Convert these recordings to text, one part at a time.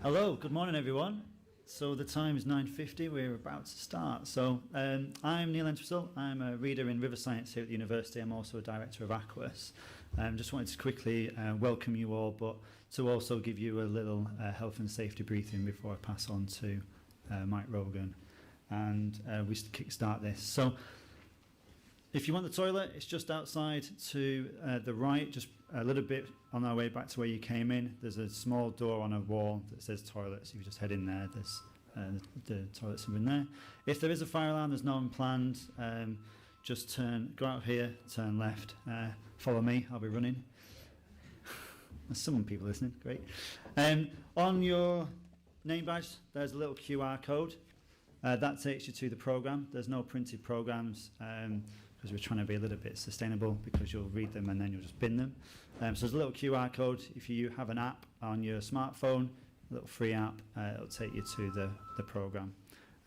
Hello, good morning everyone. So the time is 9:50, we're about to start. So I'm Neil Entwistle, I'm a reader in river science here at the university. I'm also a director of AquaUoS. Just wanted to quickly welcome you all, but to also give you a little health and safety briefing before I pass on to Mike Rogan and we kickstart this. So if you want the toilet, it's just outside to the right, just a little bit on our way back to where you came in. There's a small door on a wall that says toilets. If you just head in there, there's the toilets are in there. If there is a fire alarm, there's no one planned. Just go out here, turn left, follow me, I'll be running. There's some people listening, great. On your name badge, there's a little QR code. That takes you to the programme. There's no printed programmes because we're trying to be a little bit sustainable, because you'll read them and then you'll just bin them. So there's a little QR code. If you have an app on your smartphone, a little free app, it'll take you to the programme.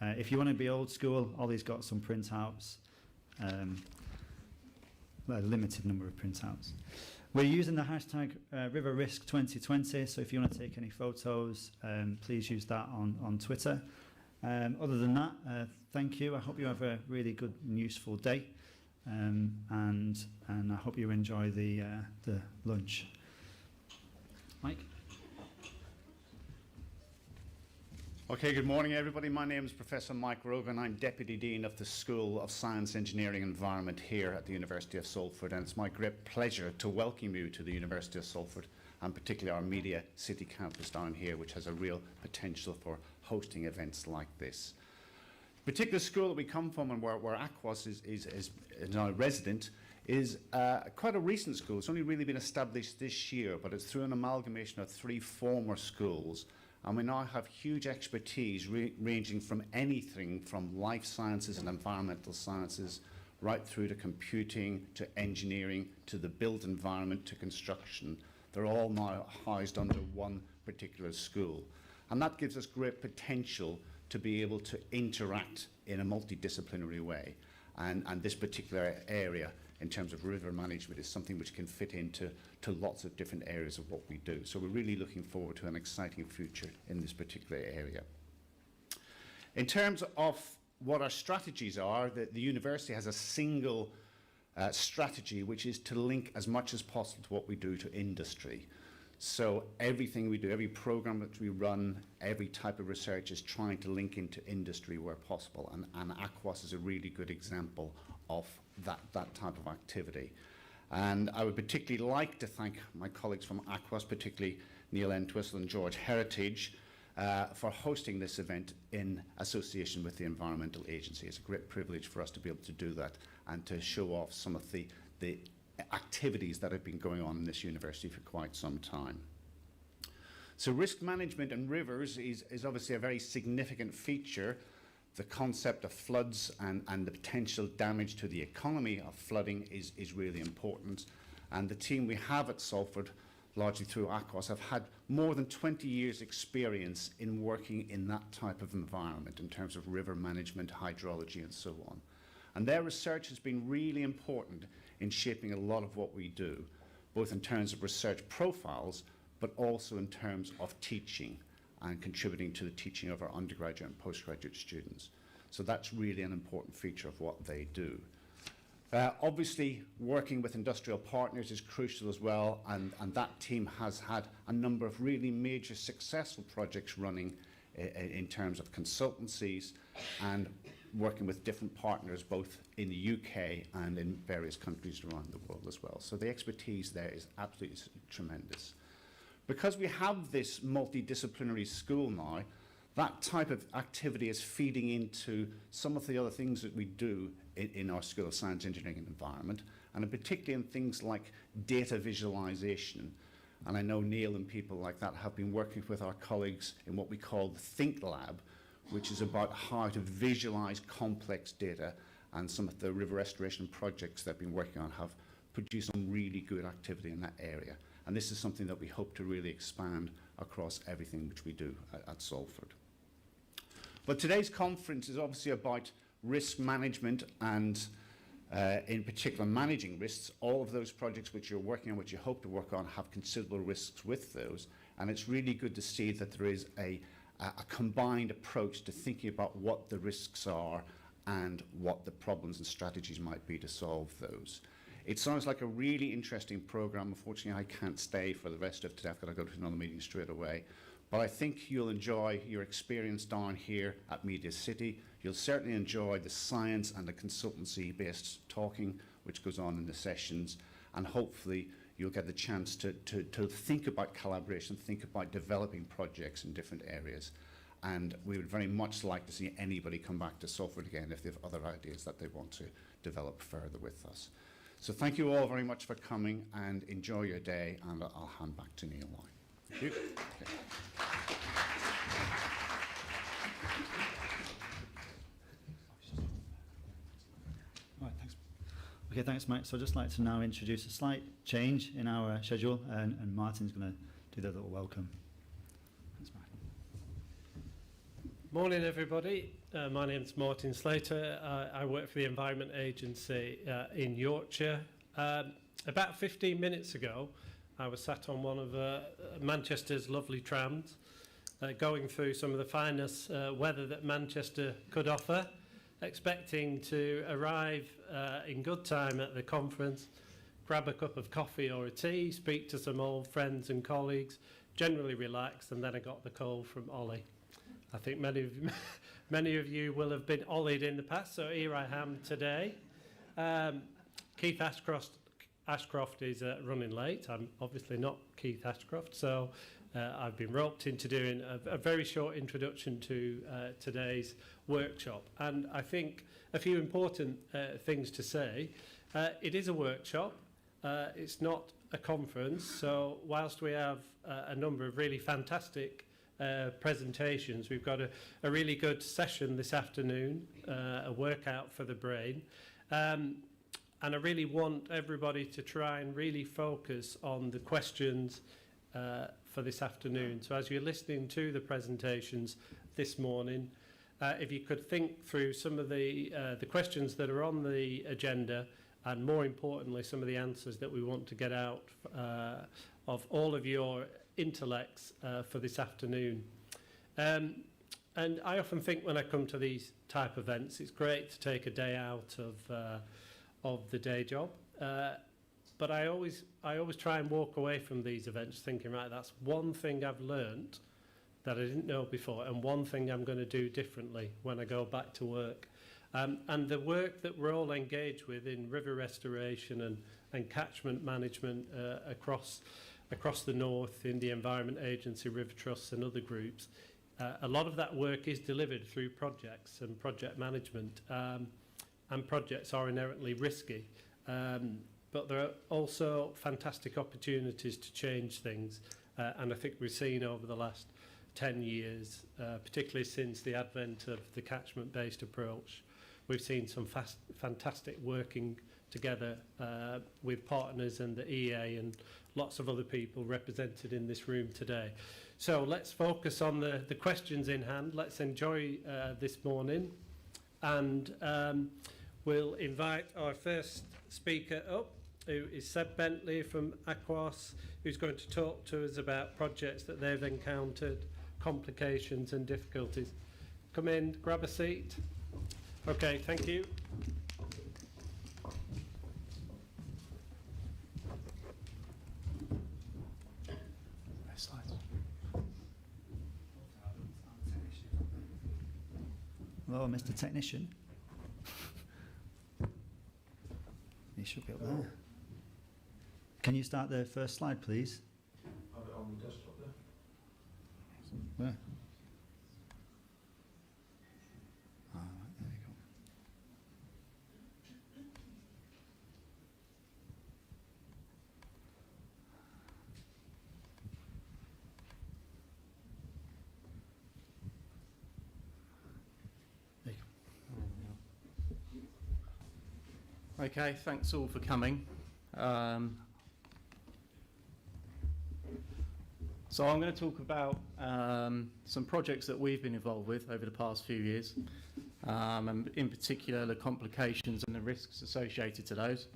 If you want to be old school, Ollie's got some printouts, a limited number of printouts. We're using the hashtag RiverRisk2020, so if you want to take any photos, please use that on Twitter. Other than that, thank you. I hope you have a really good and useful day, and I hope you enjoy the lunch. Mike? Okay, good morning everybody. My name is Professor Mike Rogan. I'm Deputy Dean of the School of Science, Engineering and Environment here at the University of Salford, and it's my great pleasure to welcome you to the University of Salford, and particularly our Media City campus down here, which has a real potential for hosting events like this. The particular school that we come from and where AquaUoS is now resident is quite a recent school. It's only really been established this year, but it's through an amalgamation of 3 former schools. And we now have huge expertise ranging from anything from life sciences and environmental sciences right through to computing, to engineering, to the built environment, to construction. They're all now housed under one particular school. And that gives us great potential to be able to interact in a multidisciplinary way. And this particular area, in terms of river management, is something which can fit into lots of different areas of what we do. So we're really looking forward to an exciting future in this particular area. In terms of what our strategies are, the university has a single strategy, which is to link as much as possible to what we do to industry. So everything we do, every program that we run, every type of research is trying to link into industry where possible, and AquaUoS is a really good example of that type of activity. And I would particularly like to thank my colleagues from AquaUoS, particularly Neil Entwistle and George Heritage, for hosting this event in association with the Environmental Agency. It's a great privilege for us to be able to do that and to show off some of the activities that have been going on in this university for quite some time. So risk management in rivers is obviously a very significant feature. The concept of floods and the potential damage to the economy of flooding is really important. And the team we have at Salford, largely through AquaUoS, have had more than 20 years experience in working in that type of environment in terms of river management, hydrology and so on. And their research has been really important in shaping a lot of what we do, both in terms of research profiles, but also in terms of teaching and contributing to the teaching of our undergraduate and postgraduate students. So that's really an important feature of what they do. Obviously, working with industrial partners is crucial as well, and that team has had a number of really major successful projects running in terms of consultancies and working with different partners both in the UK and in various countries around the world as well. So the expertise there is absolutely tremendous. Because we have this multidisciplinary school now, that type of activity is feeding into some of the other things that we do in our School of Science, Engineering and Environment, and particularly in things like data visualization. And I know Neil and people like that have been working with our colleagues in what we call the Think Lab, which is about how to visualize complex data, and some of the river restoration projects they've been working on have produced some really good activity in that area. And this is something that we hope to really expand across everything which we do at Salford. But today's conference is obviously about risk management and in particular managing risks. All of those projects which you're working on, which you hope to work on, have considerable risks with those. And it's really good to see that there is a combined approach to thinking about what the risks are and what the problems and strategies might be to solve those. It sounds like a really interesting program. Unfortunately, I can't stay for the rest of today. I've got to go to another meeting straight away. But I think you'll enjoy your experience down here at Media City. You'll certainly enjoy the science and the consultancy-based talking which goes on in the sessions. And hopefully you'll get the chance to think about collaboration, think about developing projects in different areas. And we would very much like to see anybody come back to Salford again if they have other ideas that they want to develop further with us. So thank you all very much for coming, and enjoy your day, and I'll hand back to Neil now. Thank you. Okay. All right, thanks. Okay, thanks, Mike. So I'd just like to now introduce a slight change in our schedule, and Martin's going to do the little welcome. Thanks, Martin. Morning, everybody. My name's Martin Slater. I work for the Environment Agency in Yorkshire. About 15 minutes ago, I was sat on one of Manchester's lovely trams, going through some of the finest weather that Manchester could offer, expecting to arrive in good time at the conference, grab a cup of coffee or a tea, speak to some old friends and colleagues, generally relax, and then I got the call from Ollie. I think many of you will have been Ollied in the past, so here I am today. Keith Ashcroft is running late. I'm obviously not Keith Ashcroft, so I've been roped into doing a very short introduction to today's workshop. And I think a few important things to say. It is a workshop. It's not a conference, so whilst we have a number of really fantastic presentations, we've got a really good session this afternoon, a workout for the brain. And I really want everybody to try and really focus on the questions for this afternoon. So as you're listening to the presentations this morning, if you could think through some of the questions that are on the agenda, and more importantly, some of the answers that we want to get out of all of your intellects for this afternoon. And I often think when I come to these type of events, it's great to take a day out of the day job, but I always try and walk away from these events thinking, right, that's one thing I've learnt that I didn't know before, and one thing I'm going to do differently when I go back to work. And the work that we're all engaged with in river restoration and catchment management across the north in the Environment Agency, River Trusts and other groups, a lot of that work is delivered through projects and project management, and projects are inherently risky, but there are also fantastic opportunities to change things, and I think we've seen over the last 10 years, particularly since the advent of the catchment-based approach, we've seen some fantastic working together with partners and the EA and lots of other people represented in this room today. So let's focus on the questions in hand. Let's enjoy this morning, and we'll invite our first speaker up, who is Seb Bentley from AquaUoS, who's going to talk to us about projects that they've encountered, complications and difficulties. Come in, grab a seat. Okay, thank you. Hello, Mr. Technician. You should be up there. Can you start the first slide, please? Have it on the desktop there. Where? Ah, right, there you go. There you go. Okay, thanks all for coming. So I'm going to talk about some projects that we've been involved with over the past few years, and in particular the complications and the risks associated to those.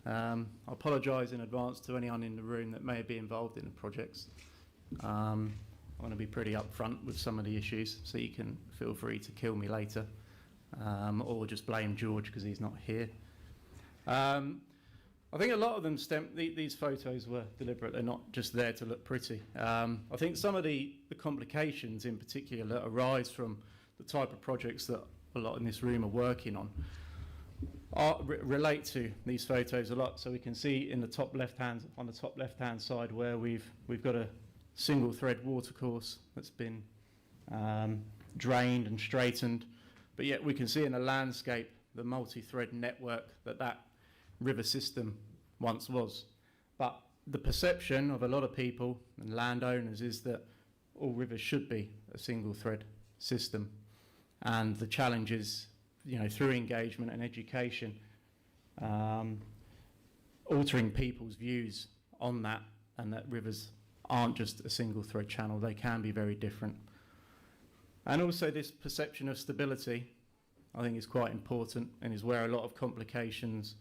I apologise in advance to anyone in the room that may be involved in the projects. I'm going to be pretty upfront with some of the issues, so you can feel free to kill me later, or just blame George because he's not here. I think a lot of them these photos were deliberate. They're not just there to look pretty. I think some of the complications in particular that arise from the type of projects that a lot in this room are working on relate to these photos a lot. So we can see in the top left-hand side where we've got a single thread watercourse that's been drained and straightened, but yet we can see in the landscape the multi-thread network that river system once was. But the perception of a lot of people and landowners is that all rivers should be a single thread system, and the challenge is, through engagement and education, altering people's views on that, and that rivers aren't just a single thread channel, they can be very different. And also this perception of stability, I think, is quite important, and is where a lot of complications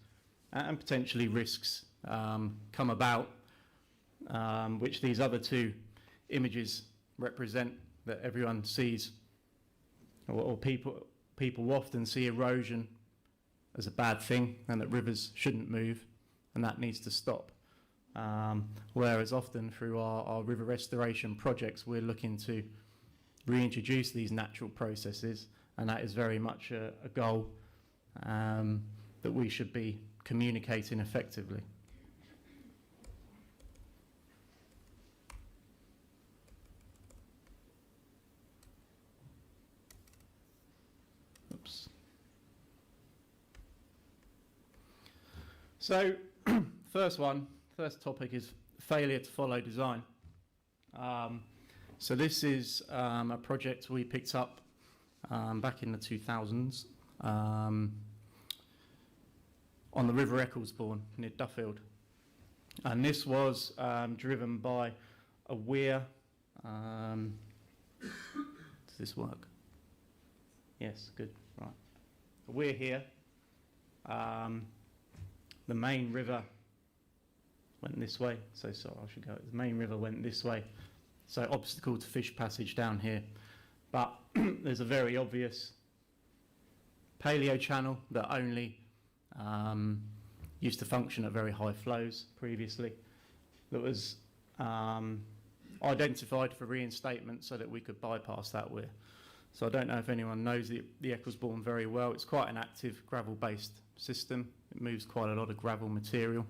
and potentially risks come about, which these other two images represent, that everyone sees, or people often see erosion as a bad thing, and that rivers shouldn't move, and that needs to stop. Whereas often through our river restoration projects, we're looking to reintroduce these natural processes, and that is very much a goal that we should be communicating effectively. Oops. So, first topic is failure to follow design. So this is a project we picked up back in the 2000s on the River Ecclesbourne near Duffield. And this was driven by a weir. Does this work? Yes, good, right. A weir here. The main river went this way, so sorry, I should go. The main river went this way, so obstacle to fish passage down here. But there's a very obvious paleo channel that only used to function at very high flows previously, that was identified for reinstatement so that we could bypass that weir. So I don't know if anyone knows the Ecclesbourne very well. It's quite an active gravel-based system. It moves quite a lot of gravel material.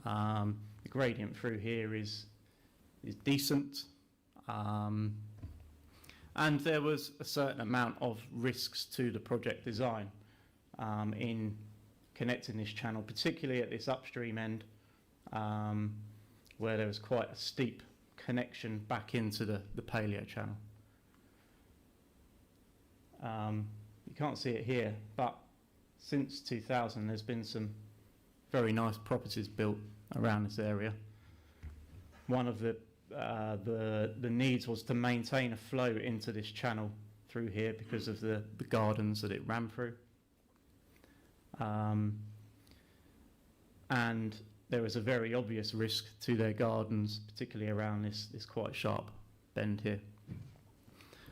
The gradient through here is decent. And there was a certain amount of risks to the project design in connecting this channel, particularly at this upstream end, where there was quite a steep connection back into the paleo channel. You can't see it here, but since 2000 there's been some very nice properties built around this area. One of the needs was to maintain a flow into this channel through here because of the gardens that it ran through. And there was a very obvious risk to their gardens, particularly around this quite sharp bend here.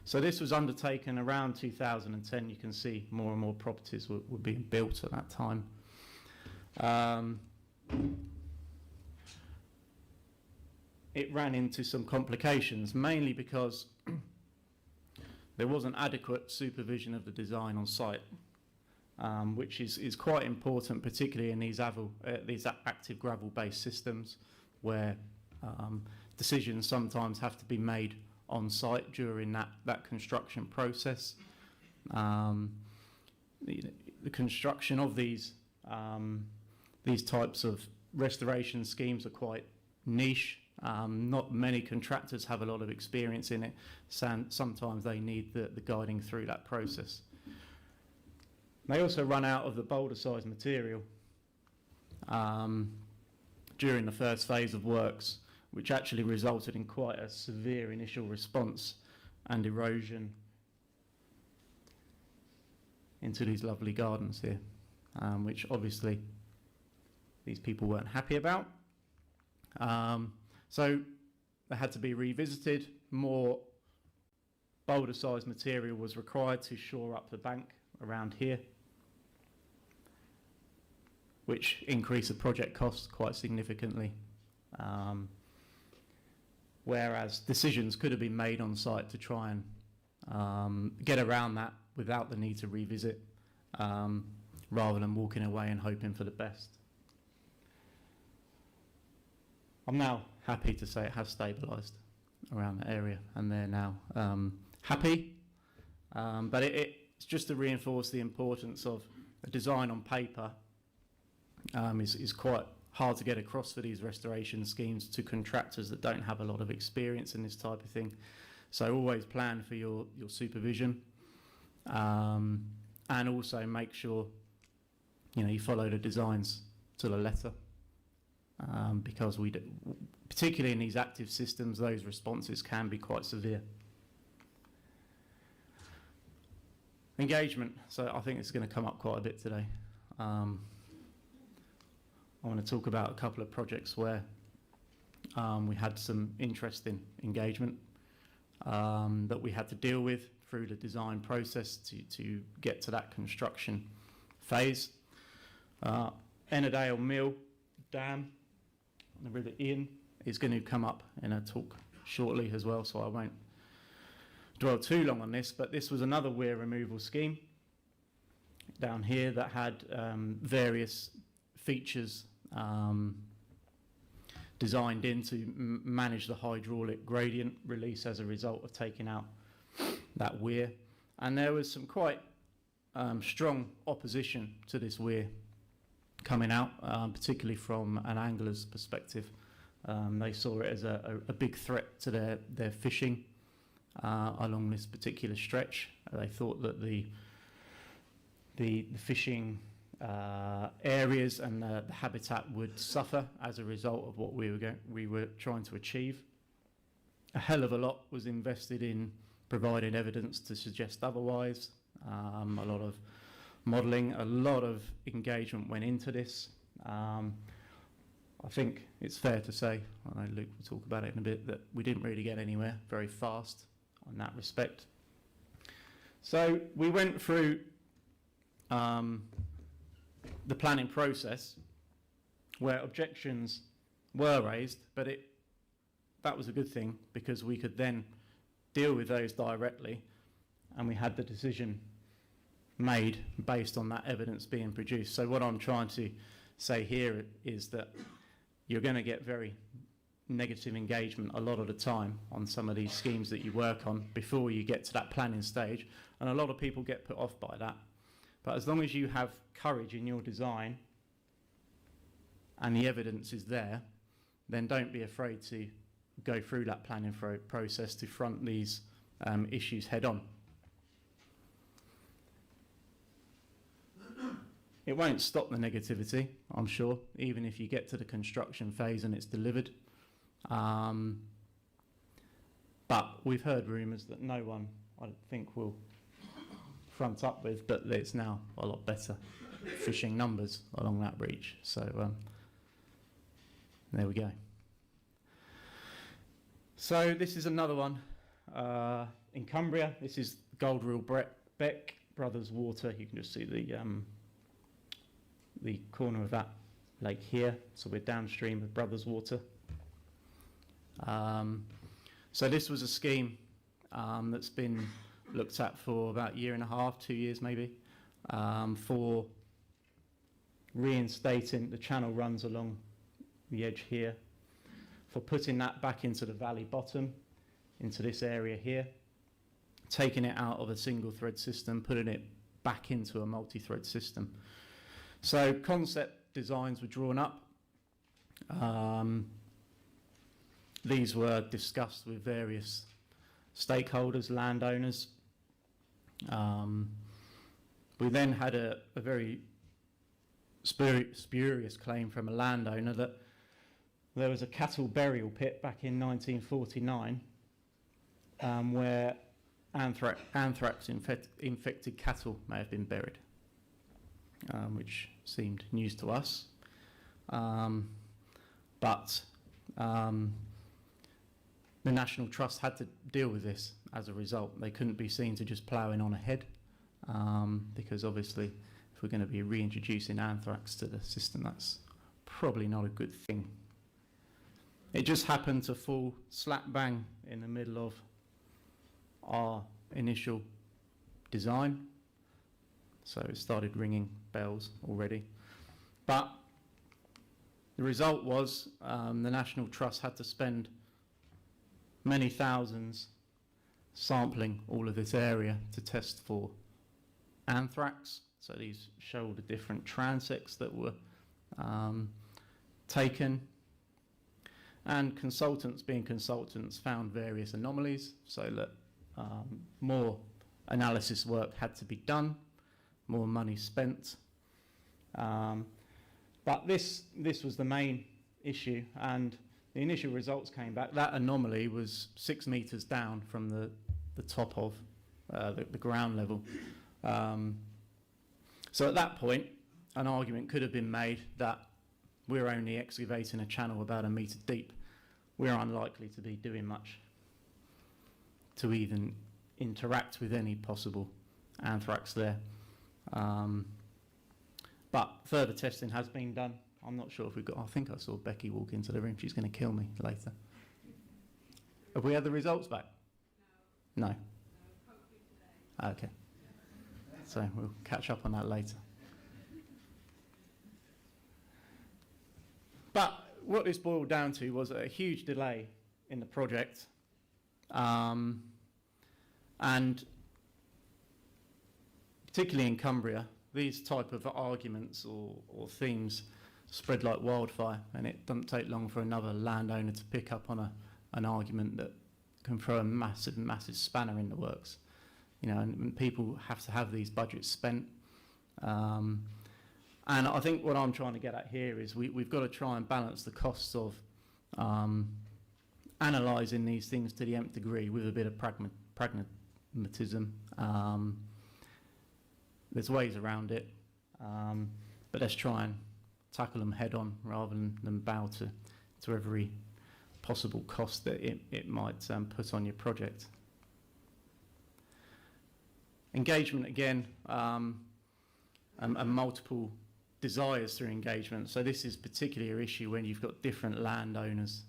So this was undertaken around 2010. You can see more and more properties were being built at that time. It ran into some complications, mainly because there wasn't adequate supervision of the design on site, which is quite important, particularly in these active gravel-based systems, where decisions sometimes have to be made on site during that construction process. The construction of these types of restoration schemes are quite niche. Not many contractors have a lot of experience in it. Sometimes they need the guiding through that process. They also run out of the boulder sized material during the first phase of works, which actually resulted in quite a severe initial response and erosion into these lovely gardens here, which obviously these people weren't happy about. So they had to be revisited. More boulder sized material was required to shore up the bank around here, which increased the project costs quite significantly. Whereas decisions could have been made on site to try and get around that without the need to revisit, rather than walking away and hoping for the best. I'm now happy to say it has stabilised around the area, and they're now happy. But it's just to reinforce the importance of a design on paper is quite hard to get across for these restoration schemes to contractors that don't have a lot of experience in this type of thing. So always plan for your supervision, and also make sure you follow the designs to the letter, because particularly in these active systems, those responses can be quite severe. Engagement. So I think it's going to come up quite a bit today. I want to talk about a couple of projects where we had some interesting engagement that we had to deal with through the process to get to that construction phase. Ennerdale Mill Dam on the River Ian is going to come up in a talk shortly as well, so I won't dwell too long on this, but this was another weir removal scheme down here that had various features designed in to manage the hydraulic gradient release as a result of taking out that weir. And there was some quite strong opposition to this weir coming out, particularly from an angler's perspective. They saw it as a big threat to their fishing along this particular stretch. They thought that the fishing areas and the habitat would suffer as a result of what we were trying to achieve. A hell of a lot was invested in providing evidence to suggest otherwise. A lot of modelling, a lot of engagement went into this. I think it's fair to say, I know Luke will talk about it in a bit, that we didn't really get anywhere very fast in that respect. So we went through the planning process where objections were raised, but that was a good thing because we could then deal with those directly, and we had the decision made based on that evidence being produced. So what I'm trying to say here is that you're going to get very negative engagement a lot of the time on some of these schemes that you work on before you get to that planning stage, and a lot of people get put off by that. But as long as you have courage in your design and the evidence is there, then don't be afraid to go through that planning process to front these issues head on. It won't stop the negativity, I'm sure, even if you get to the construction phase and it's delivered. But we've heard rumours that no one, I think, will front up with, but it's now a lot better fishing numbers along that breach. So there we go. So this is another one in Cumbria. This is Goldreel Beck Brothers Water. You can just see the corner of that lake here. So we're downstream of Brothers Water. So this was a scheme that's been looked at for about a year and a half, 2 years maybe, for reinstating, the channel runs along the edge here, for putting that back into the valley bottom, into this area here, taking it out of a single thread system, putting it back into a multi-thread system. So concept designs were drawn up. These were discussed with various stakeholders, landowners. We then had a very spurious claim from a landowner that there was a cattle burial pit back in 1949 where anthrax-infected cattle may have been buried, which seemed news to us. But the National Trust had to deal with this as a result. They couldn't be seen to just ploughing on ahead, because obviously if we're going to be reintroducing anthrax to the system, that's probably not a good thing. It just happened to fall slap bang in the middle of our initial design, so it started ringing bells already. But the result was the National Trust had to spend many thousands sampling all of this area to test for anthrax. So these show all the different transects that were taken. And consultants, being consultants, found various anomalies, so that more analysis work had to be done, more money spent. But this was the main issue, and the initial results came back. That anomaly was 6 meters down from the top of the ground level. So at that point, an argument could have been made that we're only excavating a channel about 1 meter deep. We're unlikely to be doing much to even interact with any possible anthrax there. But further testing has been done. I'm not sure if we've got, I think I saw Becky walk into the room. She's going to kill me later. Have we had the results back? No. No, hopefully today. Okay. So we'll catch up on that later. But what this boiled down to was a huge delay in the project. And particularly in Cumbria, these type of arguments or themes spread like wildfire, and it doesn't take long for another landowner to pick up on an argument that can throw a massive spanner in the works. You know, and people have to have these budgets spent. And I think what I'm trying to get at here is we've got to try and balance the costs of analysing these things to the nth degree with a bit of pragmatism. There's ways around it, but let's try and tackle them head on rather than bow to every possible cost that it might put on your project. Engagement again, and multiple desires through engagement. So this is particularly an issue when you've got different landowners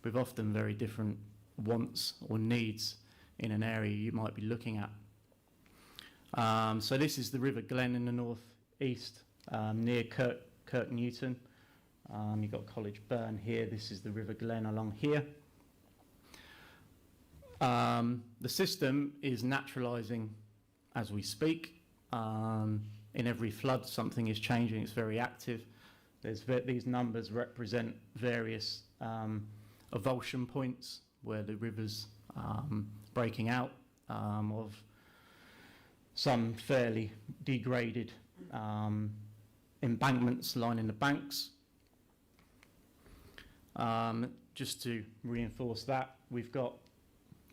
with often very different wants or needs in an area you might be looking at. So this is the River Glen in the north east, near Kirk Newton. You've got College Burn here. This is the River Glen along here. The system is naturalising as we speak. In every flood, something is changing. It's very active. These numbers represent various avulsion points where the river's breaking out of some fairly degraded embankments lining the banks. Just to reinforce that, we've got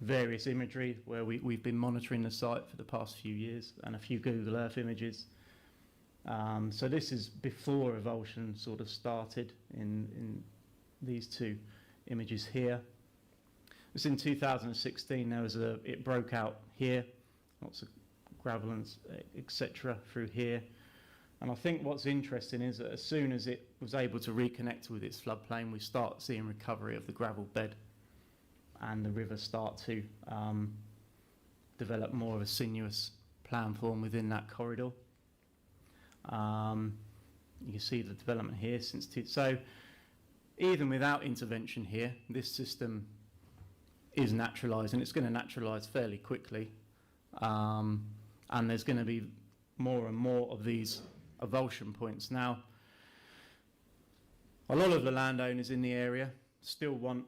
various imagery where we've been monitoring the site for the past few years, and a few Google Earth images. So this is before avulsion sort of started in these two images here. It was in 2016. It broke out here, lots of gravel and etc. through here. And I think what's interesting is that as soon as it was able to reconnect with its floodplain, we start seeing recovery of the gravel bed, and the river start to develop more of a sinuous plan form within that corridor. You can see the development here since so even without intervention here, this system is naturalised, and it's going to naturalise fairly quickly. And there's going to be more and more of these avulsion points. Now, a lot of the landowners in the area still want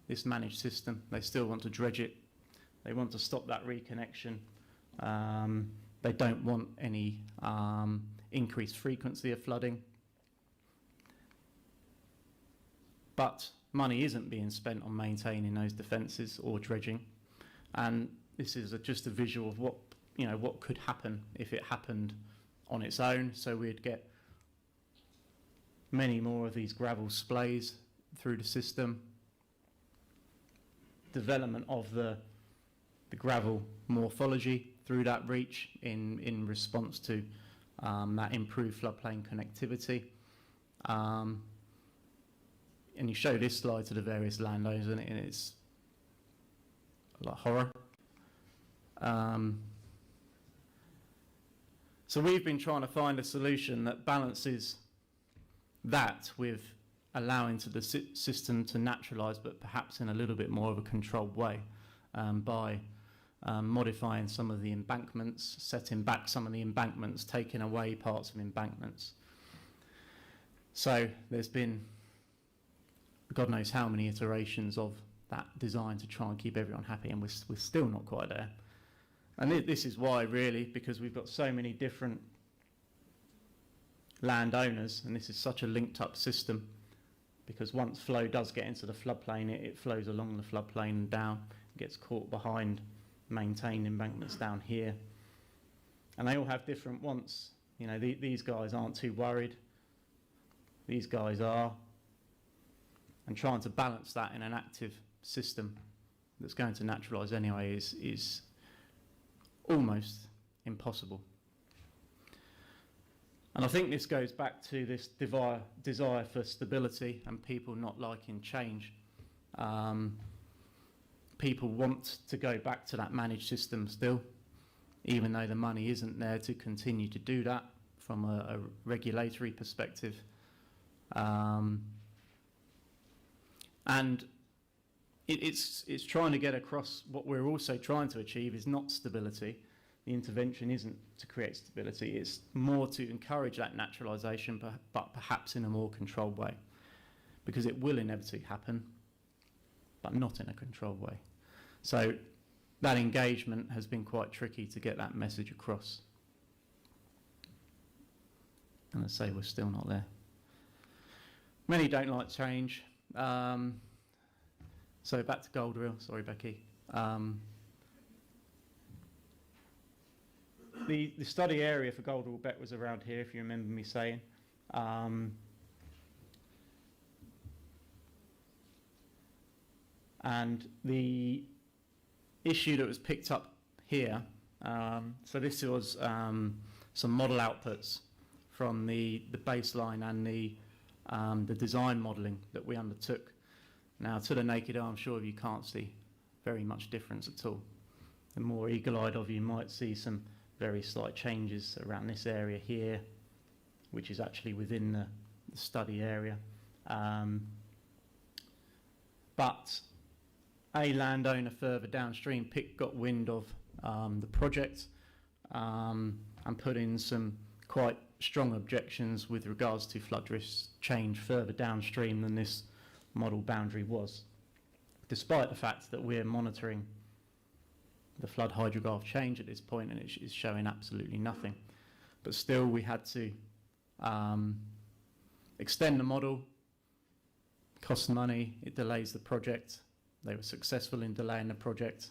this managed system. They still want to dredge it. They want to stop that reconnection. They don't want any increased frequency of flooding. But money isn't being spent on maintaining those defences or dredging. And this is just a visual of what could happen if it happened on its own. So we'd get many more of these gravel splays through the system. development of the gravel morphology through that reach in response to that improved floodplain connectivity. And you show this slide to the various landowners, and it's a lot of horror. So we've been trying to find a solution that balances that with allowing to the system to naturalise, but perhaps in a little bit more of a controlled way, by modifying some of the embankments, setting back some of the embankments, taking away parts of embankments. So there's been God knows how many iterations of that design to try and keep everyone happy, and we're still not quite there. And this is why, really, because we've got so many different landowners, and this is such a linked up system, because once flow does get into the floodplain, it flows along the floodplain and down, gets caught behind maintained embankments down here. And they all have different wants. You know, these guys aren't too worried. These guys are. And trying to balance that in an active system that's going to naturalise anyway is almost impossible. And I think this goes back to this desire for stability and people not liking change. People want to go back to that managed system still, even though the money isn't there to continue to do that from a regulatory perspective. And it's trying to get across what we're also trying to achieve is not stability. The intervention isn't to create stability, it's more to encourage that naturalisation, but perhaps in a more controlled way. Because it will inevitably happen, but not in a controlled way. So that engagement has been quite tricky to get that message across. And I say we're still not there. Many don't like change. So back to Gold Reel, sorry Becky. The study area for Gold Reel Bet was around here, if you remember me saying. And the issue that was picked up here, so this was some model outputs from the baseline and the design modelling that we undertook. Now, to the naked eye, I'm sure you can't see very much difference at all. The more eagle-eyed of you might see some very slight changes around this area here, which is actually within the study area. But a landowner further downstream got wind of the project and put in some quite strong objections with regards to flood risk change further downstream than this model boundary was, despite the fact that we're monitoring the flood hydrograph change at this point and it's showing absolutely nothing. But still we had to extend the model, costs money, it delays the project. They were successful in delaying the project.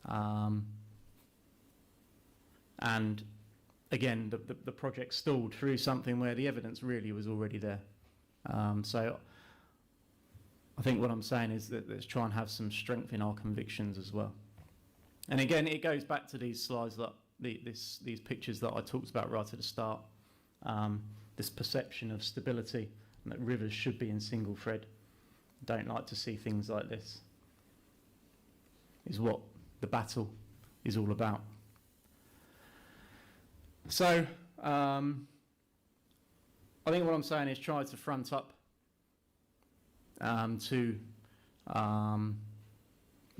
And again, the project stalled through something where the evidence really was already there. So I think what I'm saying is that let's try and have some strength in our convictions as well. And again, it goes back to these slides, that these pictures that I talked about right at the start. This perception of stability and that rivers should be in single thread. Don't like to see things like this, is what the battle is all about. So I think what I'm saying is try to front up to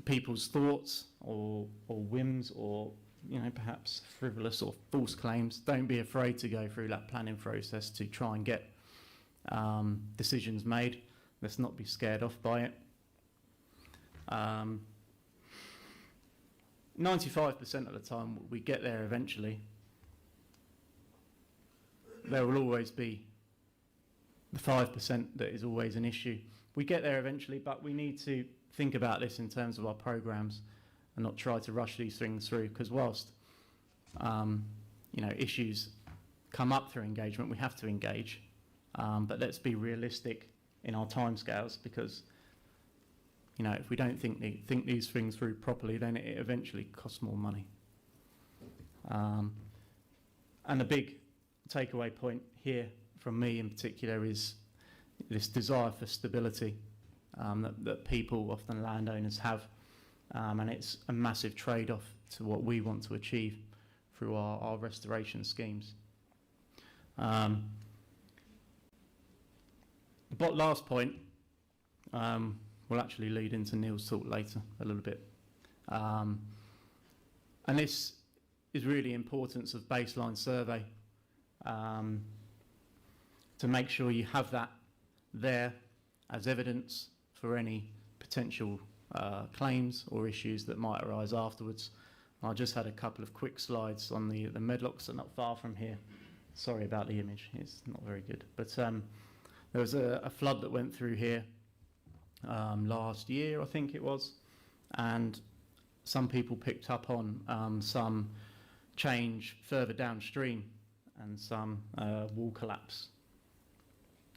people's thoughts or whims or perhaps frivolous or false claims. Don't be afraid to go through that planning process to try and get decisions made. Let's not be scared off by it. 95% of the time we get there eventually. There will always be the 5% that is always an issue. We get there eventually, but we need to think about this in terms of our programs and not try to rush these things through, because whilst issues come up through engagement, we have to engage, but let's be realistic in our timescales, because you know, if we don't think these things through properly, then it eventually costs more money. And the big takeaway point here from me in particular is this desire for stability that people, often landowners, have, and it's a massive trade-off to what we want to achieve through our restoration schemes. But last point will actually lead into Neil's talk later a little bit. And this is really importance of baseline survey to make sure you have that there as evidence for any potential claims or issues that might arise afterwards. I just had a couple of quick slides on the medlocks are not far from here. Sorry about the image, it's not very good. But there was a flood that went through here last year, I think it was, and some people picked up on some change further downstream and some wall collapse.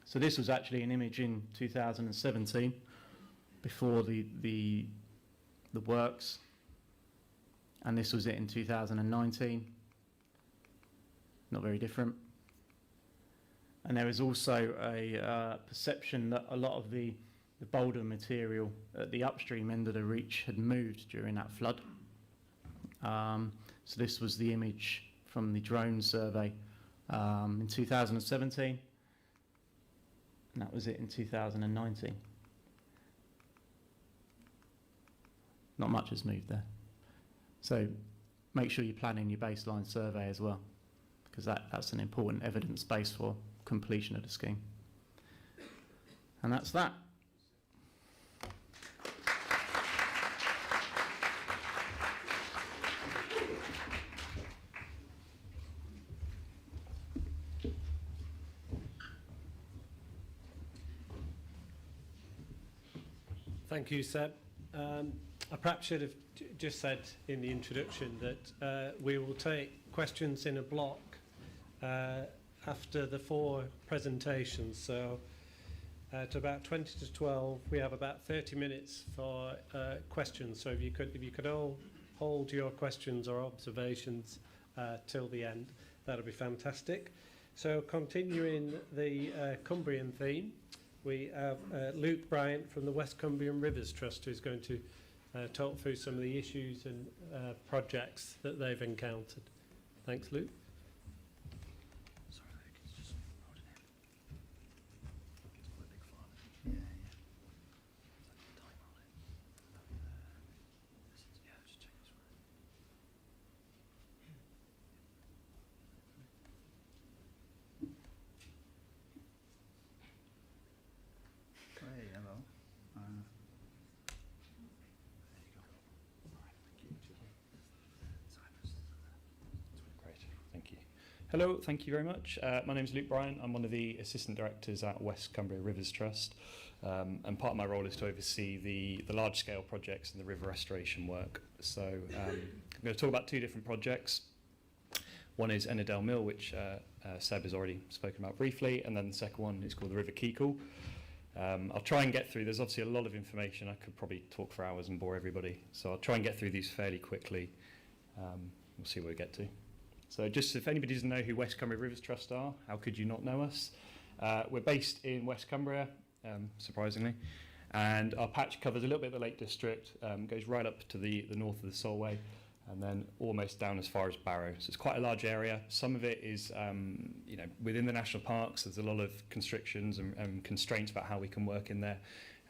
So this was actually an image in 2017 before the works, and this was it in 2019. Not very different. And there is also a perception that a lot of the boulder material at the upstream end of the reach had moved during that flood. So this was the image from the drone survey in 2017, and that was it in 2019. Not much has moved there. So make sure you plan in your baseline survey as well, because that's an important evidence base for completion of the scheme. And that's that. Thank you, Seb. I perhaps should have just said in the introduction that we will take questions in a block after the 4 presentations. So at about 20 to 12, we have about 30 minutes for questions. So if you could all hold your questions or observations till the end, that'll be fantastic. So continuing the Cumbrian theme, we have Luke Bryant from the West Cumbrian Rivers Trust, who's going to talk through some of the issues and projects that they've encountered. Thanks, Luke. Sorry, Luke, it's just holding him. It's quite a big file. Yeah, yeah. Is that the time on it? Yeah, just check this one. Hey, hello. There you go. All right, thank you. Cyrus. Great, thank you. Hello, thank you very much. My name is Luke Bryant. I'm one of the Assistant Directors at West Cumbria Rivers Trust, and part of my role is to oversee the large-scale projects and the river restoration work. So I'm going to talk about 2 different projects. One is Ennerdale Mill, which Seb has already spoken about briefly, and then the second one is called the River Keekle. I'll try and get through, there's obviously a lot of information, I could probably talk for hours and bore everybody, so I'll try and get through these fairly quickly. We'll see where we get to. So just if anybody doesn't know who West Cumbria Rivers Trust are, how could you not know us? We're based in West Cumbria, surprisingly, and our patch covers a little bit of the Lake District, goes right up to the north of the Solway, and then almost down as far as Barrow. So it's quite a large area. Some of it is, within the national parks, there's a lot of constrictions and constraints about how we can work in there.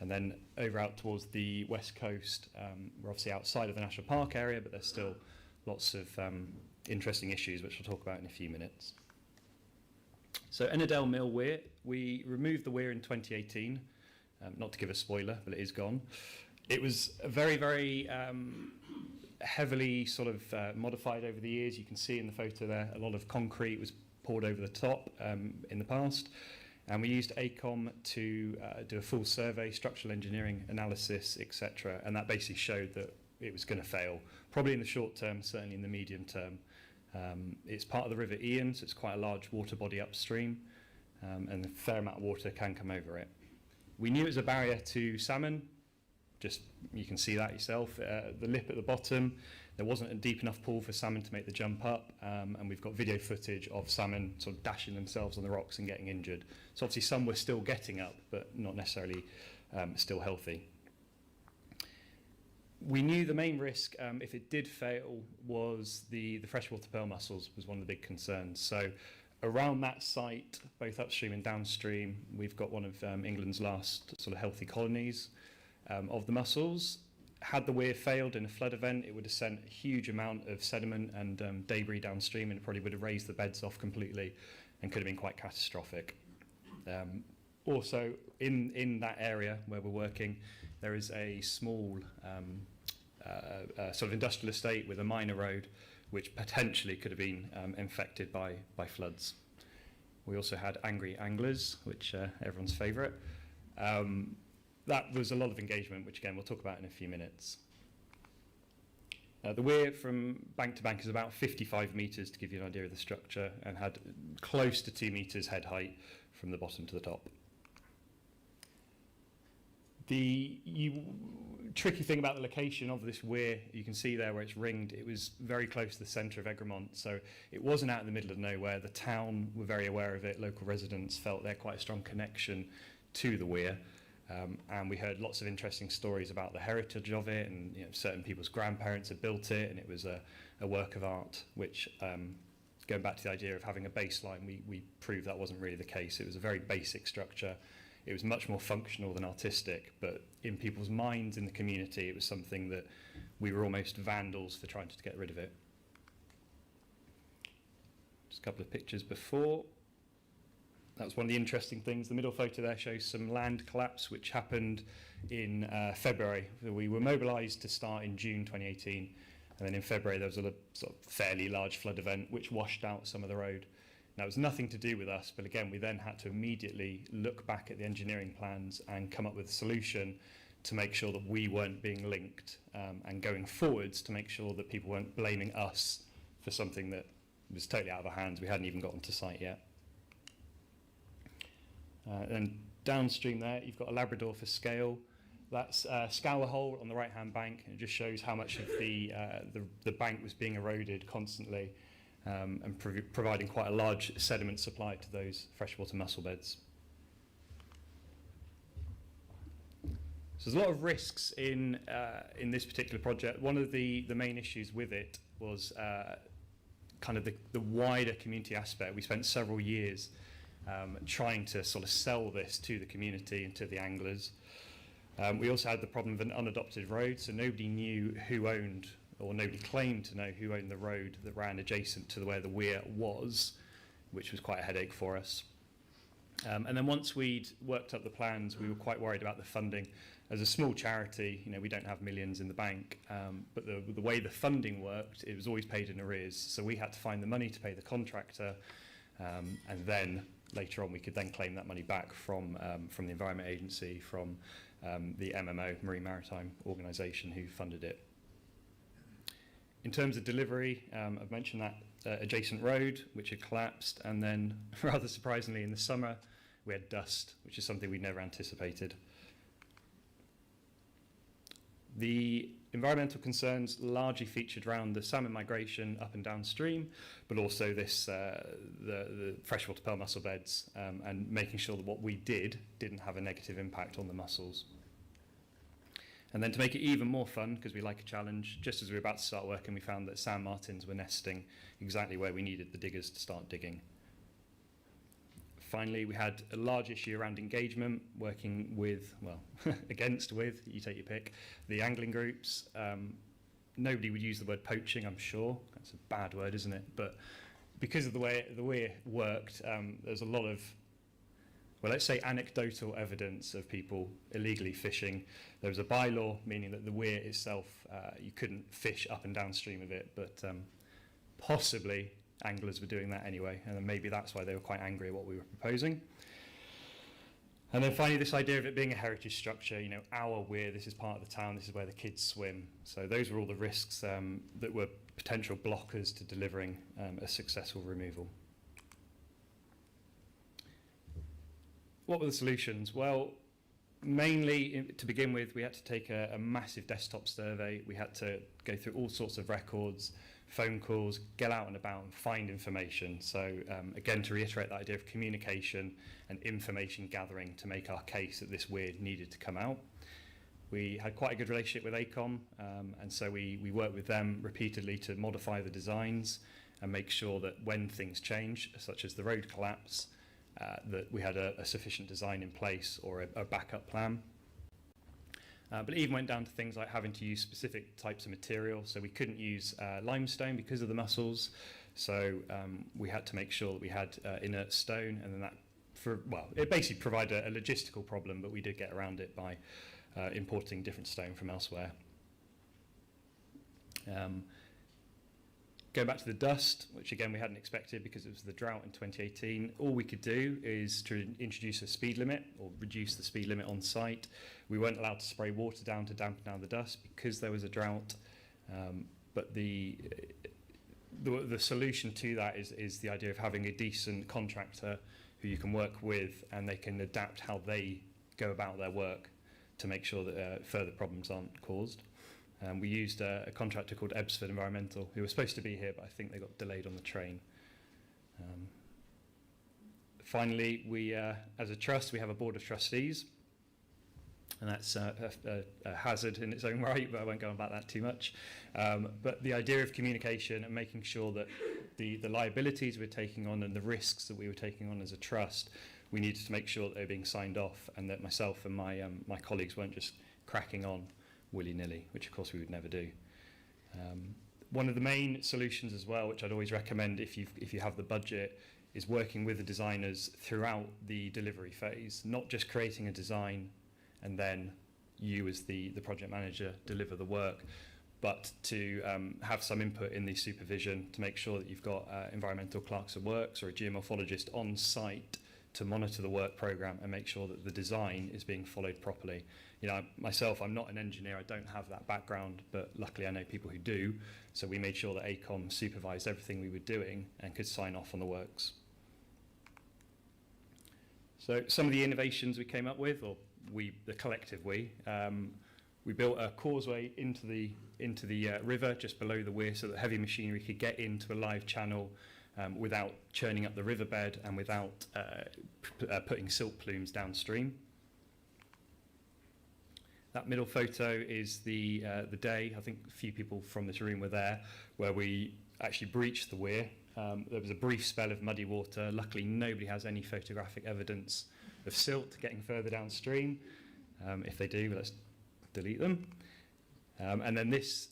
And then over out towards the west coast, we're obviously outside of the national park area, but there's still lots of interesting issues, which I'll talk about in a few minutes. So Ennerdale Mill Weir, we removed the weir in 2018. Not to give a spoiler, but it is gone. It was a very, very heavily sort of modified over the years. You can see in the photo there, a lot of concrete was poured over the top in the past. And we used ACOM to do a full survey, structural engineering analysis, etc. And that basically showed that it was going to fail, probably in the short term, certainly in the medium term. It's part of the River Ian, so it's quite a large water body upstream, and a fair amount of water can come over it. We knew it was a barrier to salmon you can see that yourself. The lip at the bottom, there wasn't a deep enough pool for salmon to make the jump up, and we've got video footage of salmon sort of dashing themselves on the rocks and getting injured. So obviously some were still getting up, but not necessarily still healthy. We knew the main risk, if it did fail, was the freshwater pearl mussels was one of the big concerns. So around that site, both upstream and downstream, we've got one of England's last sort of healthy colonies of the mussels. Had the weir failed in a flood event, it would have sent a huge amount of sediment and debris downstream, and it probably would have raised the beds off completely and could have been quite catastrophic. Also, in that area where we're working, there is a small sort of industrial estate with a minor road, which potentially could have been infected by floods. We also had angry anglers, which everyone's favourite. That was a lot of engagement, which again we'll talk about in a few minutes. The weir from bank to bank is about 55 metres, to give you an idea of the structure, and had close to 2 metres head height from the bottom to the top. The tricky thing about the location of this weir, you can see there where it's ringed, it was very close to the centre of Egremont, so it wasn't out in the middle of nowhere. The town were very aware of it, local residents felt they had quite a strong connection to the weir, and we heard lots of interesting stories about the heritage of it, and certain people's grandparents had built it, and it was a work of art, which, going back to the idea of having a baseline, we proved that wasn't really the case. It was a very basic structure. It was much more functional than artistic, but in people's minds in the community, it was something that we were almost vandals for trying to get rid of it. Just a couple of pictures before. That was one of the interesting things. The middle photo there shows some land collapse, which happened in February. We were mobilised to start in June 2018, and then in February there was a sort of fairly large flood event which washed out some of the road. Now, it was nothing to do with us, but again, we then had to immediately look back at the engineering plans and come up with a solution to make sure that we weren't being linked, and going forwards to make sure that people weren't blaming us for something that was totally out of our hands. We hadn't even gotten to site yet. And downstream there, you've got a Labrador for scale. That's a scour hole on the right-hand bank, and it just shows how much of the bank was being eroded constantly. And providing quite a large sediment supply to those freshwater mussel beds. So there's a lot of risks in this particular project. One of the main issues with it was kind of the wider community aspect. We spent several years trying to sort of sell this to the community and to the anglers. We also had the problem of an unadopted road, so nobody knew who owned, or nobody claimed to know who owned the road that ran adjacent to where the weir was, which was quite a headache for us. And then once we'd worked up the plans, we were quite worried about the funding. As a small charity, we don't have millions in the bank, but the way the funding worked, it was always paid in arrears. So we had to find the money to pay the contractor, and then later on we could then claim that money back from the Environment Agency, from the MMO, Marine Maritime Organisation, who funded it. In terms of delivery, I've mentioned that adjacent road, which had collapsed, and then, rather surprisingly, in the summer, we had dust, which is something we'd never anticipated. The environmental concerns largely featured around the salmon migration up and downstream, but also this the freshwater pearl mussel beds, and making sure that what we didn't have a negative impact on the mussels. And then to make it even more fun, because we like a challenge, just as we were about to start working, we found that sand martins were nesting exactly where we needed the diggers to start digging. Finally, we had a large issue around engagement, working with, well, you take your pick, the angling groups. Nobody would use the word poaching, I'm sure. That's a bad word, isn't it? But because of the way it worked, there's a lot of, well, let's say anecdotal evidence of people illegally fishing. There was a bylaw, meaning that the weir itself, you couldn't fish up and downstream of it, but possibly anglers were doing that anyway, and then maybe that's why they were quite angry at what we were proposing. And then finally, this idea of it being a heritage structure, our weir, this is part of the town, this is where the kids swim. So those were all the risks that were potential blockers to delivering a successful removal. What were the solutions? Well, Mainly, to begin with, we had to take a massive desktop survey. We had to go through all sorts of records, phone calls, get out and about and find information. So again, to reiterate that idea of communication and information gathering to make our case that this weir needed to come out. We had quite a good relationship with ACOM, and so we worked with them repeatedly to modify the designs and make sure that when things change, such as the road collapse, that we had a sufficient design in place or a backup plan. But it even went down to things like having to use specific types of material. So we couldn't use limestone because of the mussels. So we had to make sure that we had inert stone, and then that, it basically provided a logistical problem, but we did get around it by importing different stone from elsewhere. Going back to the dust, which again we hadn't expected because it was the drought in 2018, all we could do is to introduce a speed limit or reduce the speed limit on site. We weren't allowed to spray water down to dampen down the dust because there was a drought. But the solution to that is the idea of having a decent contractor who you can work with, and they can adapt how they go about their work to make sure that further problems aren't caused. We used a contractor called Ebsford Environmental, who was supposed to be here, but I think they got delayed on the train. Finally, we, as a trust, we have a board of trustees, and that's a hazard in its own right, but I won't go on about that too much. But the idea of communication and making sure that the liabilities we're taking on and the risks that we were taking on as a trust, we needed to make sure that they were being signed off, and that myself and my colleagues weren't just cracking on willy-nilly, which of course we would never do. One of the main solutions as well, which I'd always recommend if you have the budget, is working with the designers throughout the delivery phase, not just creating a design and then you as the project manager deliver the work, but to have some input in the supervision to make sure that you've got environmental clerks of works or a geomorphologist on site to monitor the work programme and make sure that the design is being followed properly. You know, myself, I'm not an engineer, I don't have that background, but luckily I know people who do, so we made sure that ACOM supervised everything we were doing and could sign off on the works. So some of the innovations we came up with, or the collective we built a causeway into the river just below the weir so that heavy machinery could get into a live channel without churning up the riverbed and without putting silt plumes downstream. That middle photo is the day, I think a few people from this room were there, where we actually breached the weir. There was a brief spell of muddy water. Luckily, nobody has any photographic evidence of silt getting further downstream. If they do, let's delete them. And then this,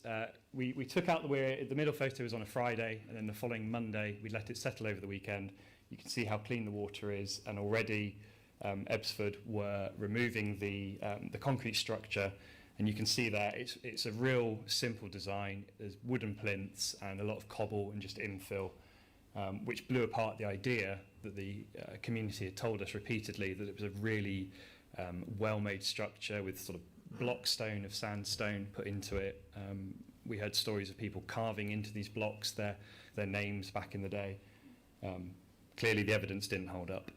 we took out the weir. The middle photo was on a Friday, and then the following Monday, we let it settle over the weekend. You can see how clean the water is, and already Ebsford were removing the concrete structure, and you can see there it's a real simple design. There's wooden plinths and a lot of cobble and just infill, which blew apart the idea that the community had told us repeatedly that it was a really well-made structure with sort of block stone of sandstone put into it. We heard stories of people carving into these blocks their names back in the day. Clearly the evidence didn't hold up.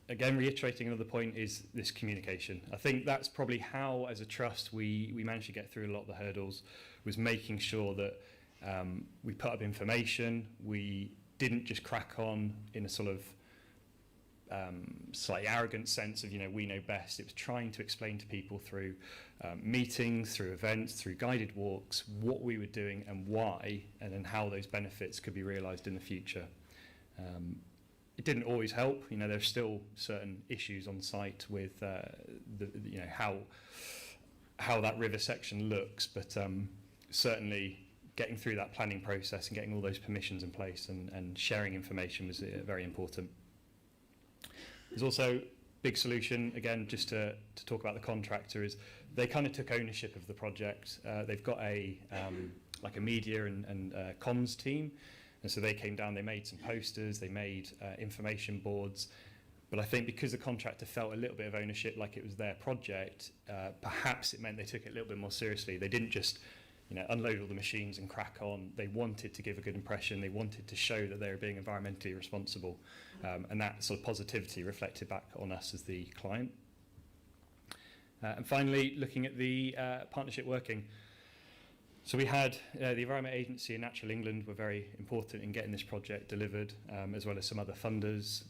Again, reiterating another point is this communication. I think that's probably how, as a trust, we managed to get through a lot of the hurdles, was making sure that we put up information, we didn't just crack on in a sort of slightly arrogant sense of, you know, we know best. It was trying to explain to people through meetings, through events, through guided walks, what we were doing and why, and then how those benefits could be realised in the future. It didn't always help. You know, there's still certain issues on site with you know, how that river section looks, but certainly getting through that planning process and getting all those permissions in place and sharing information was very important. There's also a big solution, again, just to talk about the contractor, is they kind of took ownership of the project. They've got like a media and comms team, and so they came down, they made some posters, they made information boards, but I think because the contractor felt a little bit of ownership, like it was their project, perhaps it meant they took it a little bit more seriously. They didn't just, unload all the machines and crack on. They wanted to give a good impression. They wanted to show that they were being environmentally responsible. And that sort of positivity reflected back on us as the client. And finally, looking at the partnership working. So we had the Environment Agency and Natural England were very important in getting this project delivered, as well as some other funders.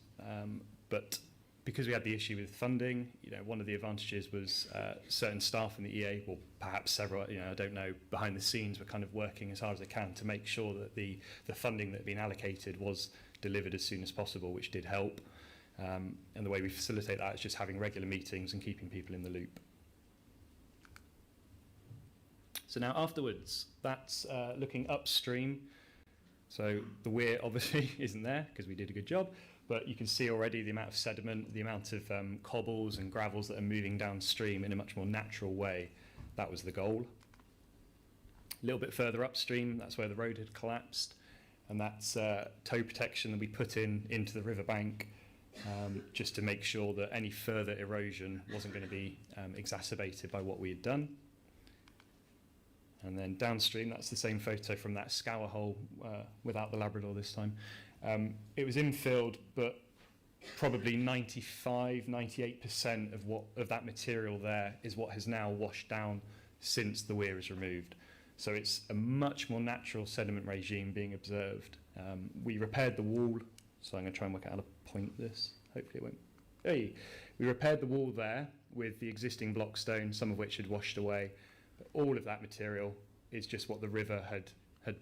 But because we had the issue with funding, one of the advantages was certain staff in the EA, or perhaps several, I don't know, behind the scenes were kind of working as hard as they can to make sure that the funding that had been allocated was delivered as soon as possible, which did help. And the way we facilitate that is just having regular meetings and keeping people in the loop. So now afterwards, that's looking upstream. So the weir obviously isn't there because we did a good job, but you can see already the amount of sediment, the amount of cobbles and gravels that are moving downstream in a much more natural way. That was the goal. A little bit further upstream, that's where the road had collapsed, and that's tow protection that we put into the riverbank just to make sure that any further erosion wasn't going to be exacerbated by what we had done. And then downstream, that's the same photo from that scour hole without the Labrador this time. It was infilled, but probably 95, 98% of that material there is what has now washed down since the weir is removed. So it's a much more natural sediment regime being observed. We repaired the wall, so I'm going to try and work out how to point this. Hopefully it won't. Hey, we repaired the wall there with the existing block stone, some of which had washed away. But all of that material is just what the river had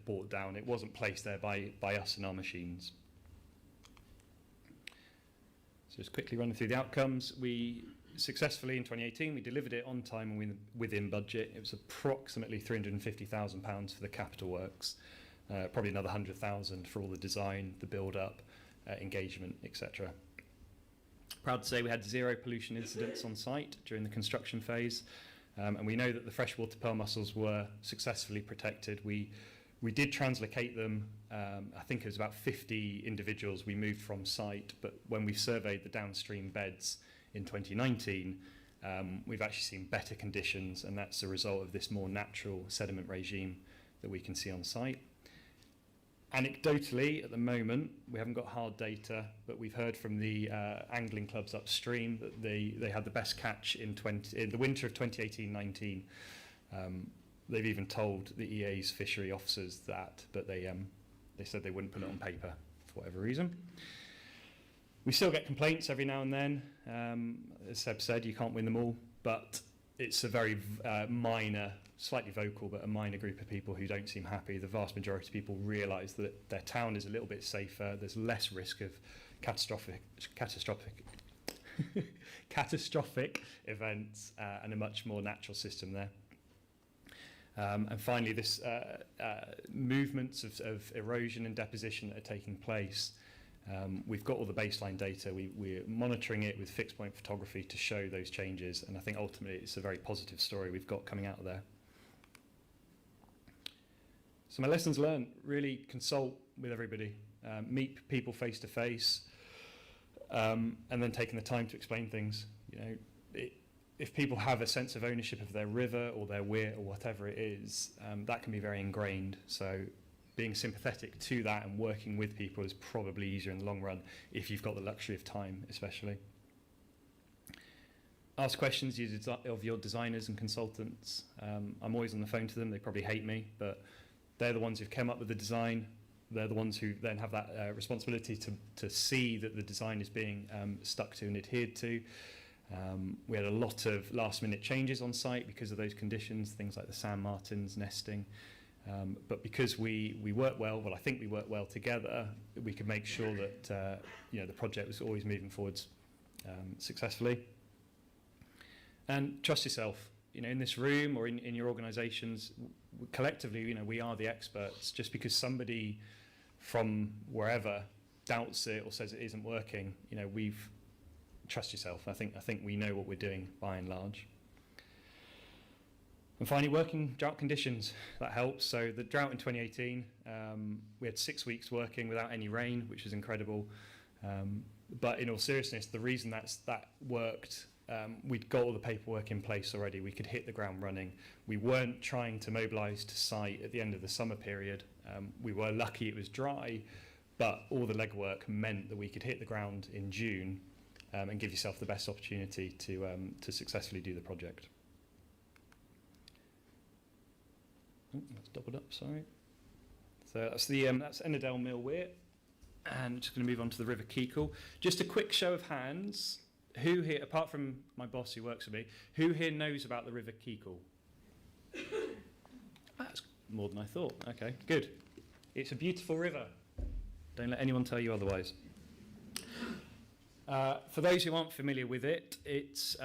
brought down. It wasn't placed there by us and our machines. So just quickly running through the outcomes. We successfully, in 2018, we delivered it on time and within budget. It was approximately £350,000 for the capital works, probably another 100,000 for all the design, the build-up, engagement, etc. Proud to say we had 0 pollution incidents on site during the construction phase. And we know that the freshwater pearl mussels were successfully protected. We did translocate them. I think it was about 50 individuals we moved from site, but when we surveyed the downstream beds in 2019, we've actually seen better conditions, and that's a result of this more natural sediment regime that we can see on site. Anecdotally, at the moment, we haven't got hard data, but we've heard from the angling clubs upstream that they had the best catch in the winter of 2018-19. They've even told the EA's fishery officers that, but they said they wouldn't put it on paper for whatever reason. We still get complaints every now and then. As Seb said, you can't win them all, but it's a very minor, slightly vocal, but a minor group of people who don't seem happy. The vast majority of people realise that their town is a little bit safer. There's less risk of catastrophic events and a much more natural system there. And finally, this movements of erosion and deposition that are taking place. We've got all the baseline data. We're monitoring it with fixed point photography to show those changes, and I think ultimately it's a very positive story we've got coming out of there. So my lessons learned: really consult with everybody, meet people face to face, and then taking the time to explain things. If people have a sense of ownership of their river or their weir or whatever it is, that can be very ingrained. So being sympathetic to that and working with people is probably easier in the long run if you've got the luxury of time, especially. Ask questions of your designers and consultants. I'm always on the phone to them. They probably hate me, but they're the ones who've come up with the design. They're the ones who then have that responsibility to see that the design is being stuck to and adhered to. We had a lot of last-minute changes on site because of those conditions, things like the sand martins nesting. But because we work well, I think we work well together, we could make sure that the project was always moving forwards successfully. And trust yourself. In this room or in your organisations, collectively, we are the experts. Just because somebody from wherever doubts it or says it isn't working, trust yourself. I think we know what we're doing by and large. And finally, working drought conditions, that helps. So the drought in 2018, we had 6 weeks working without any rain, which was incredible. But in all seriousness, the reason that worked we'd got all the paperwork in place already. We could hit the ground running. We weren't trying to mobilise to site at the end of the summer period. We were lucky it was dry, but all the legwork meant that we could hit the ground in June and give yourself the best opportunity to successfully do the project. Oh, that's doubled up, sorry. So that's the that's Ennerdale Mill Weir, and just going to move on to the River Keekle. Just a quick show of hands. Who here, apart from my boss who works for me, who here knows about the River Keekle? That's more than I thought. Okay, good. It's a beautiful river. Don't let anyone tell you otherwise. For those who aren't familiar with it, it's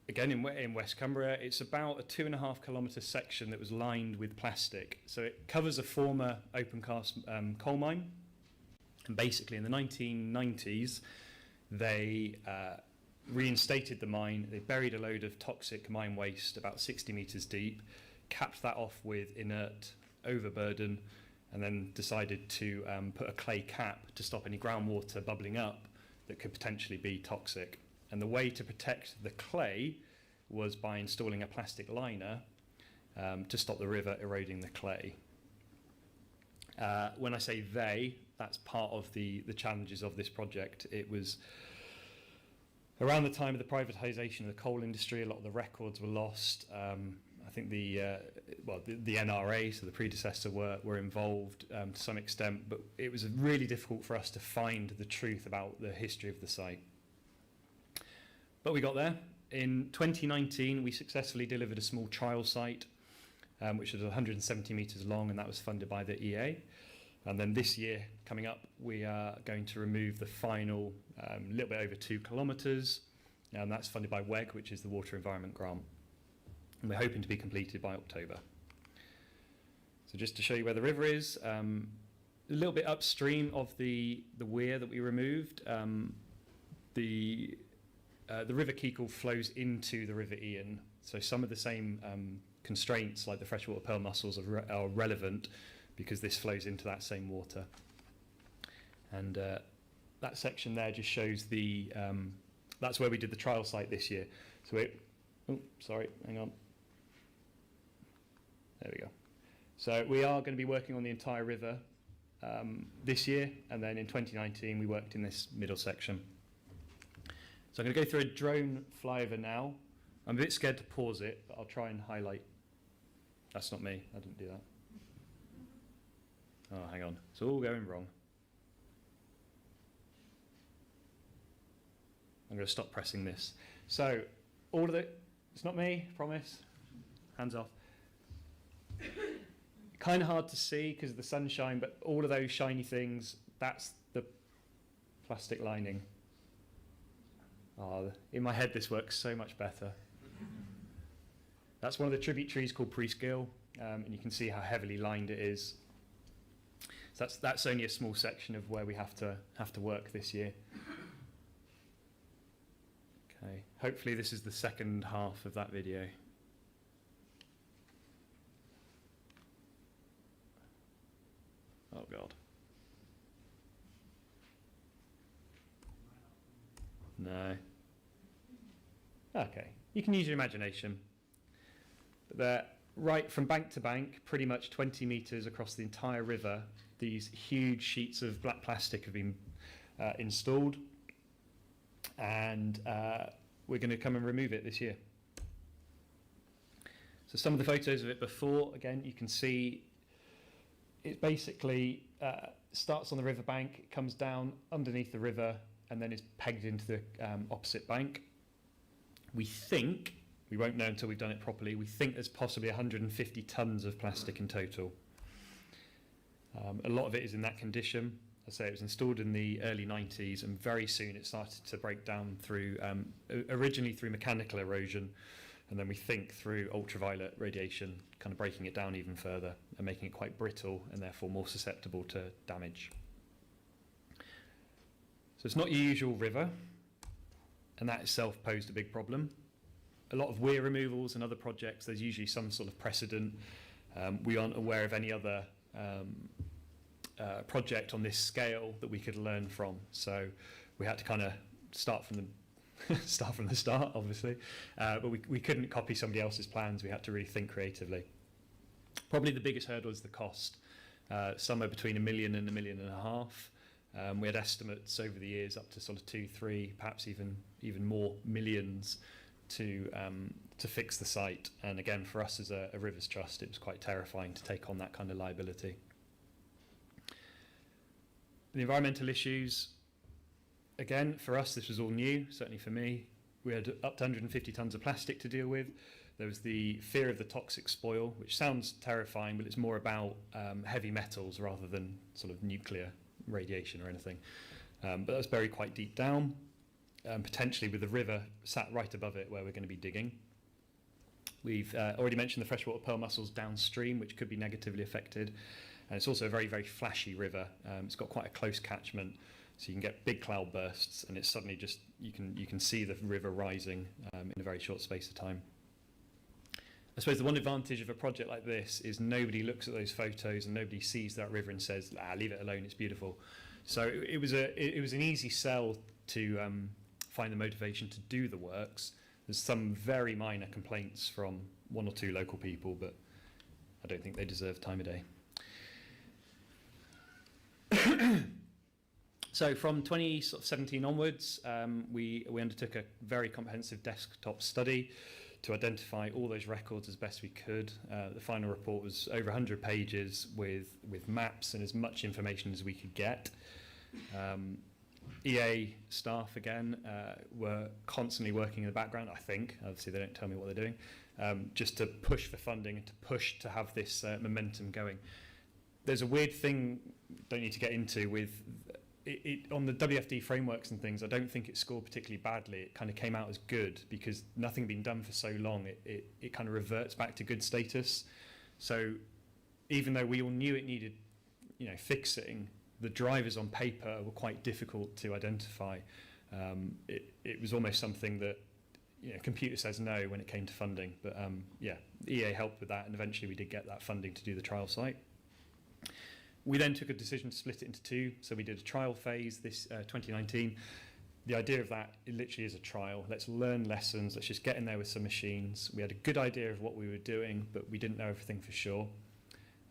again in West Cumbria. It's about a 2.5 kilometre section that was lined with plastic. So it covers a former open cast coal mine, and basically in the 1990s. They reinstated the mine, they buried a load of toxic mine waste about 60 metres deep, capped that off with inert overburden, and then decided to put a clay cap to stop any groundwater bubbling up that could potentially be toxic. And the way to protect the clay was by installing a plastic liner to stop the river eroding the clay. When I say they, that's part of the challenges of this project. It was around the time of the privatisation of the coal industry. A lot of the records were lost. I think the NRA, so the predecessor, were involved to some extent, but it was really difficult for us to find the truth about the history of the site. But we got there. In 2019, we successfully delivered a small trial site, which was 170 metres long, and that was funded by the EA. And then this year, coming up, we are going to remove the final little bit over 2 kilometres, and that's funded by WEG, which is the Water Environment Grant. And we're hoping to be completed by October. So just to show you where the river is, a little bit upstream of the weir that we removed, the River Keekle flows into the River Ian. So some of the same constraints, like the freshwater pearl mussels, are relevant because this flows into that same water. And that section there just shows that's where we did the trial site this year. So hang on. There we go. So we are going to be working on the entire river this year, and then in 2019 we worked in this middle section. So I'm going to go through a drone flyover now. I'm a bit scared to pause it, but I'll try and highlight. That's not me, I didn't do that. Oh, hang on, it's all going wrong. I'm going to stop pressing this. So, all of it, it's not me, promise. Hands off. Kind of hard to see because of the sunshine, but all of those shiny things, that's the plastic lining. Oh, in my head this works so much better. That's one of the tributaries called Presgill, and you can see how heavily lined it is. So that's only a small section of where we have to work this year. Okay, hopefully this is the second half of that video. Oh God. No. Okay, you can use your imagination. But they're right from bank to bank, pretty much 20 metres across the entire river. These huge sheets of black plastic have been installed, and we're going to come and remove it this year. So some of the photos of it before, again, you can see it basically starts on the river bank, it comes down underneath the river, and then is pegged into the opposite bank. We think, we won't know until we've done it properly, we think there's possibly 150 tonnes of plastic in total. A lot of it is in that condition. I say it was installed in the early 90s, and very soon it started to break down through, originally through mechanical erosion, and then we think through ultraviolet radiation, kind of breaking it down even further and making it quite brittle and therefore more susceptible to damage. So it's not your usual river, and that itself posed a big problem. A lot of weir removals and other projects, there's usually some sort of precedent. We aren't aware of any other project on this scale that we could learn from. So we had to kind of start from start from the start, obviously, but we couldn't copy somebody else's plans. We had to really think creatively. Probably the biggest hurdle is the cost, somewhere between £1 million and £1.5 million. We had estimates over the years up to sort of 2, 3, perhaps even more millions to fix the site. And again, for us as a Rivers Trust, it was quite terrifying to take on that kind of liability. The environmental issues, again, for us, this was all new, certainly for me. We had up to 150 tonnes of plastic to deal with. There was the fear of the toxic spoil, which sounds terrifying, but it's more about heavy metals rather than sort of nuclear radiation or anything. But that was buried quite deep down, potentially with the river sat right above it where we're going to be digging. We've already mentioned the freshwater pearl mussels downstream, which could be negatively affected. And it's also a very, very flashy river. It's got quite a close catchment, so you can get big cloud bursts, and it's suddenly just, you can see the river rising in a very short space of time. I suppose the one advantage of a project like this is nobody looks at those photos and nobody sees that river and says, leave it alone, it's beautiful. So it was an easy sell to find the motivation to do the works. There's some very minor complaints from 1 or 2 local people, but I don't think they deserve time of day. So from 2017 onwards, we undertook a very comprehensive desktop study to identify all those records as best we could. The final report was over 100 pages with maps and as much information as we could get. EA staff, again, were constantly working in the background, I think. Obviously, they don't tell me what they're doing, just to push for funding and to push to have this momentum going. There's a weird thing, don't need to get into, with it on the WFD frameworks and things. I don't think it scored particularly badly. It kind of came out as good because nothing had been done for so long. It kind of reverts back to good status. So even though we all knew it needed, fixing, the drivers on paper were quite difficult to identify. It was almost something that computer says no when it came to funding. But EA helped with that, and eventually we did get that funding to do the trial site. We then took a decision to split it into 2. So we did a trial phase this 2019. The idea of that, it literally is a trial. Let's learn lessons. Let's just get in there with some machines. We had a good idea of what we were doing, but we didn't know everything for sure.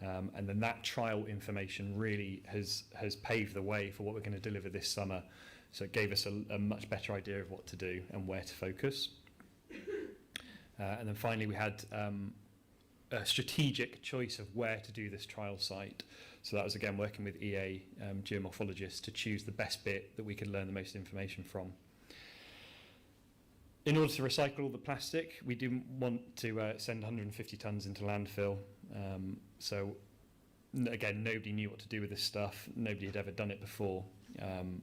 And then that trial information really has paved the way for what we're going to deliver this summer. So it gave us a much better idea of what to do and where to focus. And then finally we had a strategic choice of where to do this trial site. So that was, again, working with EA geomorphologists to choose the best bit that we could learn the most information from. In order to recycle all the plastic, we didn't want to send 150 tonnes into landfill. So again, nobody knew what to do with this stuff. Nobody had ever done it before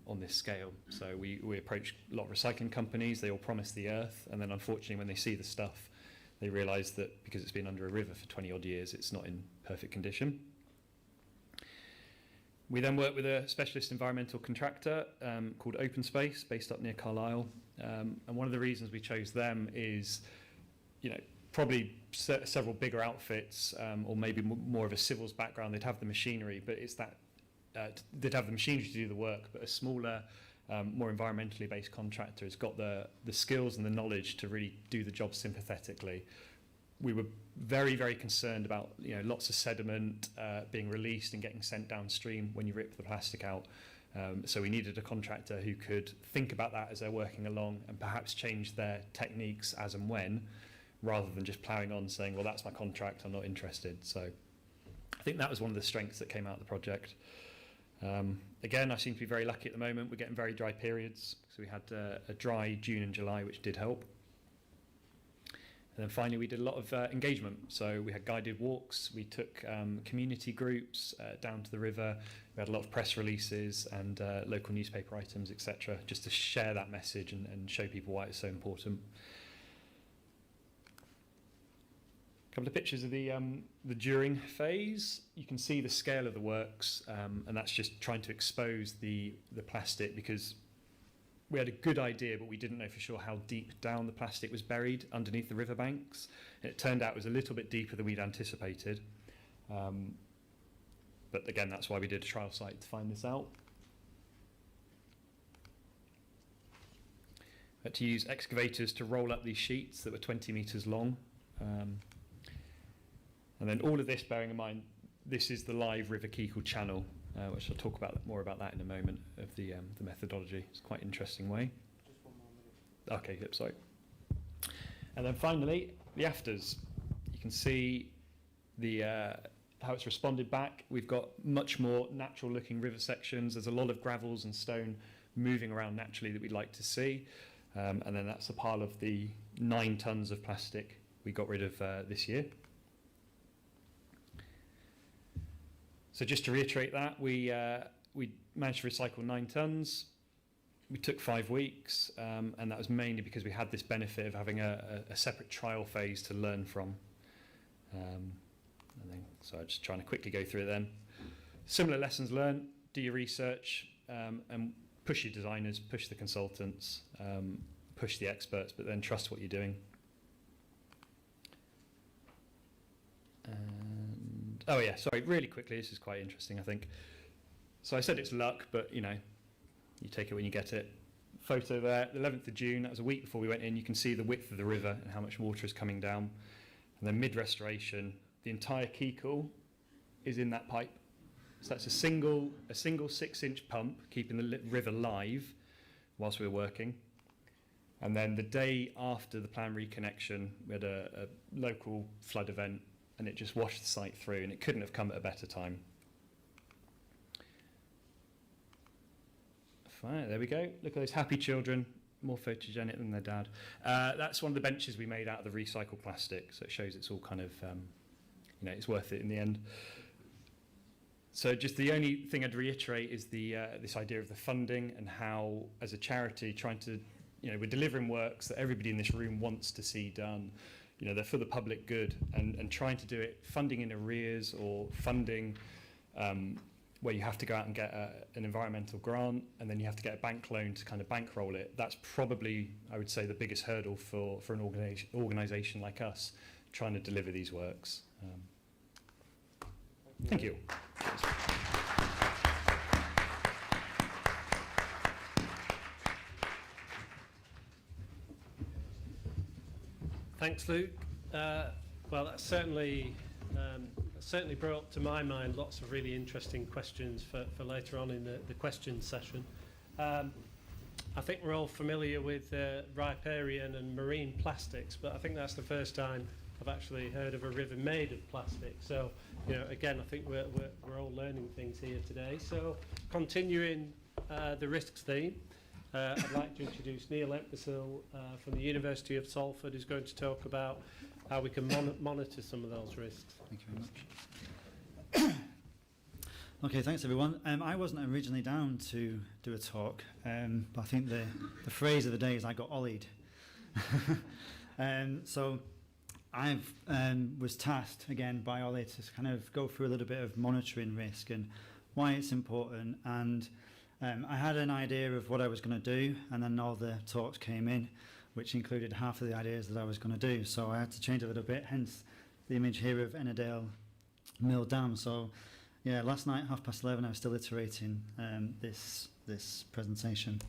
on this scale. So we approached a lot of recycling companies. They all promised the earth. And then unfortunately, when they see the stuff, they realise that because it's been under a river for 20 odd years, it's not in perfect condition. We then worked with a specialist environmental contractor called Open Space, based up near Carlisle. And one of the reasons we chose them is, probably several bigger outfits, or maybe more of a civils background. They'd have the machinery, but it's that they'd have the machinery to do the work. But a smaller, more environmentally based contractor has got the skills and the knowledge to really do the job sympathetically. We were very, very concerned about lots of sediment being released and getting sent downstream when you rip the plastic out. So we needed a contractor who could think about that as they're working along and perhaps change their techniques as and when, rather than just ploughing on saying, well, that's my contract, I'm not interested. So I think that was one of the strengths that came out of the project. Again, I seem to be very lucky at the moment. We're getting very dry periods. So we had a dry June and July, which did help. And then finally, we did a lot of engagement. So we had guided walks. We took community groups down to the river. We had a lot of press releases and local newspaper items, etc., just to share that message and show people why it's so important. A couple of pictures of the during phase. You can see the scale of the works, and that's just trying to expose the plastic, because we had a good idea, but we didn't know for sure how deep down the plastic was buried underneath the riverbanks. It turned out it was a little bit deeper than we'd anticipated. But again, that's why we did a trial site to find this out. had to use excavators to roll up these sheets that were 20 metres long. And then all of this, bearing in mind, this is the live River Keekel channel, which I'll talk more about that in a moment, of the methodology. It's quite an interesting way. Just one more minute. Okay, yep, sorry. And then finally, the afters. You can see the how it's responded back. We've got much more natural looking river sections. There's a lot of gravels and stone moving around naturally that we'd like to see. And then that's a pile of the 9 tonnes of plastic we got rid of this year. So just to reiterate that, we managed to recycle 9 tonnes. We took 5 weeks, and that was mainly because we had this benefit of having a separate trial phase to learn from. So I'm just trying to quickly go through them. Similar lessons learned: do your research, and push your designers, push the consultants, push the experts, but then trust what you're doing. And, oh yeah, sorry, really quickly, this is quite interesting, I think. So I said it's luck, but you know, you take it when you get it. Photo there, the 11th of June, that was a week before we went in. You can see the width of the river and how much water is coming down. And then mid-restoration, the entire Keekel is in that pipe. So that's a single 6-inch pump keeping the river live whilst we were working. And then the day after the planned reconnection, we had a local flood event, and it just washed the site through, and it couldn't have come at a better time. Fine, there we go. Look at those happy children, more photogenic than their dad. That's one of the benches we made out of the recycled plastic, so it shows it's all kind of, you know, it's worth it in the end. So just the only thing I'd reiterate is this idea of the funding and how, as a charity, trying to, you know, we're delivering works that everybody in this room wants to see done. You know, they're for the public good, and trying to do it, funding in arrears or funding where you have to go out and get an environmental grant, and then you have to get a bank loan to kind of bankroll it. That's probably, I would say, the biggest hurdle for an organisation like us trying to deliver these works. Thank you. Thanks, Luke. Well, that's certainly brought to my mind lots of really interesting questions for later on in the question session. I think we're all familiar with riparian and marine plastics, but I think that's the first time I've actually heard of a river made of plastic. So, you know, again, I think we're all learning things here today. So, continuing the risks theme, I'd like to introduce Neil Entwistle from the University of Salford, who's going to talk about how we can monitor some of those risks. Thank you very much. Okay, thanks everyone. I wasn't originally down to do a talk, but I think the phrase of the day is I got ollied. So I was tasked again by Ollie to kind of go through a little bit of monitoring risk and why it's important. And I had an idea of what I was going to do, and then all the talks came in, which included half of the ideas that I was going to do. So I had to change a little bit, hence the image here of Ennerdale Mill Dam. So yeah, last night, 11:30, I was still iterating this presentation.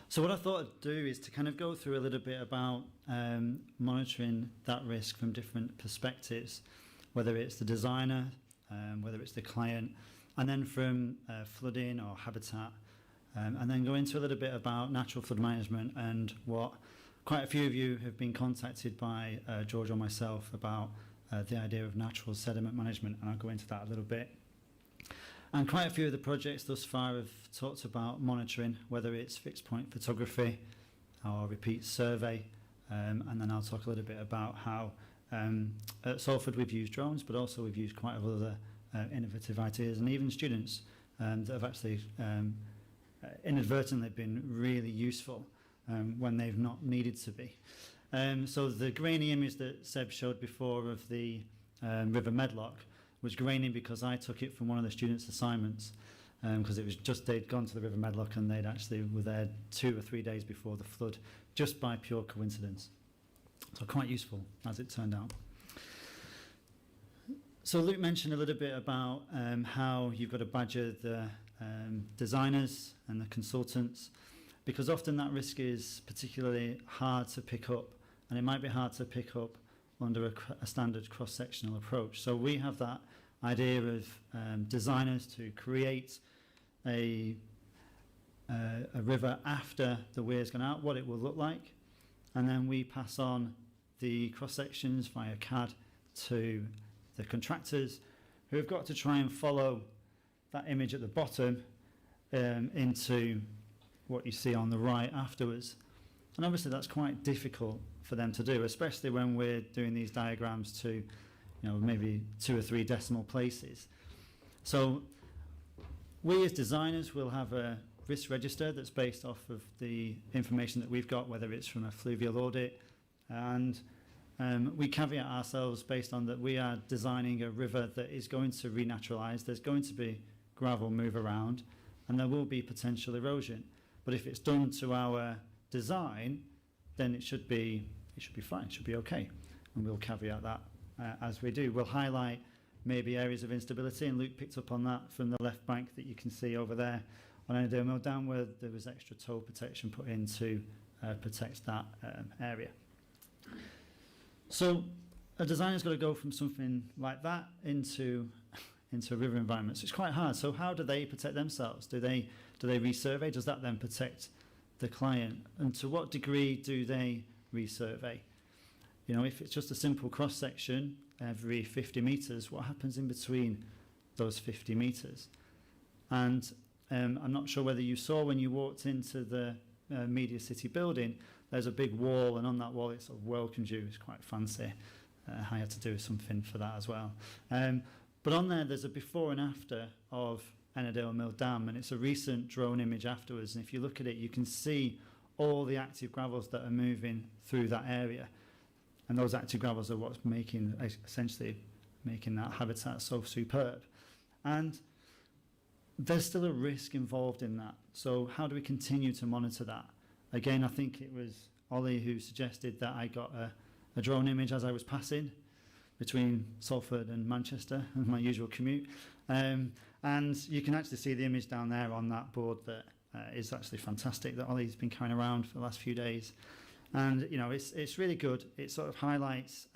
So what I thought I'd do is to kind of go through a little bit about monitoring that risk from different perspectives, whether it's the designer, whether it's the client, and then from flooding or habitat, and then go into a little bit about natural flood management and what quite a few of you have been contacted by George or myself about the idea of natural sediment management, and I'll go into that a little bit. And quite a few of the projects thus far have talked about monitoring, whether it's fixed point photography or repeat survey, and then I'll talk a little bit about how at Salford we've used drones, but also we've used quite a lot of other innovative ideas, and even students that have actually inadvertently been really useful when they've not needed to be. So the grainy image that Seb showed before of the River Medlock was grainy because I took it from one of the students' assignments, because it was just they'd gone to the River Medlock and they'd actually were there 2 or 3 days before the flood, just by pure coincidence. So quite useful, as it turned out. So Luke mentioned a little bit about how you've got to badger the designers and the consultants. because often that risk is particularly hard to pick up, and it might be hard to pick up under a standard cross-sectional approach. So we have that idea of designers to create a river after the weir's gone out, what it will look like, and then we pass on the cross-sections via CAD to the contractors, who have got to try and follow that image at the bottom into what you see on the right afterwards. And obviously that's quite difficult for them to do, especially when we're doing these diagrams to, you know, maybe 2 or 3 decimal places. So we as designers will have a risk register that's based off of the information that we've got, whether it's from a fluvial audit, and we caveat ourselves based on that we are designing a river that is going to renaturalise. There's going to be gravel move around, and there will be potential erosion. But if it's done to our design, then it should be fine, it should be okay. And we'll caveat that as we do. We'll highlight maybe areas of instability, and Luke picked up on that from the left bank that you can see over there on Annandale Mill Dam, where there was extra toll protection put in to protect that area. So a designer's got to go from something like that into a river environment. So it's quite hard. So how do they protect themselves? Do they resurvey? Does that then protect the client? And to what degree do they resurvey? You know, if it's just a simple cross section every 50 metres, what happens in between those 50 metres? And I'm not sure whether you saw when you walked into the Media City building, there's a big wall, and on that wall it sort of welcomes you. It's quite fancy. I had to do something for that as well. But on there's a before and after of Annandale Mill Dam, and it's a recent drone image afterwards. And if you look at it, you can see all the active gravels that are moving through that area. And those active gravels are what's essentially making that habitat so superb. And there's still a risk involved in that. So how do we continue to monitor that? Again, I think it was Ollie who suggested that I got a drone image as I was passing between Salford and Manchester, my usual commute. And you can actually see the image down there on that board that is actually fantastic, that Ollie's been carrying around for the last few days. And, you know, it's really good. It sort of highlights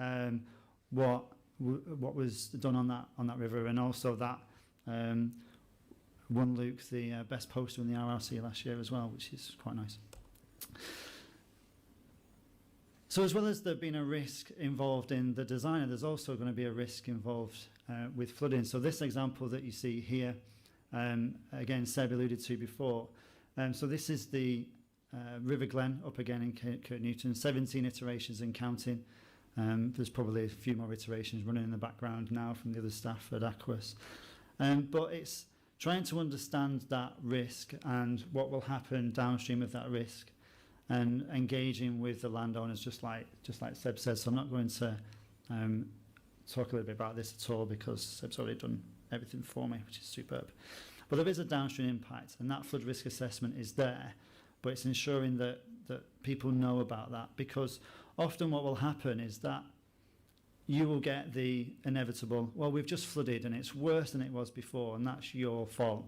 what was done on that river, and also that won Luke the best poster in the RRC last year as well, which is quite nice. So as well as there being a risk involved in the designer, there's also going to be a risk involved with flooding. So this example that you see here, again, Seb alluded to before. So this is the River Glen up again in Kirk Newton, 17 iterations and counting. There's probably a few more iterations running in the background now from the other staff at AquaUoS. But it's trying to understand that risk and what will happen downstream of that risk, and engaging with the landowners, just like Seb said. So I'm not going to talk a little bit about this at all, because Seb's already done everything for me, which is superb. But there is a downstream impact, and that flood risk assessment is there, but it's ensuring that people know about that, because often what will happen is that you will get the inevitable, well, we've just flooded and it's worse than it was before, and that's your fault.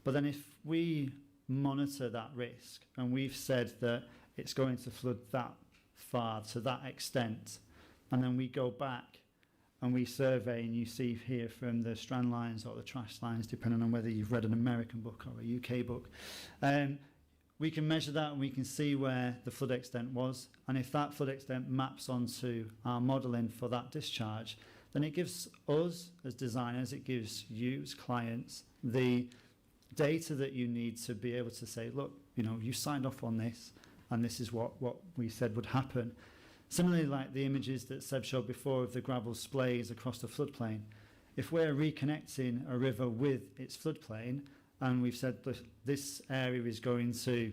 But then if we monitor that risk, and we've said that it's going to flood that far to that extent, and then we go back and we survey, and you see here from the strand lines or the trash lines, depending on whether you've read an American book or a UK book, we can measure that, and we can see where the flood extent was. And if that flood extent maps onto our modelling for that discharge, then it gives us as designers, it gives you as clients the data that you need to be able to say, look, you know, you signed off on this, and this is what we said would happen. Similarly, like the images that Seb showed before of the gravel splays across the floodplain, if we're reconnecting a river with its floodplain, and we've said that this area is going to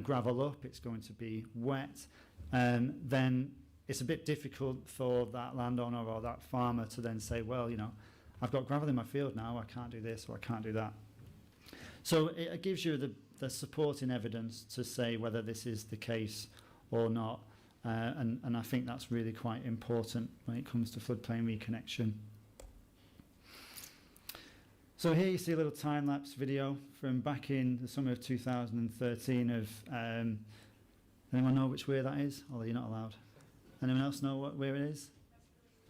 gravel up, it's going to be wet, then it's a bit difficult for that landowner or that farmer to then say, well, you know, I've got gravel in my field now, I can't do this or I can't do that. So it gives you the supporting evidence to say whether this is the case or not. And I think that's really quite important when it comes to floodplain reconnection. So here you see a little time-lapse video from back in the summer of 2013 of, anyone know which weir that is? Although you're not allowed. Anyone else know what weir it is?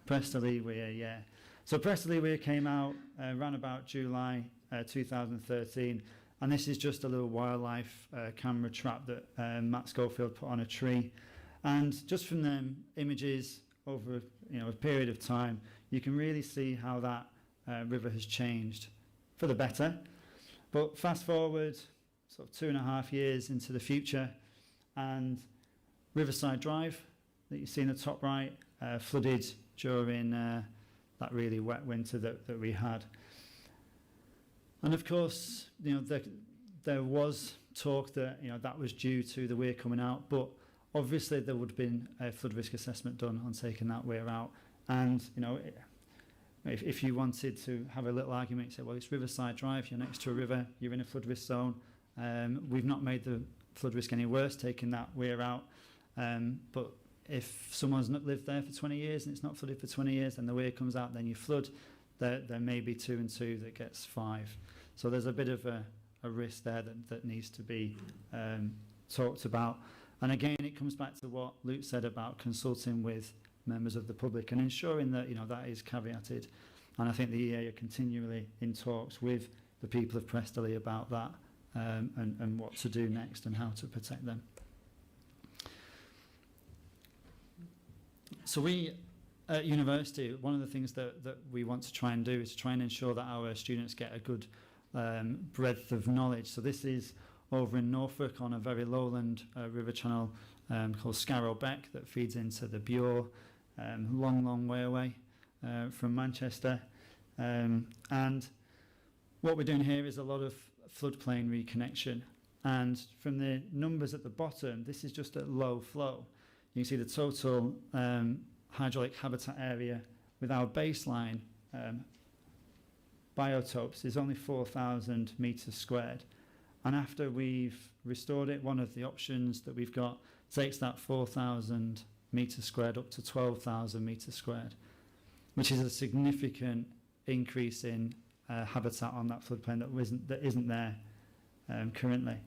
Prestoley Weir, yeah. So Prestoley Weir came out around about July 2013, and this is just a little wildlife camera trap that Matt Schofield put on a tree. And just from them images over a period of time, you can really see how that river has changed for the better. But fast forward sort of 2.5 years into the future, and Riverside Drive that you see in the top right flooded during that really wet winter that we had. And of course, there was talk that that was due to the weir coming out, but obviously there would have been a flood risk assessment done on taking that weir out. And if you wanted to have a little argument, say, well, it's Riverside Drive, you're next to a river, you're in a flood risk zone. We've not made the flood risk any worse taking that weir out. But if someone's not lived there for 20 years and it's not flooded for 20 years and the weir comes out, then you flood, there may be 2 and 2 that gets 5. So there's a bit of a risk there that needs to be talked about. And again, it comes back to what Luke said about consulting with members of the public and ensuring that that is caveated. And I think the EA are continually in talks with the people of Prestoley about that and what to do next and how to protect them. So we at university, one of the things that we want to try and do is try and ensure that our students get a good breadth of knowledge. So this is over in Norfolk on a very lowland river channel called Scarrow Beck that feeds into the Bure, long way away from Manchester. And what we're doing here is a lot of floodplain reconnection. And from the numbers at the bottom, this is just at low flow. You can see the total hydraulic habitat area with our baseline biotopes is only 4,000 metres squared. And after we've restored it, one of the options that we've got takes that 4,000 metres squared up to 12,000 metres squared, which is a significant increase in habitat on that floodplain that isn't there currently.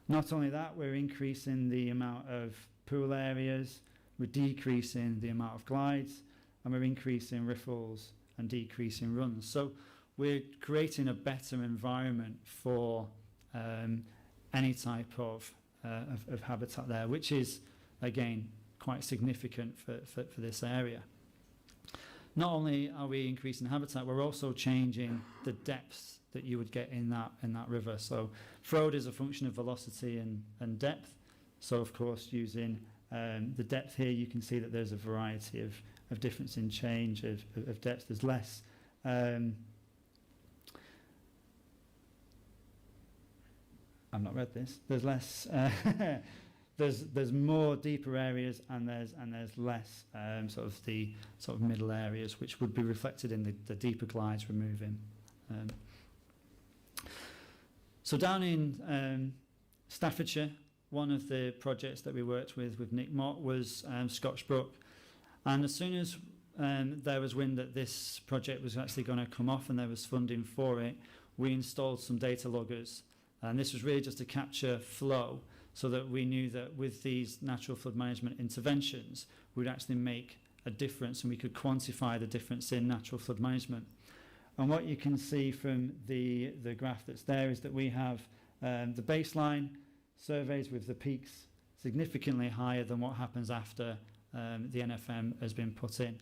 Not only that, we're increasing the amount of pool areas, we're decreasing the amount of glides, and we're increasing riffles and decreasing runs. So we're creating a better environment for any type of habitat there, which is, again, quite significant for this area. Not only are we increasing habitat, we're also changing the depths that you would get in that river. So flow is a function of velocity and depth. So of course, using the depth here, you can see that there's a variety of difference in change of depth. There's less I've not read this. There's less. There's more deeper areas, and there's less sort of middle areas, which would be reflected in the deeper glides we're moving. So down in Staffordshire, one of the projects that we worked with Nick Mott was Scotch Brook, and as soon as there was wind that this project was actually going to come off and there was funding for it, we installed some data loggers. And this was really just to capture flow so that we knew that with these natural flood management interventions, we'd actually make a difference and we could quantify the difference in natural flood management. And what you can see from the graph that's there is that we have the baseline surveys with the peaks significantly higher than what happens after the NFM has been put in.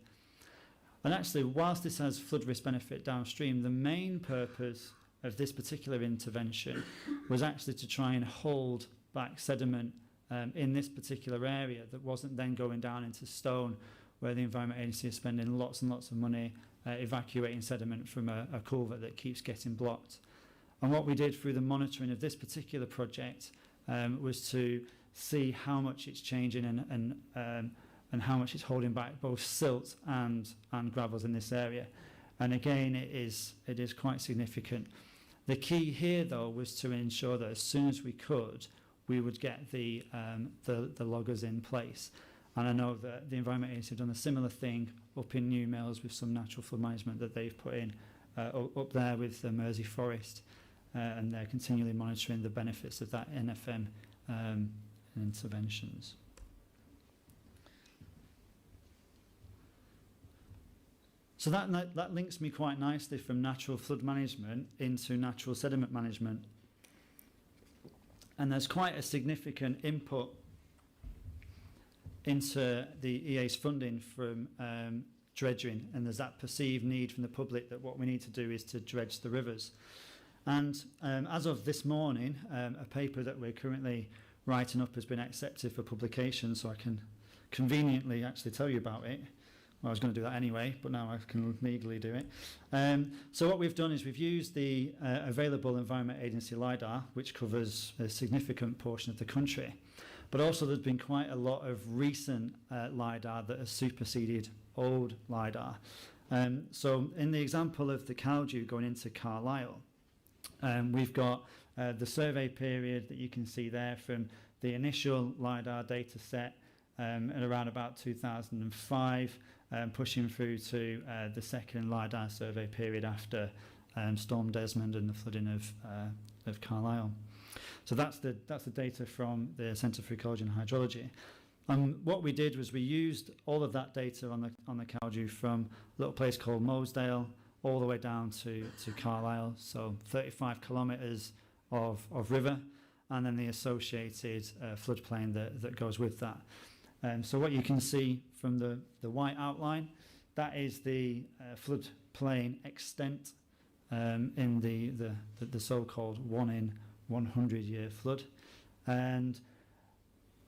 And actually, whilst this has flood risk benefit downstream, the main purpose of this particular intervention was actually to try and hold back sediment in this particular area that wasn't then going down into stone, where the Environment Agency is spending lots and lots of money evacuating sediment from a culvert that keeps getting blocked. And what we did through the monitoring of this particular project was to see how much it's changing and how much it's holding back both silt and gravels in this area. And again, it is quite significant. The key here, though, was to ensure that as soon as we could, we would get the loggers in place. And I know that the Environment Agency have done a similar thing up in New Mills with some natural flood management that they've put in up there with the Mersey Forest, and they're continually monitoring the benefits of that NFM interventions. So that links me quite nicely from natural flood management into natural sediment management. And there's quite a significant input into the EA's funding from dredging, and there's that perceived need from the public that what we need to do is to dredge the rivers. And as of this morning, a paper that we're currently writing up has been accepted for publication, so I can conveniently actually tell you about it. Well, I was going to do that anyway, but now I can legally do it. So what we've done is we've used the available Environment Agency LiDAR, which covers a significant portion of the country. But also there's been quite a lot of recent LiDAR that has superseded old LiDAR. So in the example of the Caldew going into Carlisle, we've got the survey period that you can see there from the initial LiDAR data set at around about 2005, pushing through to the second LiDAR survey period after Storm Desmond and the flooding of Carlisle. So that's the data from the Centre for Ecology and Hydrology. What we did was we used all of that data on the Caldew from a little place called Mosedale all the way down to Carlisle, so 35 kilometres of river, and then the associated floodplain that goes with that. So what you can see from the white outline, that is the floodplain extent in the so-called 1 in 100 year flood. And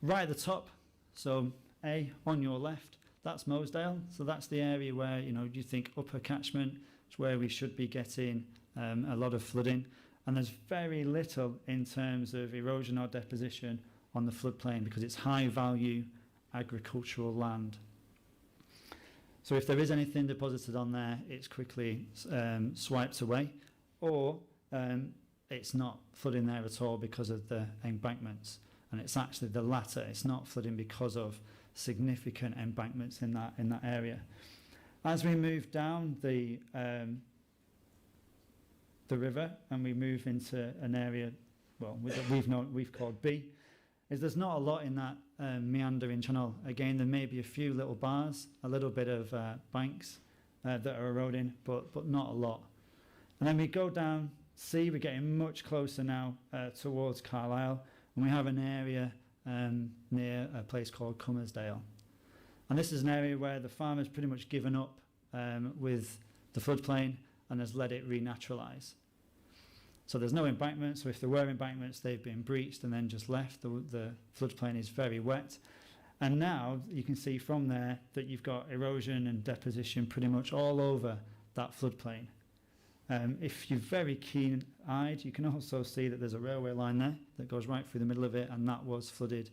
right at the top, so A on your left, that's Mosedale. So that's the area where, you think upper catchment is where we should be getting a lot of flooding. And there's very little in terms of erosion or deposition on the floodplain because it's high value agricultural land. So if there is anything deposited on there, it's quickly swiped away, or it's not flooding there at all because of the embankments. And it's actually the latter. It's not flooding because of significant embankments in that area. As we move down the river and we move into an area, well, we've called B, is there's not a lot in that meandering channel. Again, there may be a few little bars, a little bit of banks that are eroding, but not a lot. And then we go down C, we're getting much closer now towards Carlisle, and we have an area near a place called Cummersdale. And this is an area where the farmer's pretty much given up with the floodplain and has let it renaturalise. So there's no embankments, so if there were embankments, they've been breached and then just left. The floodplain is very wet. And now you can see from there that you've got erosion and deposition pretty much all over that floodplain. If you're very keen-eyed, you can also see that there's a railway line there that goes right through the middle of it, and that was flooded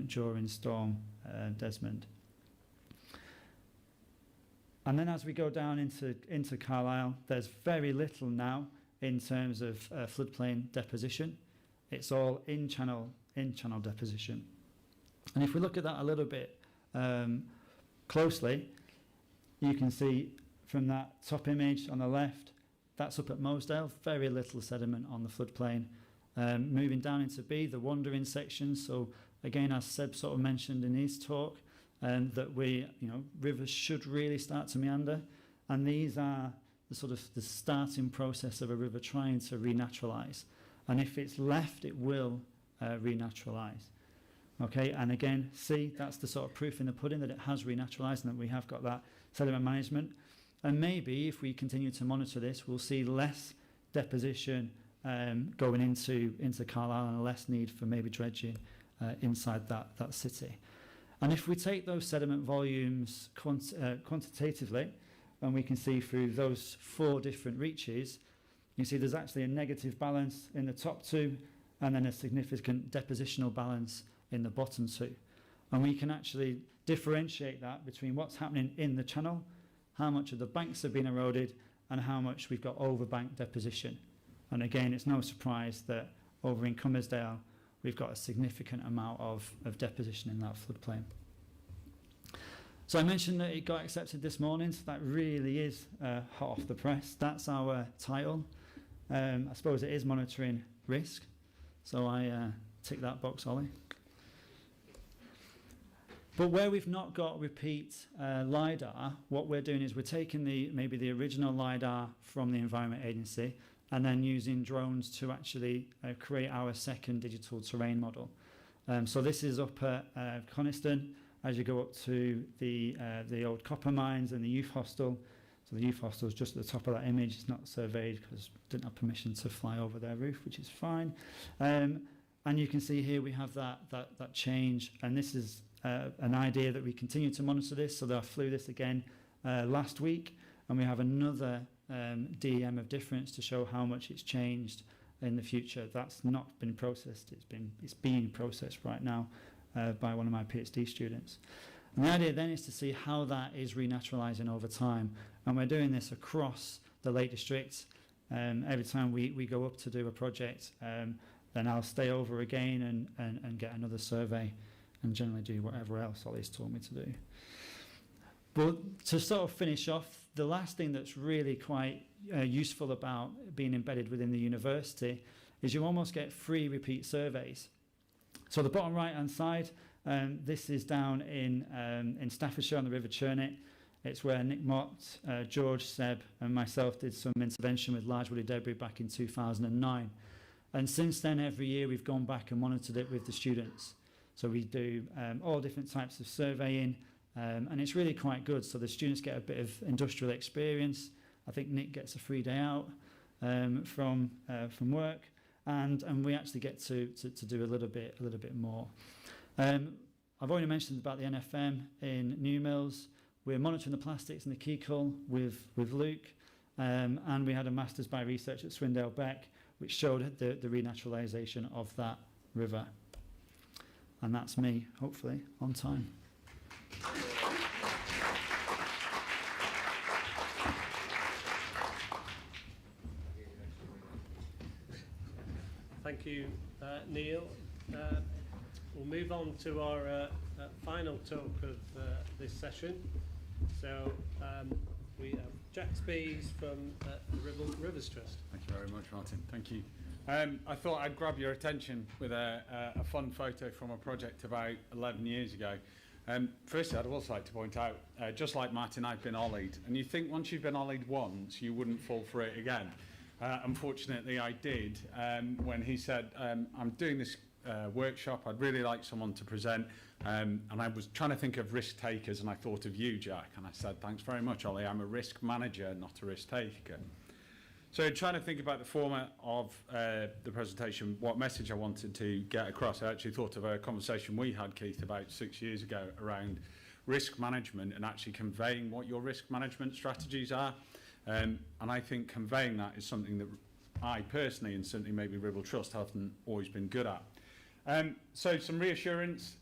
during Storm Desmond. And then as we go down into Carlisle, there's very little now in terms of floodplain deposition. It's all in-channel deposition. And if we look at that a little bit closely, you can see from that top image on the left, that's up at Mosedale, very little sediment on the floodplain. Moving down into B, the wandering section. So again, as Seb sort of mentioned in his talk, that rivers should really start to meander, and these are the starting process of a river trying to renaturalise. And if it's left, it will renaturalise. Okay, and again, C, that's the sort of proof in the pudding that it has renaturalised and that we have got that sediment management. And maybe if we continue to monitor this, we'll see less deposition going into Carlisle and less need for maybe dredging inside that city. And if we take those sediment volumes quantitatively, and we can see through those 4 different reaches, you see there's actually a negative balance in the top 2 and then a significant depositional balance in the bottom 2. And we can actually differentiate that between what's happening in the channel, how much of the banks have been eroded, and how much we've got overbank deposition. And again, it's no surprise that over in Cummersdale, we've got a significant amount of deposition in that floodplain. So I mentioned that it got accepted this morning, so that really is hot off the press. That's our title. I suppose it is monitoring risk. So I tick that box, Ollie. But where we've not got repeat LiDAR, what we're doing is we're taking maybe the original LiDAR from the Environment Agency and then using drones to actually create our second digital terrain model. So this is up at Coniston as you go up to the old copper mines and the youth hostel. So the youth hostel is just at the top of that image. It's not surveyed because didn't have permission to fly over their roof, which is fine. And you can see here we have that change, and this is an idea that we continue to monitor this. So I flew this again last week, and we have another DEM of difference to show how much it's changed in the future. That's not been processed. It's being processed right now by one of my PhD students. And the idea then is to see how that is renaturalizing over time. And we're doing this across the Lake District. Every time we go up to do a project, then I'll stay over again and get another survey and generally do whatever else Ollie's told me to do. But to sort of finish off, the last thing that's really quite useful about being embedded within the university is you almost get free repeat surveys. So the bottom right-hand side, this is down in Staffordshire on the River Churnet. It's where Nick Mott, George, Seb and myself did some intervention with large woody debris back in 2009. And since then, every year we've gone back and monitored it with the students. So we do all different types of surveying, and it's really quite good. So the students get a bit of industrial experience. I think Nick gets a free day out from work, and we actually get to do a little bit more. I've already mentioned about the NFM in New Mills. We're monitoring the plastics in the Kekul with Luke, and we had a Masters by Research at Swindale Beck, which showed the renaturalisation of that river. And that's me, hopefully, on time. Thank you, Neil. We'll move on to our final talk of this session. So we have Jack Spees from the Rivers Trust. Thank you very much, Martin. Thank you. I thought I'd grab your attention with a fun photo from a project about 11 years ago. Firstly, I'd also like to point out, just like Martin, I've been ollied. And you think once you've been ollied once, you wouldn't fall for it again. Unfortunately, I did when he said, I'm doing this workshop, I'd really like someone to present. And I was trying to think of risk takers, and I thought of you, Jack. And I said, thanks very much, Ollie. I'm a risk manager, not a risk taker. So trying to think about the format of the presentation, what message I wanted to get across, I actually thought of a conversation we had, Keith, about 6 years ago around risk management and actually conveying what your risk management strategies are. And I think conveying that is something that I personally, and certainly maybe Ribble Trust, haven't always been good at. So some reassurance,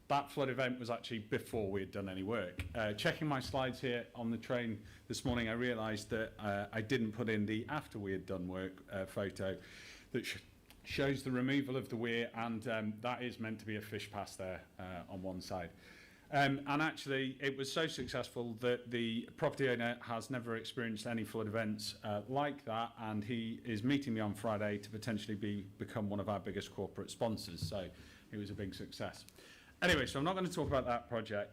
that flood event was actually before we had done any work. Checking my slides here on the train this morning, I realised that I didn't put in the after we had done work photo that shows the removal of the weir, and that is meant to be a fish pass there on one side. And actually, it was so successful that the property owner has never experienced any flood events like that, and he is meeting me on Friday to potentially become one of our biggest corporate sponsors. So it was a big success. Anyway, so I'm not going to talk about that project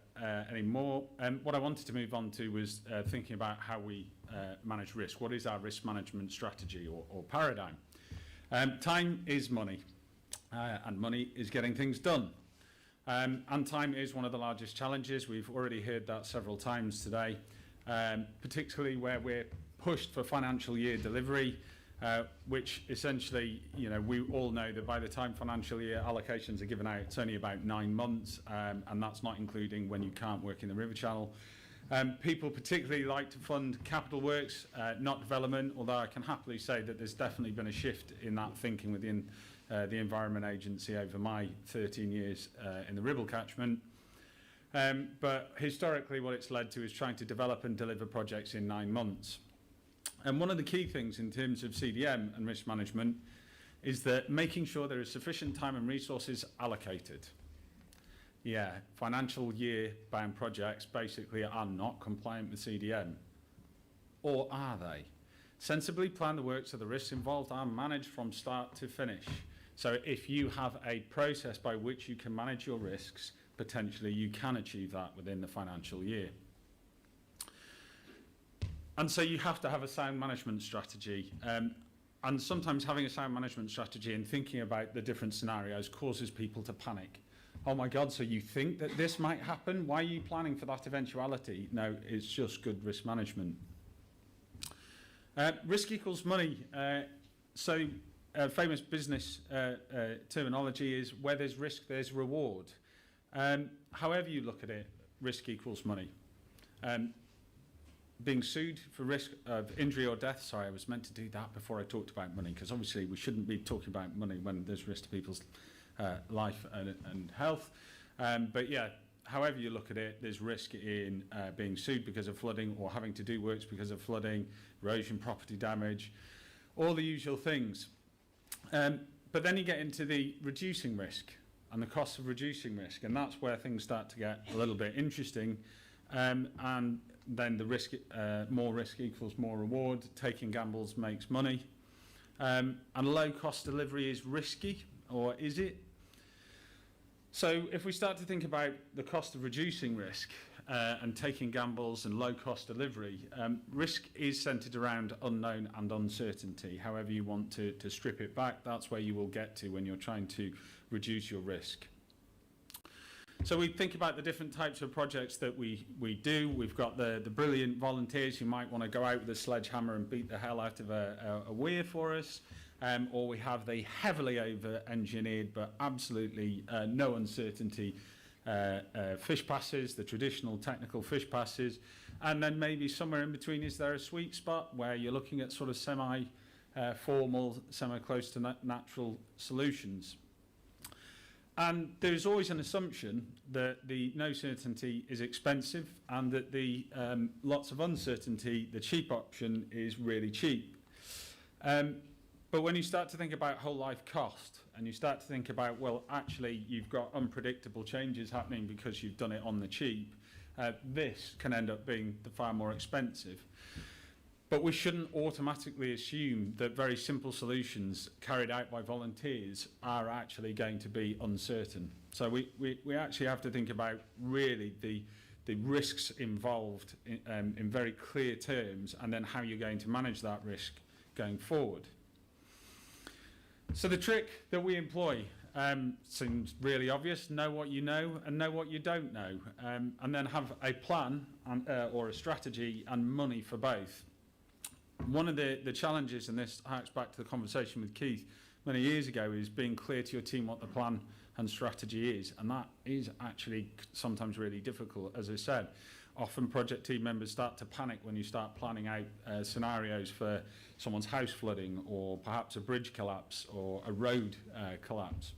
anymore. What I wanted to move on to was thinking about how we manage risk. What is our risk management strategy or paradigm? Time is money, and money is getting things done. And time is one of the largest challenges. We've already heard that several times today, particularly where we're pushed for financial year delivery, which essentially, you know, we all know that by the time financial year allocations are given out, it's only about 9 months, and that's not including when you can't work in the River Channel. People particularly like to fund capital works, not development, although I can happily say that there's definitely been a shift in that thinking within the Environment Agency over my 13 years in the Ribble catchment. But historically what it's led to is trying to develop and deliver projects in 9 months. And one of the key things in terms of CDM and risk management is that making sure there is sufficient time and resources allocated. financial year bound projects basically are not compliant with CDM. Or are they? Sensibly plan the work so the risks involved are managed from start to finish. So if you have a process by which you can manage your risks, potentially you can achieve that within the financial year. And so you have to have a sound management strategy. And sometimes having a sound management strategy and thinking about the different scenarios causes people to panic. Oh my God, so you think that this might happen? Why are you planning for that eventuality? No, it's just good risk management. Risk equals money. Famous business terminology is where there's risk, there's reward. However you look at it, risk equals money. Being sued for risk of injury or death, sorry, I was meant to do that before I talked about money, because obviously we shouldn't be talking about money when there's risk to people's life and health. But yeah, however you look at it, there's risk in being sued because of flooding or having to do works because of flooding, erosion, property damage, all the usual things. But then you get into the reducing risk and the cost of reducing risk, and that's where things start to get a little bit interesting. And then the risk, more risk equals more reward. Taking gambles makes money. And low cost delivery is risky, or is it? So if we start to think about the cost of reducing risk and taking gambles and low cost delivery, risk is centered around unknown and uncertainty. However you want to strip it back, that's where you will get to when you're trying to reduce your risk. So we think about the different types of projects that we do. We've got the brilliant volunteers who might want to go out with a sledgehammer and beat the hell out of a weir for us. Or we have the heavily over-engineered but absolutely no uncertainty fish passes, the traditional technical fish passes. And then maybe somewhere in between is there a sweet spot where you're looking at sort of semi-formal, semi-close to natural solutions. And there's always an assumption that the no certainty is expensive and that the lots of uncertainty, the cheap option, is really cheap. But when you start to think about whole life cost and you start to think about, well, actually you've got unpredictable changes happening because you've done it on the cheap, this can end up being the far more expensive. But we shouldn't automatically assume that very simple solutions carried out by volunteers are actually going to be uncertain. So we actually have to think about really the risks involved in very clear terms, and then how you're going to manage that risk going forward. So the trick that we employ seems really obvious: know what you know and know what you don't know, and then have a plan and, or a strategy and money for both. One of the challenges, and this harks back to the conversation with Keith many years ago, is being clear to your team what the plan and strategy is, and that is actually sometimes really difficult. As I said, often project team members start to panic when you start planning out scenarios for someone's house flooding, or perhaps a bridge collapse or a road collapse.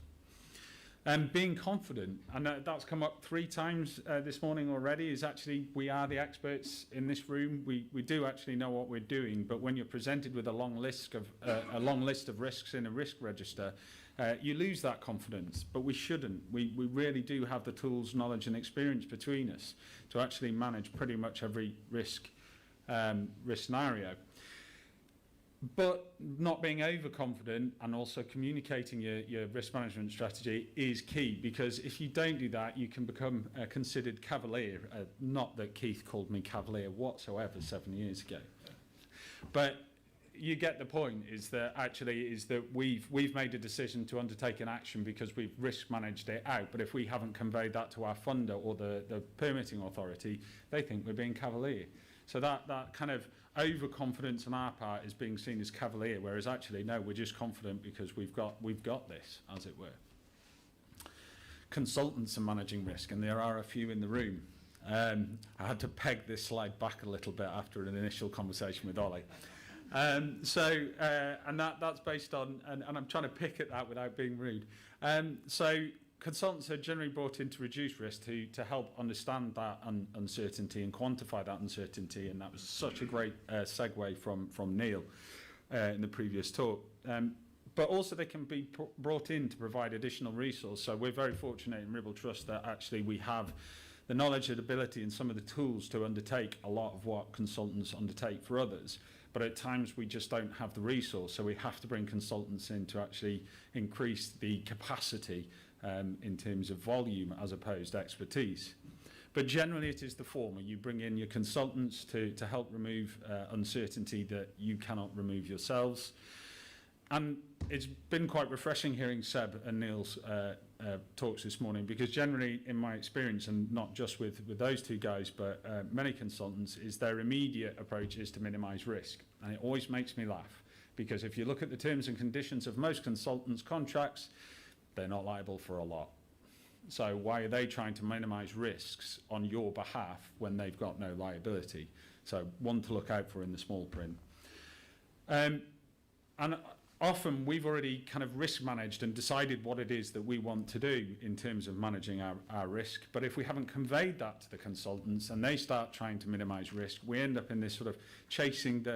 And being confident, and that's come up 3 times this morning already, is actually we are the experts in this room. We do actually know what we're doing, but when you're presented with a long list of risks in a risk register, you lose that confidence. But we shouldn't. We really do have the tools, knowledge, and experience between us to actually manage pretty much every risk scenario. But not being overconfident and also communicating your risk management strategy is key, because if you don't do that, you can become considered cavalier. Not that Keith called me cavalier whatsoever 7 years ago. But you get the point, is that we've made a decision to undertake an action because we've risk managed it out. But if we haven't conveyed that to our funder or the permitting authority, they think we're being cavalier. So that kind of overconfidence on our part is being seen as cavalier, whereas actually, no, we're just confident because we've got this, as it were. Consultants are managing risk, and there are a few in the room. I had to peg this slide back a little bit after an initial conversation with Ollie. And that's based on, and I'm trying to pick at that without being rude. So consultants are generally brought in to reduce risk, to help understand that uncertainty and quantify that uncertainty, and that was such a great segue from Neil in the previous talk. but also they can be brought in to provide additional resource. So we're very fortunate in Ribble Trust that actually we have the knowledge and ability and some of the tools to undertake a lot of what consultants undertake for others. But at times we just don't have the resource, so we have to bring consultants in to actually increase the capacity in terms of volume as opposed to expertise. But generally it is the former. You bring in your consultants to help remove uncertainty that you cannot remove yourselves. And it's been quite refreshing hearing Seb and Neil's talks this morning, because generally in my experience, and not just with those two guys, but many consultants, is their immediate approach is to minimise risk. And it always makes me laugh, because if you look at the terms and conditions of most consultants' contracts, they're not liable for a lot. So why are they trying to minimise risks on your behalf when they've got no liability? So one to look out for in the small print. And often we've already kind of risk managed and decided what it is that we want to do in terms of managing our risk. But if we haven't conveyed that to the consultants and they start trying to minimise risk, we end up in this sort of chasing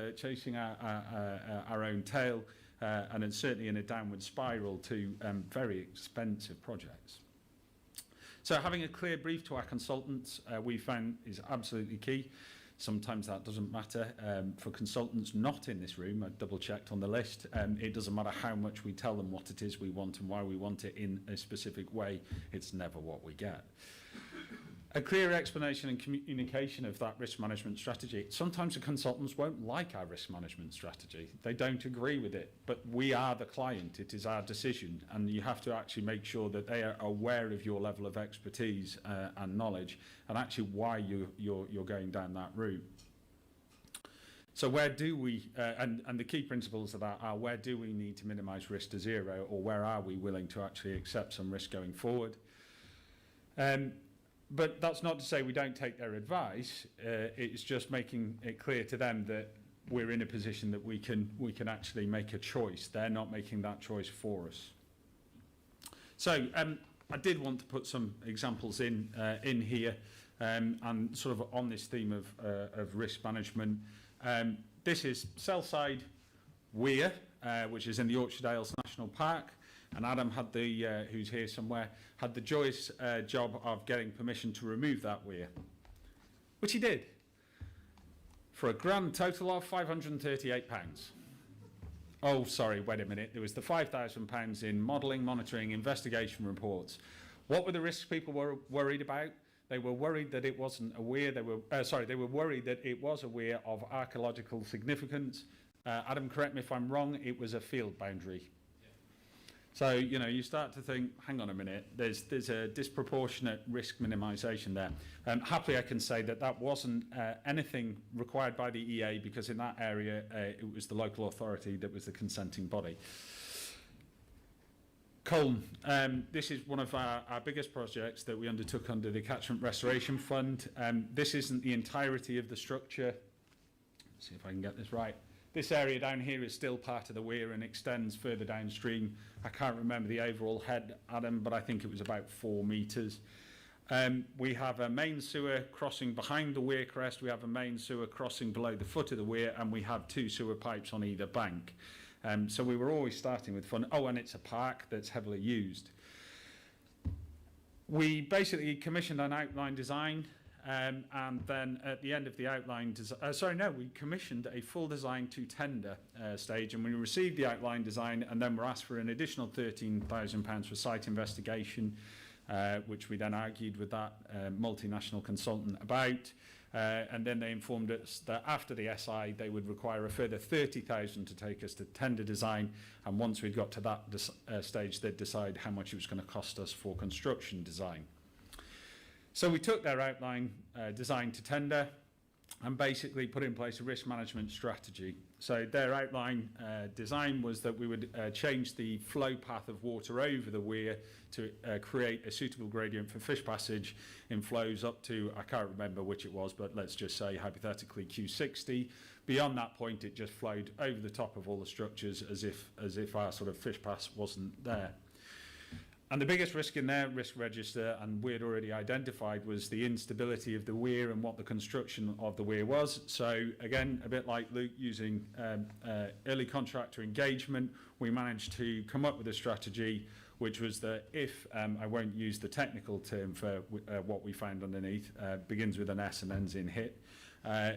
our own tail, and it's certainly in a downward spiral to very expensive projects. So having a clear brief to our consultants, we found is absolutely key. Sometimes that doesn't matter. For consultants not in this room, I double checked on the list, it doesn't matter how much we tell them what it is we want and why we want it in a specific way, it's never what we get. A clear explanation and communication of that risk management strategy. Sometimes the consultants won't like our risk management strategy. They don't agree with it, but we are the client. It is our decision, and you have to actually make sure that they are aware of your level of expertise and knowledge, and actually why you're going down that route. So where do we, and the key principles of that are, where do we need to minimise risk to zero, or where are we willing to actually accept some risk going forward? But that's not to say we don't take their advice. It's just making it clear to them that we're in a position that we can actually make a choice. They're not making that choice for us. So I did want to put some examples in here, and sort of on this theme of risk management. This is Sellside Weir, which is in the Yorkshire Dales National Park. And Adam had the, who's here somewhere, had the joyous job of getting permission to remove that weir, which he did, for a grand total of £538. Oh, sorry, wait a minute. There was the £5,000 in modelling, monitoring, investigation reports. What were the risks people were worried about? They were worried that it wasn't a weir. They were worried that it was a weir of archaeological significance. Adam, correct me if I'm wrong, it was a field boundary. So, you know, you start to think, hang on a minute, there's a disproportionate risk minimisation there. Happily, I can say that wasn't anything required by the EA, because in that area, it was the local authority that was the consenting body. Colne, this is one of our biggest projects that we undertook under the Catchment Restoration Fund. This isn't the entirety of the structure. Let's see if I can get this right. This area down here is still part of the weir and extends further downstream. I can't remember the overall head, Adam, but I think it was about 4 metres. We have a main sewer crossing behind the weir crest. We have a main sewer crossing below the foot of the weir, and we have 2 sewer pipes on either bank. So we were always starting with fun. Oh, and it's a park that's heavily used. We basically commissioned an outline design. And then at the end of the outline we commissioned a full design to tender stage, and we received the outline design, and then were asked for an additional £13,000 for site investigation, which we then argued with that multinational consultant about, and then they informed us that after the SI they would require a further £30,000 to take us to tender design, and once we'd got to that stage they'd decide how much it was going to cost us for construction design. So we took their outline design to tender and basically put in place a risk management strategy. So their outline design was that we would change the flow path of water over the weir to create a suitable gradient for fish passage in flows up to, I can't remember which it was, but let's just say hypothetically Q60. Beyond that point, it just flowed over the top of all the structures as if our sort of fish pass wasn't there. And the biggest risk in their risk register, and we had already identified, was the instability of the weir and what the construction of the weir was. So again, a bit like Luke, using early contractor engagement, we managed to come up with a strategy which was that if, I won't use the technical term for what we found underneath, begins with an S and ends in hit,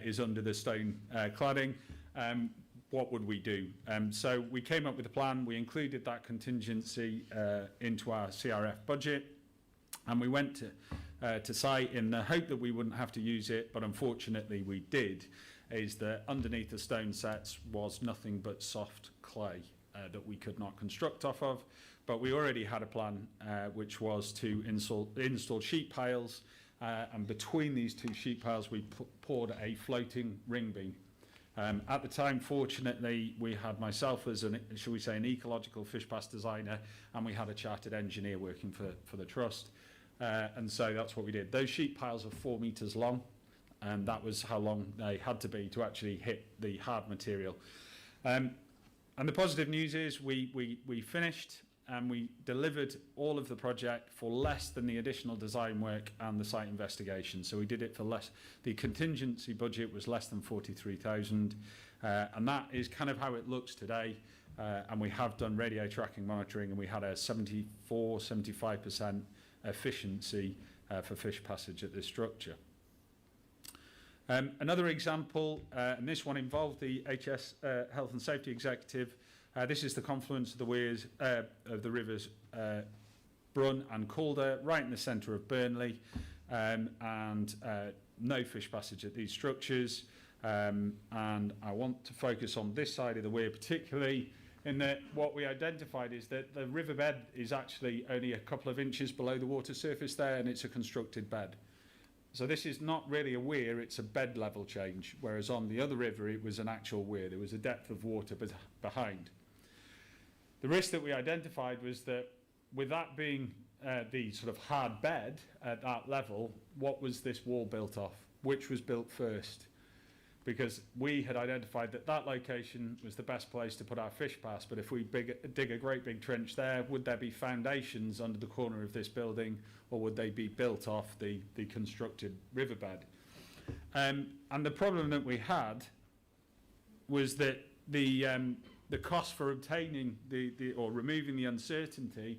is under the stone cladding, what would we do? So we came up with a plan. We included that contingency into our CRF budget, and we went to site in the hope that we wouldn't have to use it, but unfortunately we did, is that underneath the stone sets was nothing but soft clay that we could not construct off of. But we already had a plan which was to install sheet piles, and between these two sheet piles we poured a floating ring beam. At the time, fortunately, we had myself as shall we say, an ecological fish pass designer, and we had a chartered engineer working for the trust. And so that's what we did. Those sheet piles are 4 meters long, and that was how long they had to be to actually hit the hard material. And the positive news is we finished, and we delivered all of the project for less than the additional design work and the site investigation. So we did it for less. The contingency budget was less than 43,000, and that is kind of how it looks today. And we have done radio tracking monitoring, and we had a 75% efficiency for fish passage at this structure. Another example, and this one involved the HS Health and Safety Executive. This is the confluence of the weirs of the rivers Brun and Calder, right in the centre of Burnley, and no fish passage at these structures. And I want to focus on this side of the weir particularly, in that what we identified is that the riverbed is actually only a couple of inches below the water surface there, and it's a constructed bed. So this is not really a weir, it's a bed level change, whereas on the other river it was an actual weir. There was a depth of water behind. The risk that we identified was that with that being the sort of hard bed at that level, what was this wall built off? Which was built first? Because we had identified that that location was the best place to put our fish pass, but if we dig a great big trench there, would there be foundations under the corner of this building, or would they be built off the constructed riverbed? And the problem that we had was that the cost for obtaining or removing the uncertainty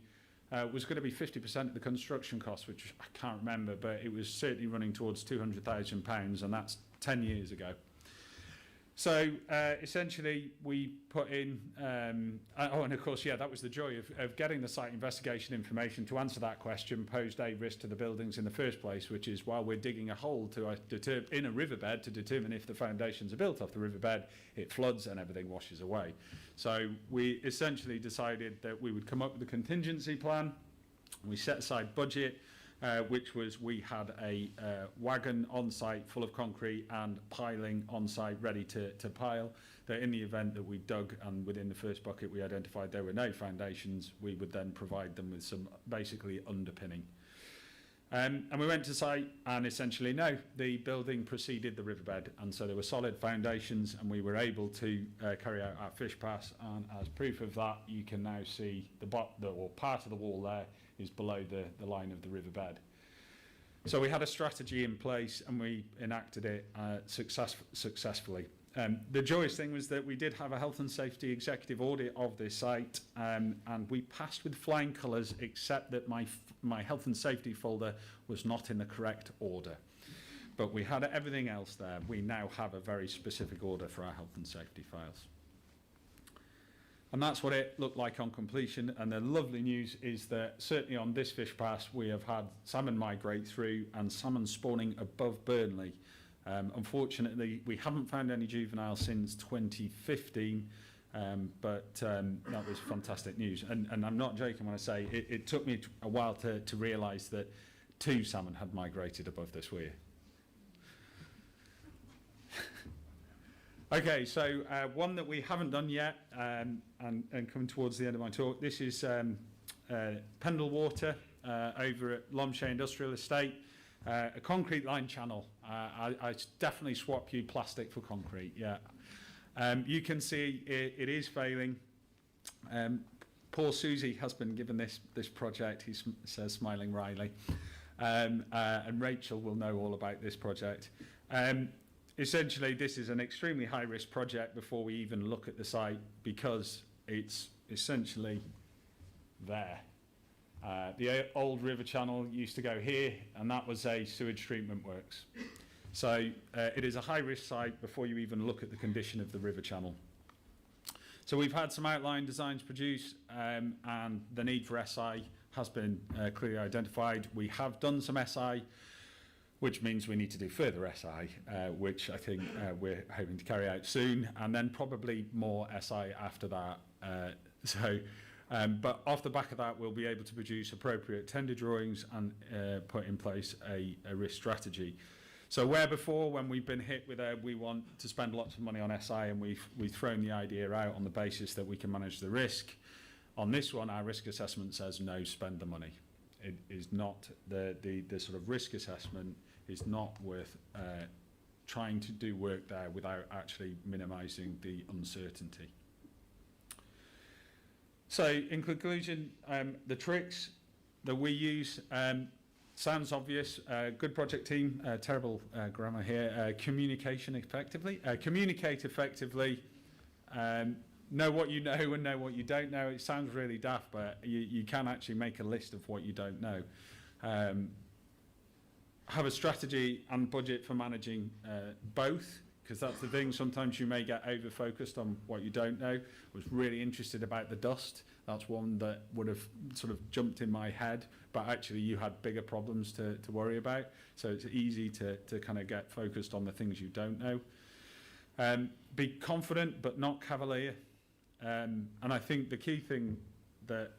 was going to be 50% of the construction cost, which I can't remember, but it was certainly running towards £200,000, and that's 10 years ago. So essentially we put in, and of course, yeah, that was the joy of getting the site investigation information to answer that question, posed a risk to the buildings in the first place, which is while we're digging a hole in a riverbed to determine if the foundations are built off the riverbed, it floods and everything washes away. So we essentially decided that we would come up with a contingency plan. We set aside budget, which was we had a wagon on site full of concrete and piling on site ready to pile, that in the event that we dug and within the first bucket we identified there were no foundations, we would then provide them with some basically underpinning. And we went to site, and essentially no, the building preceded the riverbed, and so there were solid foundations, and we were able to carry out our fish pass. And as proof of that, you can now see or part of the wall there is below the line of the riverbed. So we had a strategy in place, and we enacted it successfully. The joyous thing was that we did have a health and safety executive audit of this site, and we passed with flying colours, except that my health and safety folder was not in the correct order. But we had everything else there. We now have a very specific order for our health and safety files. And that's what it looked like on completion. And the lovely news is that certainly on this fish pass, we have had salmon migrate through and salmon spawning above Burnley. Unfortunately, we haven't found any juveniles since 2015, but that was fantastic news. And I'm not joking when I say it took me a while to realise that 2 salmon had migrated above this weir. Okay, so one that we haven't done yet, and coming towards the end of my talk, this is Pendle Water over at Lomshay Industrial Estate, a concrete line channel. I definitely swap you plastic for concrete, yeah. You can see it is failing. poor Susie has been given this project, he says, smiling wryly. And Rachel will know all about this project. Essentially, this is an extremely high-risk project before we even look at the site because it's essentially there. The old river channel used to go here, and that was a sewage treatment works. So it is a high-risk site before you even look at the condition of the river channel. So we've had some outline designs produced, and the need for SI has been clearly identified. We have done some SI, which means we need to do further SI, which I think we're hoping to carry out soon, and then probably more SI after that. But off the back of that, we'll be able to produce appropriate tender drawings and put in place a risk strategy. So where before, when we've been hit with we want to spend lots of money on SI, and we've thrown the idea out on the basis that we can manage the risk, on this one, our risk assessment says no, spend the money. It is not the sort of risk assessment is not worth trying to do work there without actually minimising the uncertainty. So in conclusion, the tricks that we use sounds obvious. Good project team, terrible grammar here. Communication effectively. Communicate effectively. Know what you know and know what you don't know. It sounds really daft, but you can actually make a list of what you don't know. Have a strategy and budget for managing both, because that's the thing. Sometimes you may get over-focused on what you don't know. I was really interested about the dust. That's one that would have sort of jumped in my head, but actually you had bigger problems to worry about. So it's easy to kind of get focused on the things you don't know. Be confident, but not cavalier. And I think the key thing that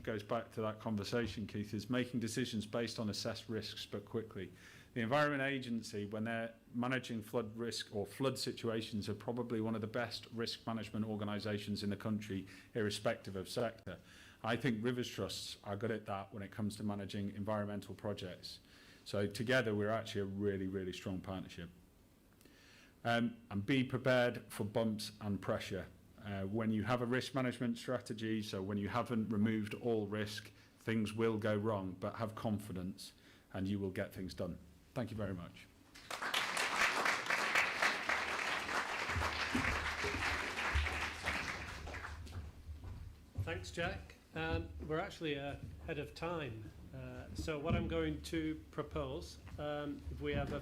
goes back to that conversation, Keith, is making decisions based on assessed risks, but quickly. The Environment Agency, when they're managing flood risk or flood situations, are probably one of the best risk management organisations in the country, irrespective of sector. I think Rivers Trusts are good at that when it comes to managing environmental projects. So together, we're actually a really, really strong partnership. And be prepared for bumps and pressure. When you have a risk management strategy, so when you haven't removed all risk, things will go wrong, but have confidence and you will get things done. Thank you very much. Thanks, Jack. We're actually ahead of time. So what I'm going to propose, if we have a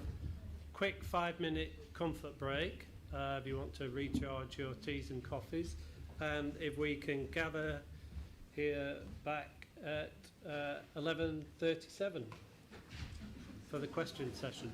quick 5-minute comfort break, if you want to recharge your teas and coffees, and if we can gather here back at 11:37 for the question session.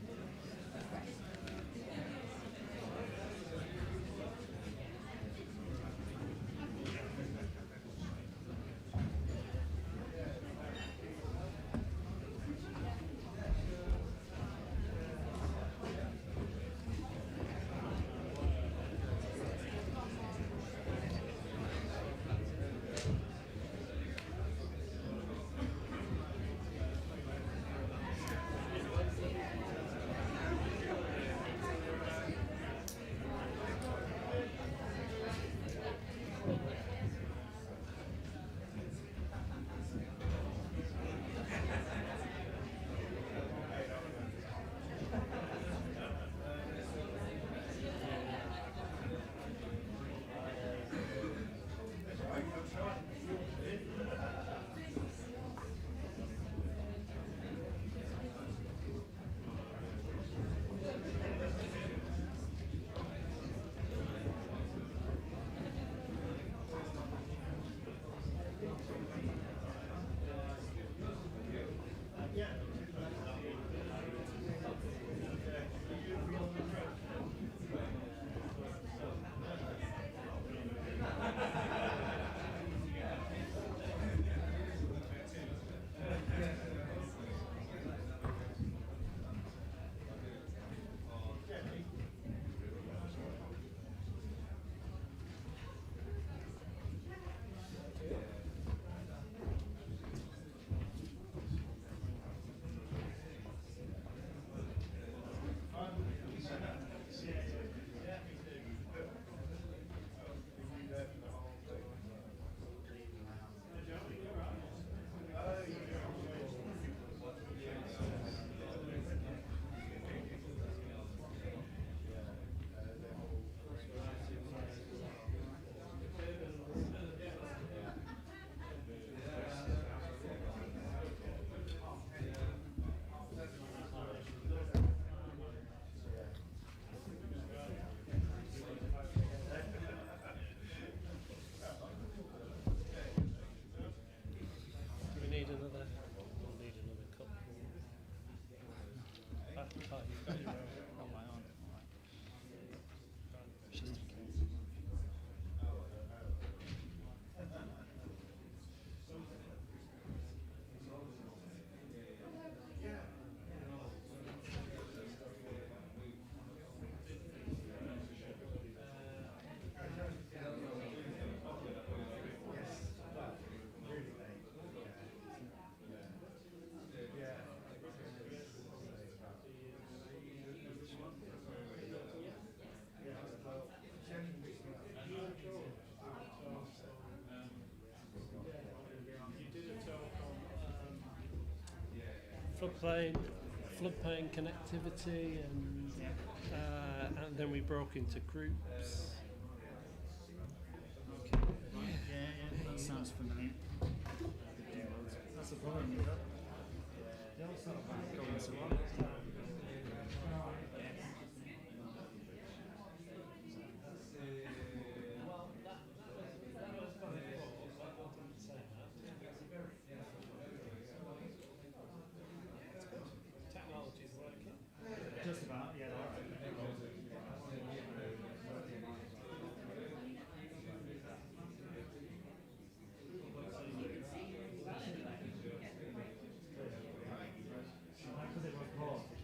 floodplain connectivity, and then we broke into groups. That sounds familiar. That's the problem. They all sort of go into one. Technology's working. Just about, yeah. Because it was paused.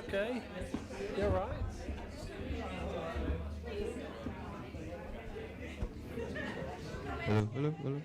okay? You're right. Hello, hello, hello.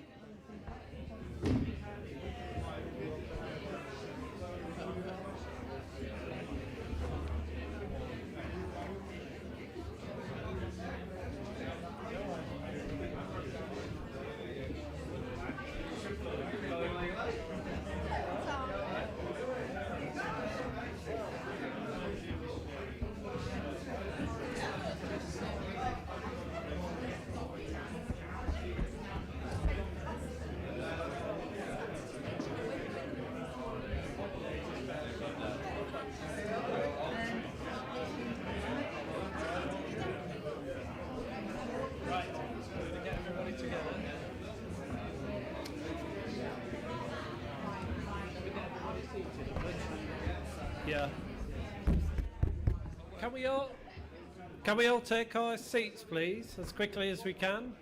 Yeah. Can we all take our seats, please, as quickly as we can?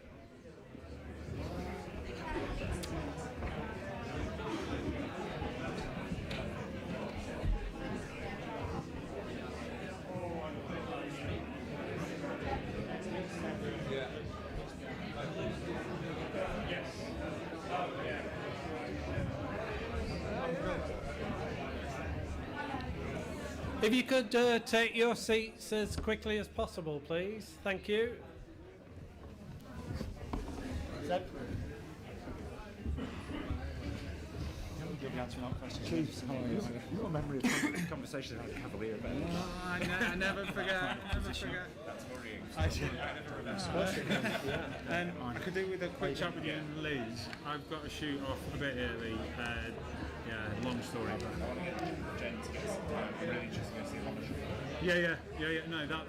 If you could take your seats as quickly as possible, please. Thank you. Your memory of conversations about Cavalier about I never forget. Never forget. that's worrying. I could do with a quick chat with you and Liz. I've got to shoot off a bit early. Long story. But I want to get Jen to get really interesting to see how much. yeah. No, that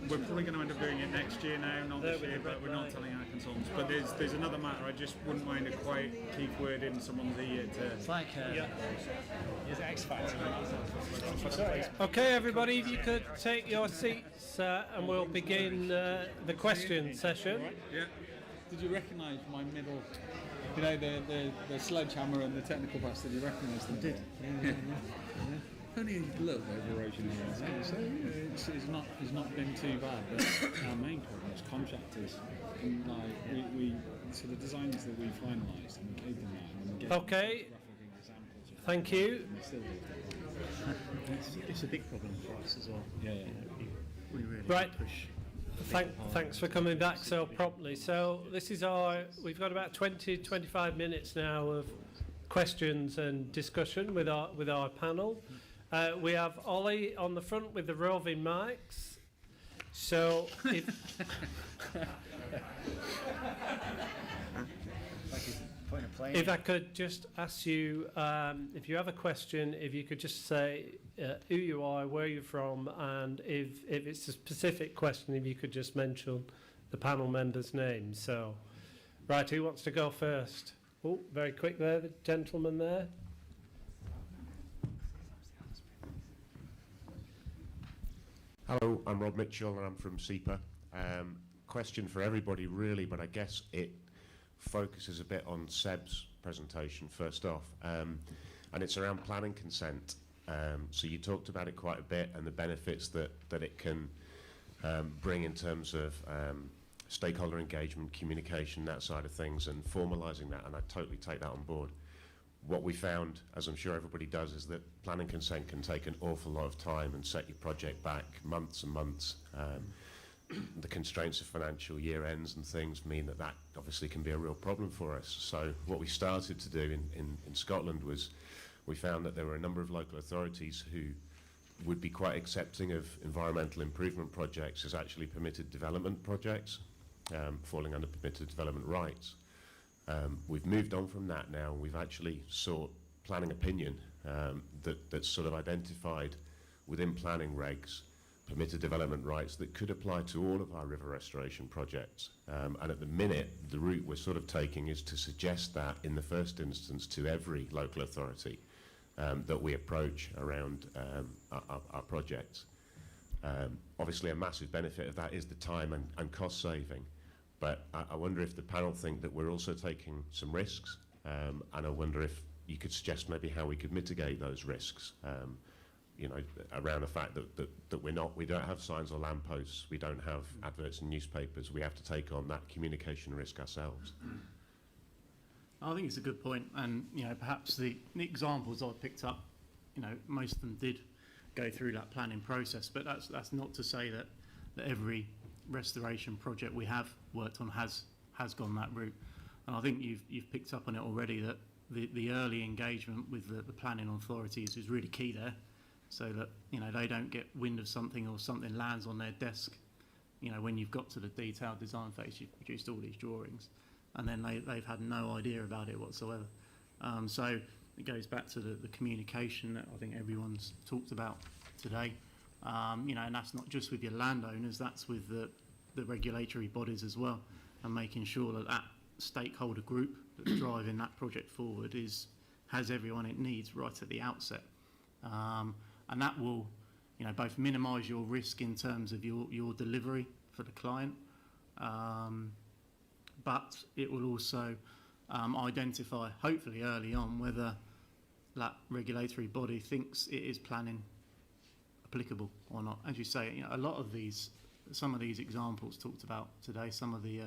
we're probably going to end up doing it next year now, not this year, but we're not telling our consultants. But there's another matter. I just wouldn't mind a quiet keep word in someone's ear to. It's like Is X Factor? Okay, everybody, if you could take your seats and we'll begin the question session. Yeah. Did you recognise my middle? You know the sledgehammer and the technical bus. Did you recognise them? I did. Yeah. Only a little bit of erosion here, so it's not been too bad. But our main problem is contractors. And like we so the designs that we finalised and we gave them that, and then we get Okay. graphic examples of Thank you. and they still do. It's a big problem for us as well. Yeah. We really Right. push. Thanks for coming back so promptly. So this is we've got about 25 minutes now of questions and discussion with our panel. We have Ollie on the front with the roving mics. So if I could just ask you, if you have a question, if you could just say who you are, where you're from, and if it's a specific question, if you could just mention the panel members' names. So, right, who wants to go first? Oh, very quick there, the gentleman there. Hello, I'm Rob Mitchell and I'm from SEPA. Question for everybody really, but I guess it focuses a bit on Seb's presentation first off, and it's around planning consent. So you talked about it quite a bit and the benefits that it can bring in terms of stakeholder engagement, communication, that side of things, and formalising that, and I totally take that on board. What we found, as I'm sure everybody does, is that planning consent can take an awful lot of time and set your project back months and months. The constraints of financial year ends and things mean that obviously can be a real problem for us. So what we started to do in Scotland was we found that there were a number of local authorities who would be quite accepting of environmental improvement projects as actually permitted development projects, falling under permitted development rights. We've moved on from that now. We've actually sought planning opinion that's sort of identified within planning regs permitted development rights that could apply to all of our river restoration projects. And at the minute, the route we're sort of taking is to suggest that in the first instance to every local authority that we approach around our projects. Obviously, a massive benefit of that is the time and cost saving. But I wonder if the panel think that we're also taking some risks, and I wonder if you could suggest maybe how we could mitigate those risks. you know, around the fact that we don't have signs or lampposts, we don't have adverts in newspapers. We have to take on that communication risk ourselves. I think it's a good point, and you know, perhaps the examples I picked up, you know, most of them did go through that planning process, but that's not to say that every restoration project we have worked on has gone that route. And I think you've picked up on it already, that the early engagement with the planning authorities is really key there, so that, you know, they don't get wind of something or something lands on their desk, you know, when you've got to the detailed design phase, you've produced all these drawings, and then they've had no idea about it whatsoever. So it goes back to the communication that I think everyone's talked about today. You know, and that's not just with your landowners, that's with the regulatory bodies as well, and making sure that stakeholder group that's driving that project forward has everyone it needs right at the outset. And that will, you know, both minimise your risk in terms of your delivery for the client, but it will also identify, hopefully early on, whether that regulatory body thinks it is planning applicable or not. As you say, you know, a lot of some of these examples talked about today, some of the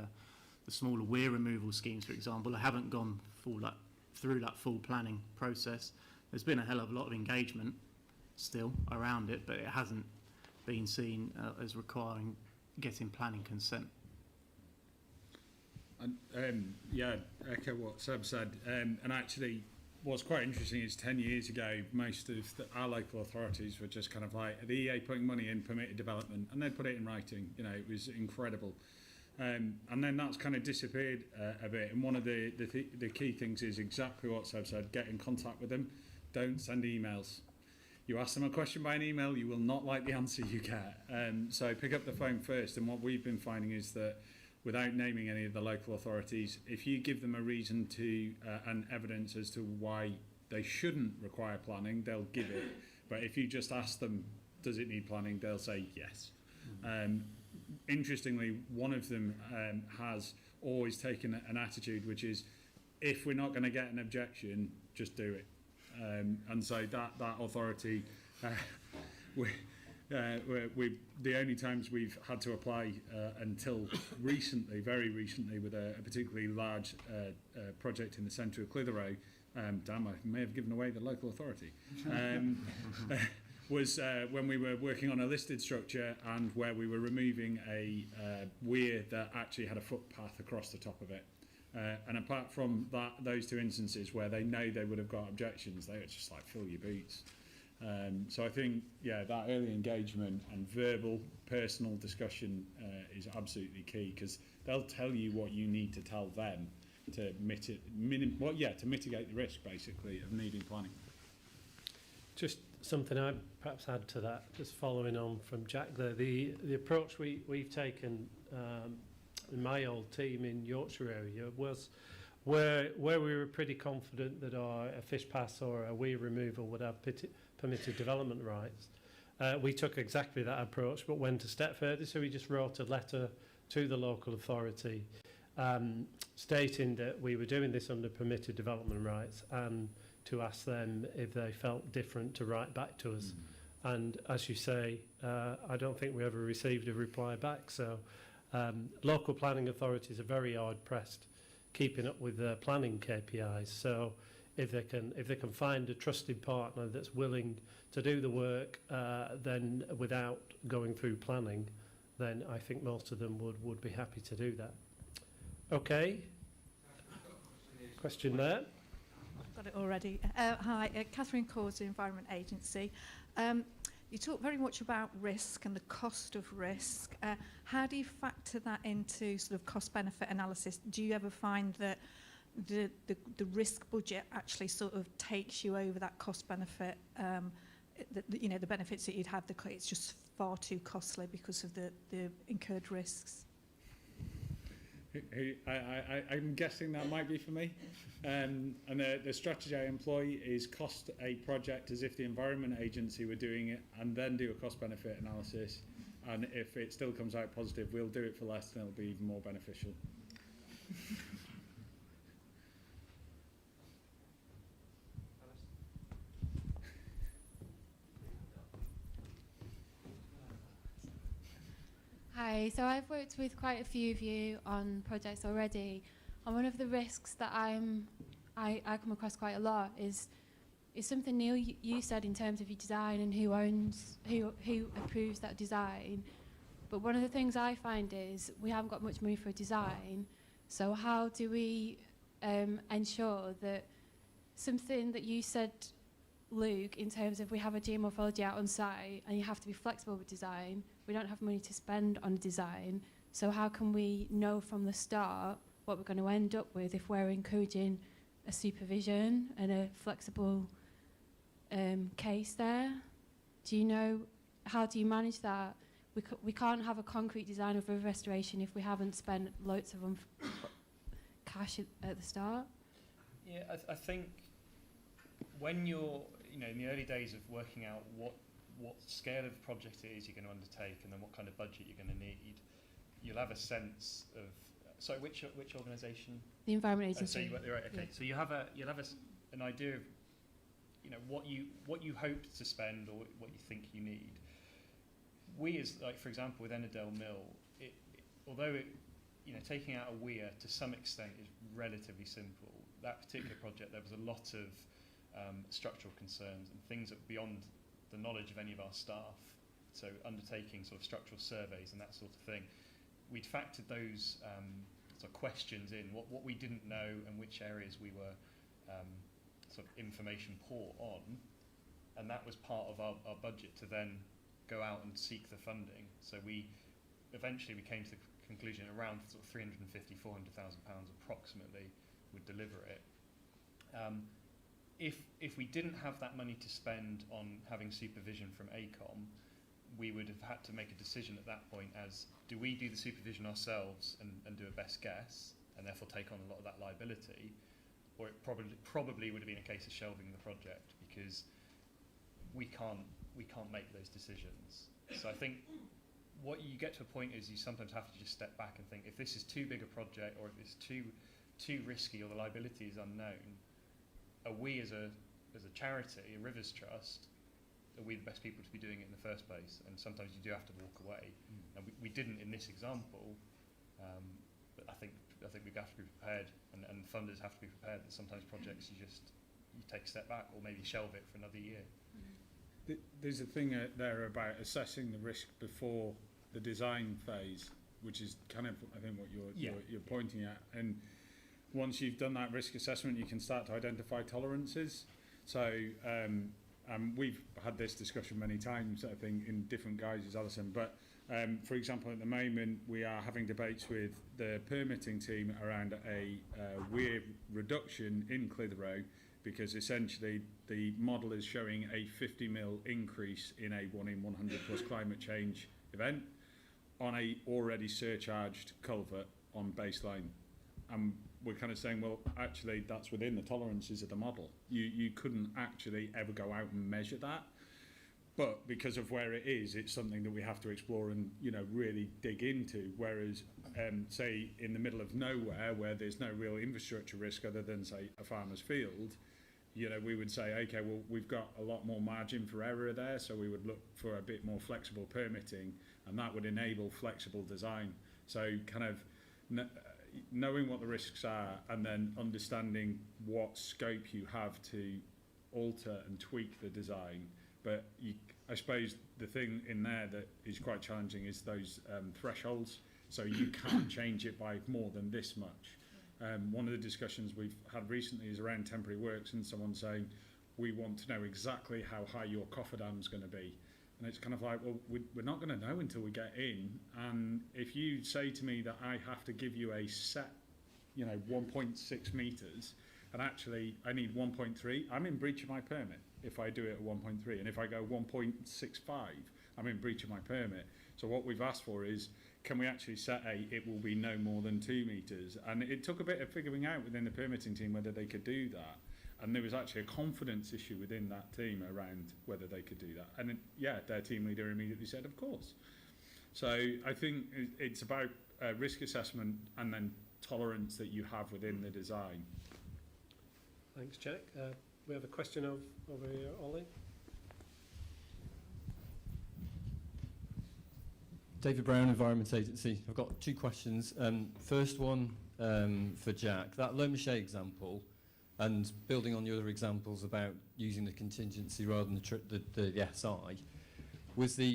smaller weir removal schemes, for example, haven't gone through that full planning process. There's been a hell of a lot of engagement still around it, but it hasn't been seen as requiring getting planning consent. And yeah, echo what Seb said. And actually, what's quite interesting is 10 years ago, most of our local authorities were just kind of like, the EA putting money in permitted development, and they'd put it in writing. You know, it was incredible. And then that's kind of disappeared a bit. And one of the key things is exactly what Seb said: get in contact with them. Don't send emails. You ask them a question by an email, you will not like the answer you get. So pick up the phone first. And what we've been finding is that, without naming any of the local authorities, if you give them a reason to and evidence as to why they shouldn't require planning, they'll give it. But if you just ask them, does it need planning, they'll say yes. Interestingly, one of them has always taken an attitude which is, if we're not going to get an objection, just do it. And so that authority, the only times we've had to apply until recently, very recently, with a particularly large project in the centre of Clitheroe, damn, I may have given away the local authority, was when we were working on a listed structure and where we were removing a weir that actually had a footpath across the top of it. And apart from those two instances where they know they would have got objections, they were just like, fill your boots. So I think, yeah, that early engagement and verbal, personal discussion is absolutely key, because they'll tell you what you need to tell them to mitigate the risk, basically, of needing planning. Just something I'd perhaps add to that, just following on from Jack there, the approach we've taken in my old team in Yorkshire area was where we were pretty confident that a fish pass or a weir removal would have permitted development rights. We took exactly that approach, but went a step further. So we just wrote a letter to the local authority stating that we were doing this under permitted development rights, and to ask them if they felt different to write back to us. And as you say, I don't think we ever received a reply back. So local planning authorities are very hard pressed keeping up with their planning KPIs. So if they can find a trusted partner that's willing to do the work, then without going through planning, then I think most of them would be happy to do that. Okay. Question there. I've got it already. Hi, Catherine Cawsey, Environment Agency. You talk very much about risk and the cost of risk. How do you factor that into sort of cost-benefit analysis? Do you ever find that the risk budget actually sort of takes you over that cost-benefit? The benefits that you'd have, it's just far too costly because of the incurred risks. I'm guessing that might be for me. And the strategy I employ is cost a project as if the Environment Agency were doing it, and then do a cost-benefit analysis. And if it still comes out positive, we'll do it for less, and it'll be even more beneficial. Hi, so I've worked with quite a few of you on projects already, and one of the risks that I come across quite a lot is something, Neil, you said in terms of your design and who approves that design. But one of the things I find is we haven't got much money for a design, so how do we ensure that something that you said, Luke, in terms of we have a geomorphology out on site and you have to be flexible with design, we don't have money to spend on design, so how can we know from the start what we're going to end up with if we're encouraging a supervision and a flexible case there? Do you know, how do you manage that? We can't have a concrete design of river restoration if we haven't spent loads of cash at the start. Yeah, I think when you're, in the early days of working out what scale of project it is you're going to undertake and then what kind of budget you're going to need, you'll have a sense of. Sorry, which organisation? The Environment Agency. So you'll have an idea of, what you hope to spend or what you think you need. We, as for example, with Ennerdale Mill, although taking out a weir to some extent is relatively simple. That particular project, there was a lot of structural concerns and things that were beyond the knowledge of any of our staff. So undertaking sort of structural surveys and that sort of thing, we'd factored those sort of questions in, what we didn't know and which areas we were sort of information poor on, and that was part of our budget to then go out and seek the funding. So we eventually came to the conclusion around sort of 350,000, 400,000 pounds approximately would deliver it. If we didn't have that money to spend on having supervision from ACOM, we would have had to make a decision at that point as, do we do the supervision ourselves and do a best guess and therefore take on a lot of that liability, or it probably would have been a case of shelving the project because we can't make those decisions. So I think what you get to a point is you sometimes have to just step back and think, if this is too big a project or if it's too risky or the liability is unknown, are we as a charity, a Rivers Trust, are we the best people to be doing it in the first place? And sometimes you do have to walk away. And we didn't in this example, but I think we have to be prepared, and funders have to be prepared that sometimes projects you take a step back or maybe shelve it for another year. There's a thing there about assessing the risk before the design phase, which is kind of, I think, what you're pointing at. And once you've done that risk assessment, you can start to identify tolerances. So we've had this discussion many times, I think, in different guises, Alison. But for example, at the moment, we are having debates with the permitting team around a weir reduction in Clitheroe, because essentially the model is showing a 50 mil increase in a 1 in 100 plus climate change event on a already surcharged culvert on baseline. And we're kind of saying, well, actually that's within the tolerances of the model. You couldn't actually ever go out and measure that. But because of where it is, it's something that we have to explore and really dig into. Whereas, say, in the middle of nowhere, where there's no real infrastructure risk other than, say, a farmer's field, we would say, okay, well, we've got a lot more margin for error there, so we would look for a bit more flexible permitting, and that would enable flexible design. So kind of knowing what the risks are and then understanding what scope you have to alter and tweak the design. But I suppose the thing in there that is quite challenging is those thresholds. So you can't change it by more than this much. One of the discussions we've had recently is around temporary works, and someone saying, we want to know exactly how high your cofferdam's going to be. And it's kind of like, well, we're not going to know until we get in. And if you say to me that I have to give you a set, 1.6 metres, and actually I need 1.3, I'm in breach of my permit if I do it at 1.3. And if I go 1.65, I'm in breach of my permit. So what we've asked for is, can we actually set it will be no more than 2 metres? And it took a bit of figuring out within the permitting team whether they could do that. And there was actually a confidence issue within that team around whether they could do that. And their team leader immediately said, of course. So I think it's about risk assessment and then tolerance that you have within the design. Thanks, Jack. We have a question over here, Ollie. David Brown, Environment Agency. I've got two questions. First one for Jack. That Loam-Shea example, and building on the other examples about using the contingency rather than the SI,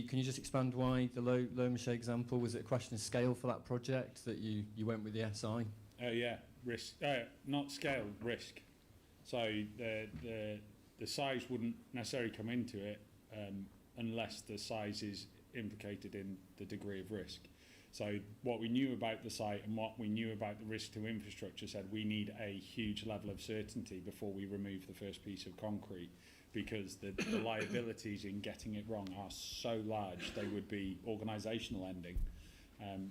can you just expand why the Loam-Shea example, was it a question of scale for that project that you went with the SI? Yeah, risk, not scale, risk. So the size wouldn't necessarily come into it unless the size is implicated in the degree of risk. So what we knew about the site and what we knew about the risk to infrastructure said we need a huge level of certainty before we remove the first piece of concrete, because the liabilities in getting it wrong are so large they would be organisational ending.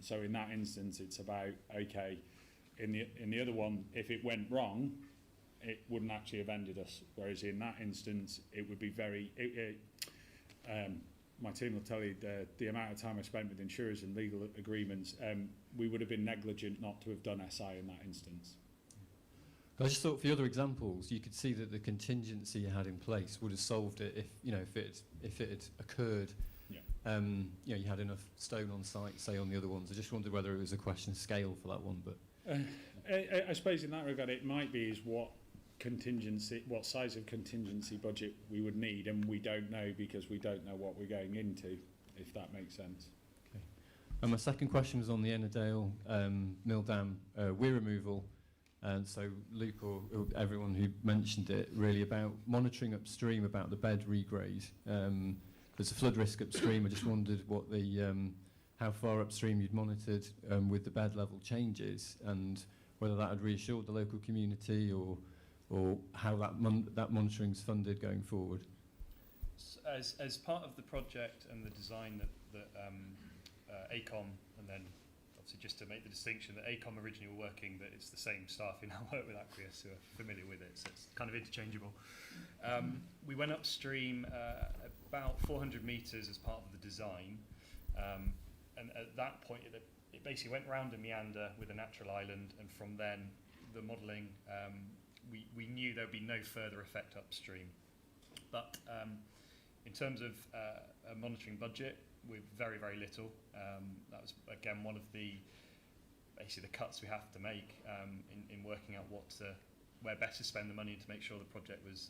So in that instance it's about, okay, in the other one, if it went wrong, it wouldn't actually have ended us, whereas in that instance it would be very my team will tell you the amount of time I spent with insurers and legal agreements, we would have been negligent not to have done SI in that instance. I just thought for the other examples, you could see that the contingency you had in place would have solved it if it had occurred. Yeah. You had enough stone on site, say on the other ones. I just wondered whether it was a question of scale for that one. But I suppose in that regard, it might be what size of contingency budget we would need, and we don't know because we don't know what we're going into, if that makes sense. Okay. And my second question was on the Ennerdale Mill Dam weir removal. And so Luke or everyone who mentioned it, really about monitoring upstream about the bed regrade. There's a flood risk upstream. I just wondered what how far upstream you'd monitored with the bed level changes, and whether that had reassured the local community, or how that monitoring's funded going forward. As part of the project and the design that ACOM, and then obviously just to make the distinction that ACOM originally were working, that it's the same staff who now work with AquaUoS who are familiar with it, so it's kind of interchangeable. We went upstream about 400 metres as part of the design, and at that point it basically went round a meander with a natural island, and from then the modelling, we knew there would be no further effect upstream. But in terms of a monitoring budget, with very, very little. That was, again, one of basically the cuts we have to make in working out where best to spend the money to make sure the project was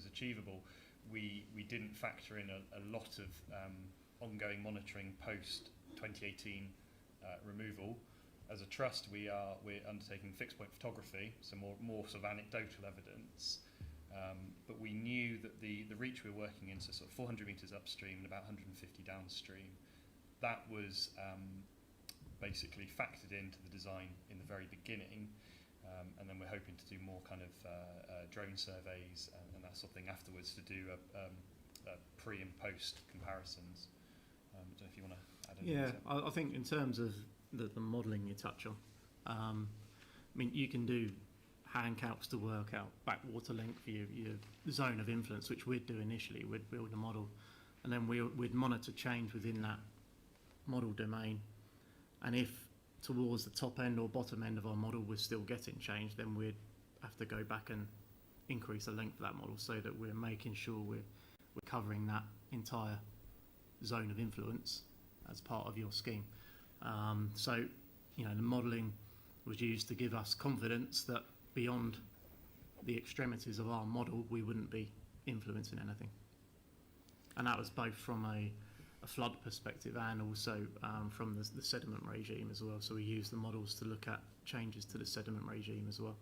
achievable. We didn't factor in a lot of ongoing monitoring post 2018 removal. As a trust, we're undertaking fixed point photography, so more sort of anecdotal evidence. But we knew that the reach we were working in, so sort of 400 metres upstream and about 150 downstream, that was basically factored into the design in the very beginning, and then we're hoping to do more kind of drone surveys and that sort of thing afterwards to do a pre and post comparisons. I don't know if you want to add anything. Yeah, I think in terms of the modelling you touch on, I mean, you can do hand calcs to work out backwater length for your zone of influence, which we'd do initially. We'd build a model, and then we'd monitor change within that model domain. And if towards the top end or bottom end of our model we're still getting change, then we'd have to go back and increase the length of that model so that we're making sure we're covering that entire zone of influence as part of your scheme. So, the modelling was used to give us confidence that beyond the extremities of our model, we wouldn't be influencing anything. And that was both from a flood perspective and also from the sediment regime as well. So we used the models to look at changes to the sediment regime as well.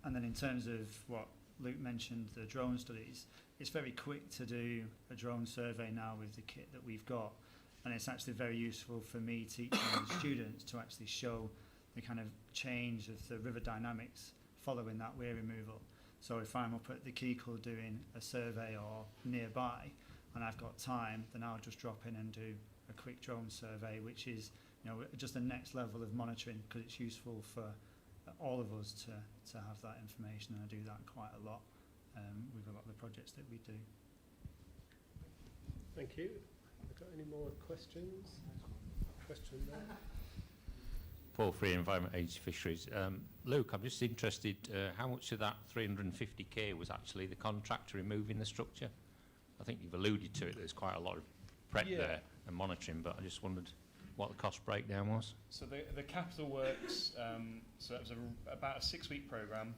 And then in terms of what Luke mentioned, the drone studies, it's very quick to do a drone survey now with the kit that we've got. And it's actually very useful for me teaching students to actually show the kind of change of the river dynamics following that weir removal. So if I'm up at the Kekul doing a survey or nearby and I've got time, then I'll just drop in and do a quick drone survey, which is just the next level of monitoring, because it's useful for all of us to have that information, and I do that quite a lot with a lot of the projects that we do. Thank you. Have got any more questions? Question there. Paul Free, Environment Agency Fisheries. Luke, I'm just interested, how much of that 350k was actually the contractor removing the structure? I think you've alluded to it, there's quite a lot of prep there and monitoring, but I just wondered what the cost breakdown was. So the capital works, so it was about a 6-week programme.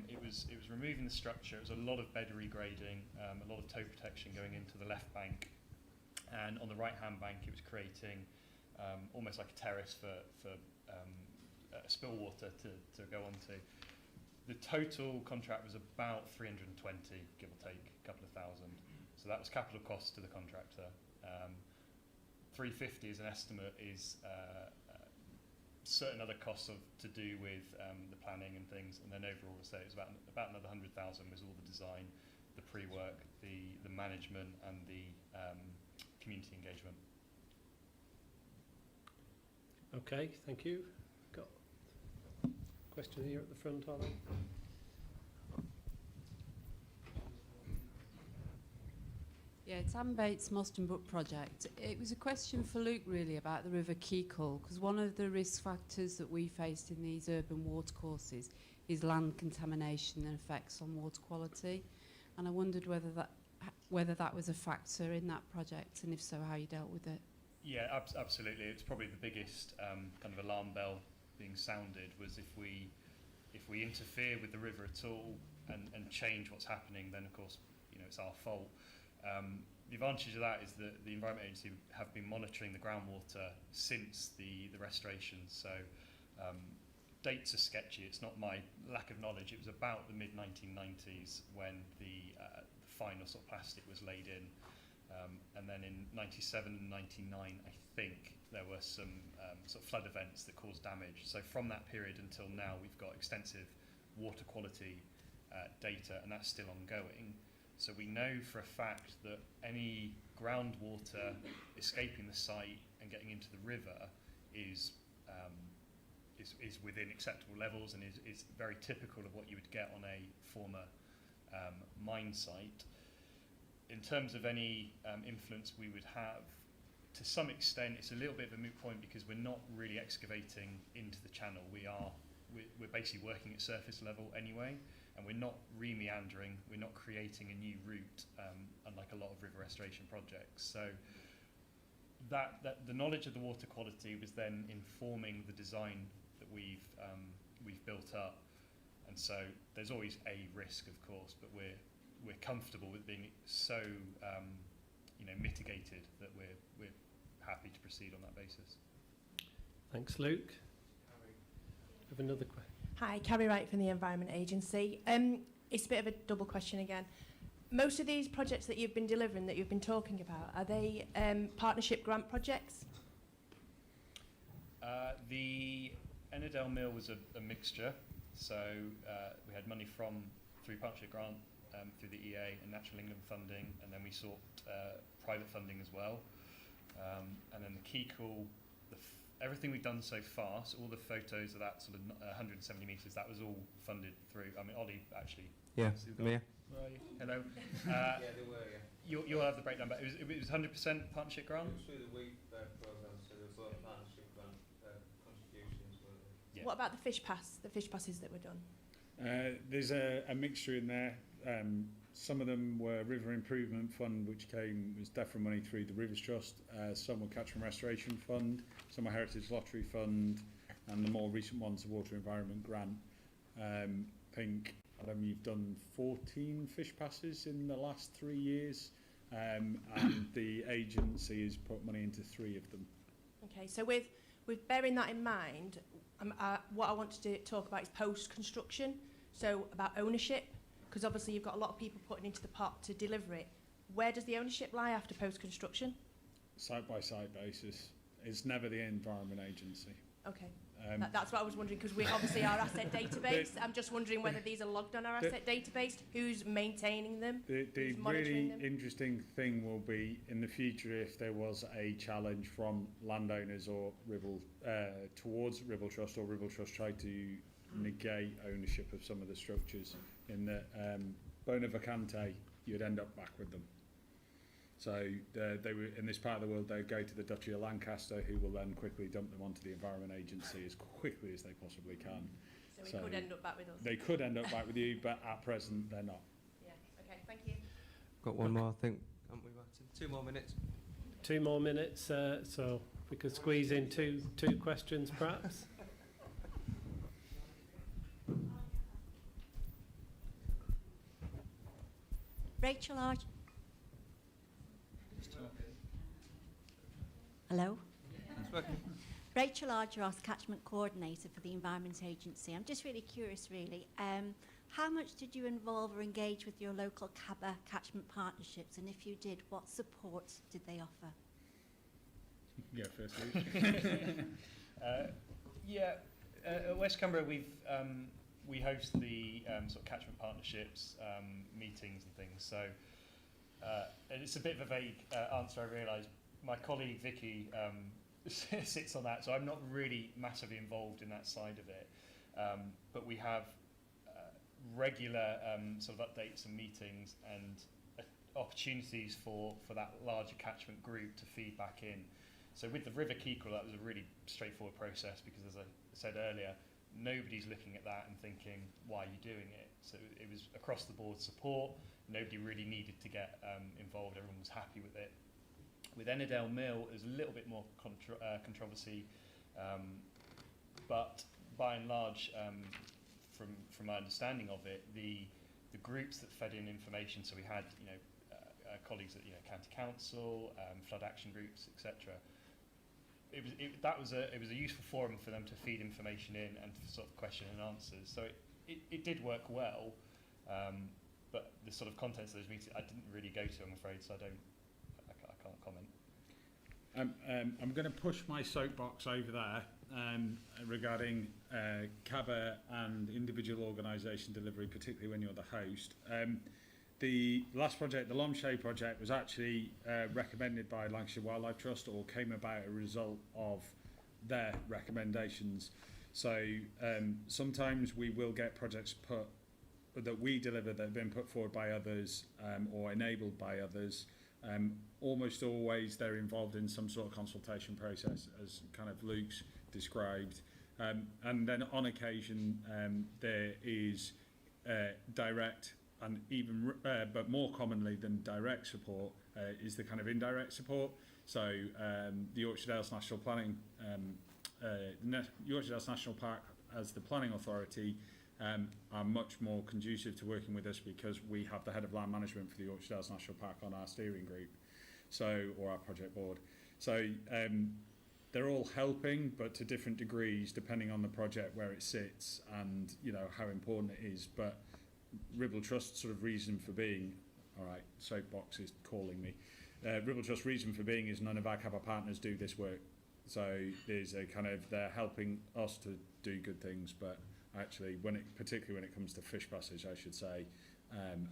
It was removing the structure. It was a lot of bed regrading, a lot of toe protection going into the left bank, and on the right-hand bank it was creating almost like a terrace for spill water to go onto. The total contract was about 320, give or take a couple of thousand. So that was capital costs to the contractor. 350 as an estimate is certain other costs to do with the planning and things, and then overall, so it was about another 100,000 was all the design, the pre-work, the management, and the community engagement. Okay, thank you. Got a question here at the front, Ollie. Yeah, it's Anne Bates, Moston Brook Project. It was a question for Luke, really, about the River Keekle, because one of the risk factors that we faced in these urban watercourses is land contamination and effects on water quality. And I wondered whether that was a factor in that project, and if so, how you dealt with it. Yeah, absolutely. It's probably the biggest kind of alarm bell being sounded was if we interfere with the river at all and change what's happening, then of course, you know, it's our fault. The advantage of that is that the Environment Agency have been monitoring the groundwater since the restoration. So dates are sketchy. It's not my lack of knowledge. It was about the mid-1990s when the final sort of plastic was laid in. And then in 97 and 99, I think, there were some sort of flood events that caused damage. So from that period until now, we've got extensive water quality data, and that's still ongoing. So we know for a fact that any groundwater escaping the site and getting into the river is within acceptable levels and is very typical of what you would get on a former mine site. In terms of any influence we would have, to some extent, it's a little bit of a moot point because we're not really excavating into the channel. We're basically working at surface level anyway. And we're not re-meandering, we're not creating a new route, unlike a lot of river restoration projects. So that the knowledge of the water quality was then informing the design that we've built up. And so there's always a risk, of course, but we're comfortable with being so mitigated that we're happy to proceed on that basis. Thanks, Luke. I have another question. Hi, Carrie Wright from the Environment Agency. It's a bit of a double question again. Most of these projects that you've been delivering, that you've been talking about, are they partnership grant projects? The Ennerdale Mill was a mixture. So we had money through partnership grant, through the EA and Natural England funding, and then we sought private funding as well. And then the Keekle, everything we've done so far, so all the photos of that sort of 170 metres, that was all funded through. I mean, Ollie actually. Yeah, Mia. Where are you? Hello. Yeah, they were, yeah. You'll have the breakdown, but it was 100% partnership grant? It was through the WEEP programme, so there was a lot of partnership grant contributions. Yeah. What about the fish passes that were done? There's a mixture in there. Some of them were River Improvement Fund, which was DEFRA money through the Rivers Trust. Some were Catchment Restoration Fund, some were Heritage Lottery Fund, and the more recent ones, the Water Environment Grant. I think, Adam, you've done 14 fish passes in the last 3 years, and the agency has put money into 3 of them. Okay, so with bearing that in mind, what I want to talk about is post-construction, so about ownership. Because obviously you've got a lot of people putting into the pot to deliver it. Where does the ownership lie after post-construction? Site-by-site basis. It's never the Environment Agency. Okay, that's what I was wondering, because we obviously our asset database. I'm just wondering whether these are logged on our asset database, who's maintaining them, The really interesting thing will be in the future if there was a challenge from landowners or towards Ribble Trust, or Ribble Trust tried to negate ownership of some of the structures. In the bona vacante, you'd end up back with them. So they were in this part of the world. They go to the Duchy of Lancaster, who will then quickly dump them onto the Environment Agency as quickly as they possibly can. So we could end up back with us. They could end up back with you, but at present they're not. Yeah. Okay. Thank you. Got one more, I think. Haven't we, Martin? 2 more minutes. 2 more minutes, so we could squeeze in two questions perhaps. Rachel Arch. Hello? Rachel Argeros, Catchment Coordinator for the Environment Agency. I'm just really curious, really. How much did you involve or engage with your local CABA catchment partnerships? And if you did, what support did they offer? You can go first, Luke. At West Cumbria, we host the sort of catchment partnerships meetings and things. So and it's a bit of a vague answer, I realise. My colleague Vicky sits on that, so I'm not really massively involved in that side of it. But we have regular sort of updates and meetings and opportunities for that larger catchment group to feed back in. So with the River Keekrell, that was a really straightforward process because, as I said earlier, nobody's looking at that and thinking, why are you doing it? So it was across the board support. Nobody really needed to get involved. Everyone was happy with it. With Ennerdale Mill, there's a little bit more controversy, but by and large, from my understanding of it, the groups that fed in information. So we had colleagues at county council, flood action groups, etc. It was a useful forum for them to feed information in and for sort of question and answers. So it did work well, but the sort of contents of those meetings I didn't really go to, I'm afraid, so I can't comment. I'm going to push my soapbox over there regarding CABA and individual organisation delivery, particularly when you're the host. The last project, the Lomshay project, was actually recommended by Lancashire Wildlife Trust, or came about a result of their recommendations. So sometimes we will get projects that we deliver that have been put forward by others or enabled by others. Almost always they're involved in some sort of consultation process, as kind of Luke's described. And then on occasion there is direct, and even but more commonly than direct support is the kind of indirect support. So the Yorkshire Dales National Planning, Yorkshire Dales National Park as the planning authority are much more conducive to working with us because we have the head of land management for the Yorkshire Dales National Park on our steering group, or our project board. So they're all helping, but to different degrees depending on the project, where it sits, and how important it is. But Ribble Trust's sort of reason for being, all right, soapbox is calling me. Ribble Trust's reason for being is none of our CABA partners do this work. So there's a kind of, they're helping us to do good things, but actually, particularly when it comes to fish passage, I should say,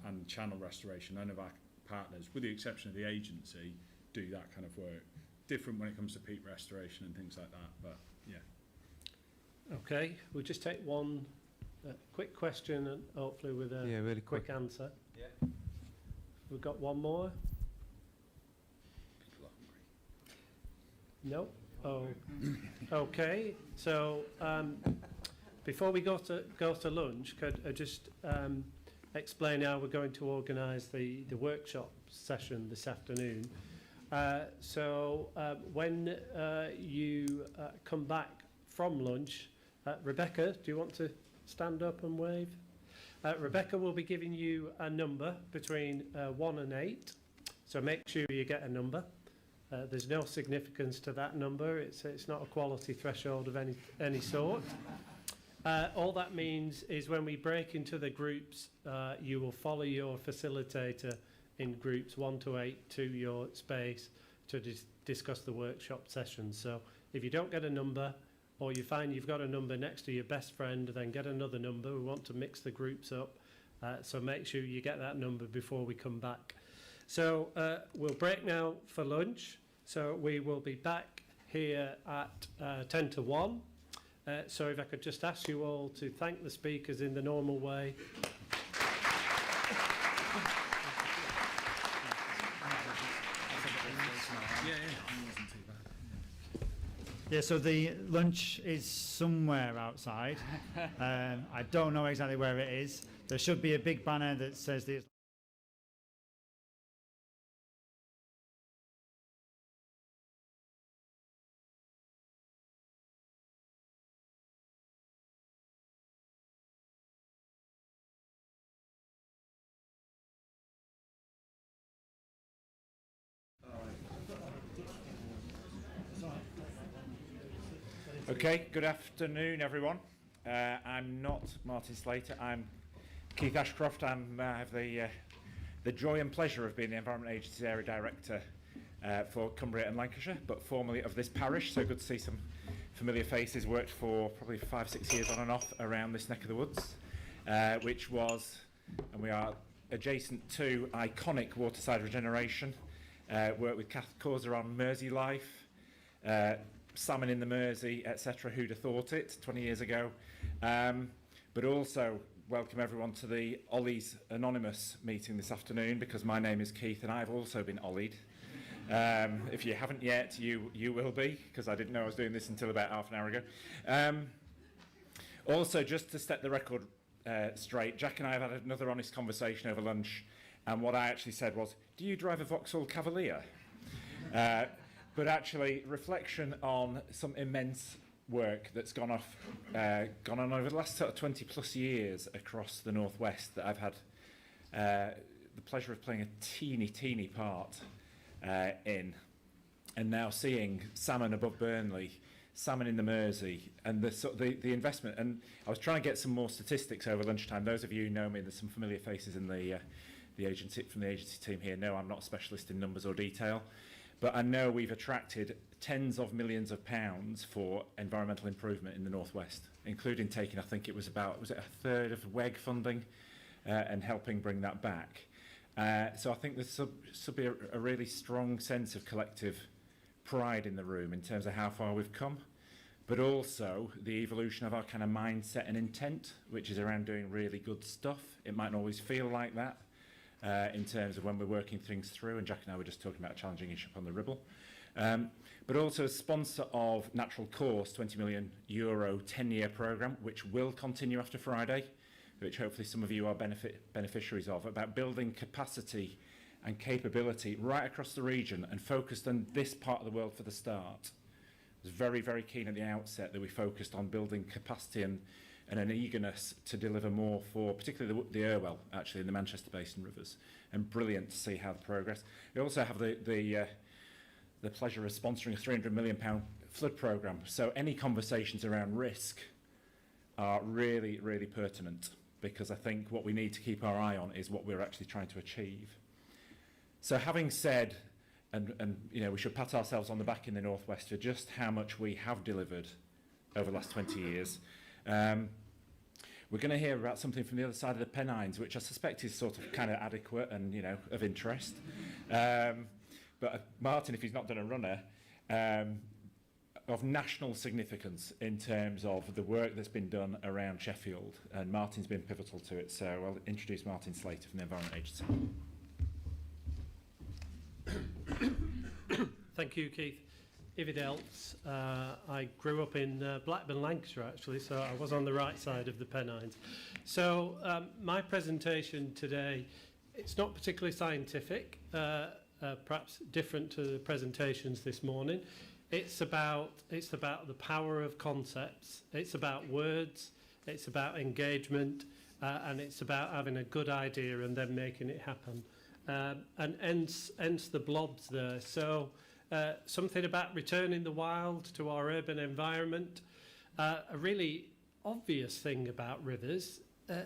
and channel restoration, none of our partners, with the exception of the agency, do that kind of work. Different when it comes to peat restoration and things like that, but yeah. Okay, we'll just take one quick question and hopefully with a really quick answer. Yeah. We've got one more. No? Oh, okay. So before we go to lunch, could I just explain how we're going to organise the workshop session this afternoon? So when you come back from lunch, Rebecca, do you want to stand up and wave? Rebecca will be giving you a number between 1 and 8, so make sure you get a number. There's no significance to that number. It's not a quality threshold of any sort. All that means is when we break into the groups, you will follow your facilitator in groups 1 to 8 to your space to discuss the workshop session. So if you don't get a number, or you find you've got a number next to your best friend, then get another number. We want to mix the groups up, so make sure you get that number before we come back. So we'll break now for lunch. So we will be back here at 10 to 1. So if I could just ask you all to thank the speakers in the normal way. Yeah, so the lunch is somewhere outside. I don't know exactly where it is. There should be a big banner that says the Okay, good afternoon, everyone. I'm not Martin Slater. I'm Keith Ashcroft. I have the joy and pleasure of being the Environment Agency's Area Director for Cumbria and Lancashire, but formerly of this parish. So good to see some familiar faces. Worked for probably 5-6 years on and off around this neck of the woods, which was, and we are adjacent to iconic waterside regeneration. Worked with Kath Causer on Mersey Life. Salmon in the Mersey, etc. Who'd have thought it 20 years ago? But also welcome everyone to the Ollie's Anonymous meeting this afternoon, because my name is Keith and I've also been Ollied. If you haven't yet, you will be, because I didn't know I was doing this until about half an hour ago. Also, just to set the record straight, Jack and I have had another honest conversation over lunch, and what I actually said was, do you drive a Vauxhall Cavalier? But actually, reflection on some immense work that's gone on over the last sort of 20 plus years across the Northwest that I've had the pleasure of playing a teeny part in, and now seeing salmon above Burnley, salmon in the Mersey, and the investment. And I was trying to get some more statistics over lunchtime. Those of you who know me, there's some familiar faces in the agency, from the agency team here. No, I'm not a specialist in numbers or detail. But I know we've attracted tens of millions of pounds for environmental improvement in the Northwest, including taking, I think it was a third of WEG funding and helping bring that back. So I think this should be a really strong sense of collective pride in the room in terms of how far we've come, but also the evolution of our kind of mindset and intent, which is around doing really good stuff. It mightn't always feel like that. In terms of when we're working things through, and Jack and I were just talking about a challenging issue on the Ribble. But also as sponsor of Natural Course, €20 million 10-year programme, which will continue after Friday, which hopefully some of you are beneficiaries of, about building capacity and capability right across the region and focused on this part of the world for the start. I was very, very keen at the outset that we focused on building capacity and an eagerness to deliver more for particularly the Irwell, actually, in the Manchester Basin rivers, and brilliant to see how the progress. We also have the pleasure of sponsoring a £300 million flood programme, so any conversations around risk are really, really pertinent, because I think what we need to keep our eye on is what we're actually trying to achieve. So having said, and you know, we should pat ourselves on the back in the Northwest for just how much we have delivered over the last 20 years, we're going to hear about something from the other side of the Pennines, which I suspect is sort of kind of adequate and, you know, of interest. But Martin, if he's not done a runner, of national significance in terms of the work that's been done around Sheffield, and Martin's been pivotal to it. So I'll introduce Martin Slater from the Environment Agency. Thank you, Keith. If it helps, I grew up in Blackburn, Lancashire, actually, so I was on the right side of the Pennines. So my presentation today, it's not particularly scientific, perhaps different to the presentations this morning. It's about the power of concepts. It's about words. It's about engagement, and it's about having a good idea and then making it happen. And hence the blobs there. So. Something about returning the wild to our urban environment. A really obvious thing about rivers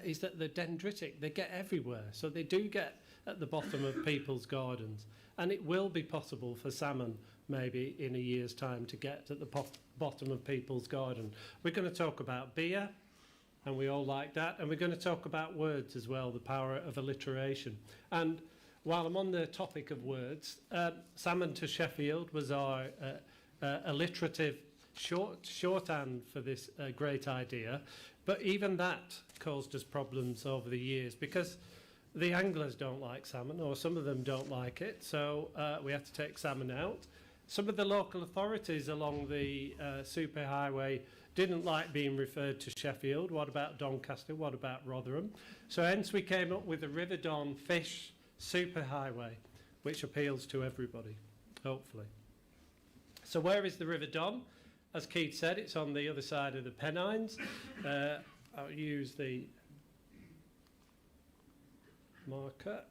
is that they're dendritic. They get everywhere. So they do get at the bottom of people's gardens. And it will be possible for salmon, maybe in a year's time, to get at the bottom of people's garden. We're going to talk about beer, and we all like that. And we're going to talk about words as well, the power of alliteration. And while I'm on the topic of words, Salmon to Sheffield was our alliterative shorthand for this great idea. But even that caused us problems over the years, because the anglers don't like salmon, or some of them don't like it, so we had to take salmon out. Some of the local authorities along the superhighway didn't like being referred to Sheffield. What about Doncaster? What about Rotherham? So hence we came up with the River Don Fish Superhighway, which appeals to everybody, hopefully. So where is the River Don? As Keith said, it's on the other side of the Pennines. I'll use the marker.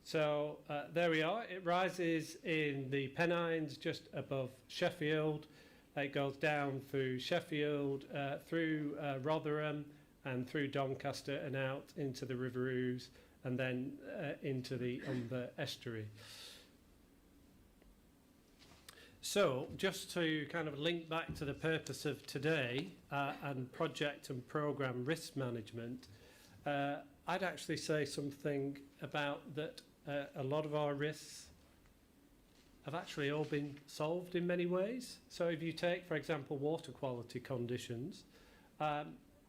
So there we are. It rises in the Pennines just above Sheffield. It goes down through Sheffield, through Rotherham, and through Doncaster and out into the River Ouse, and then into the Humber estuary. So, just to kind of link back to the purpose of today and project and programme risk management, I'd actually say something about that a lot of our risks have actually all been solved in many ways. So if you take, for example, water quality conditions,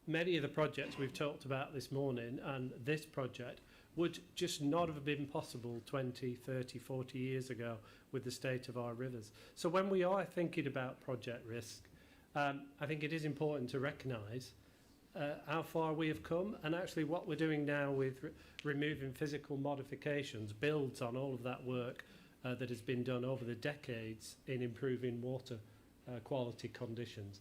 many of the projects we've talked about this morning and this project would just not have been possible 20, 30, 40 years ago with the state of our rivers. So when we are thinking about project risk, I think it is important to recognise how far we have come, and actually what we're doing now with removing physical modifications builds on all of that work that has been done over the decades in improving water quality conditions.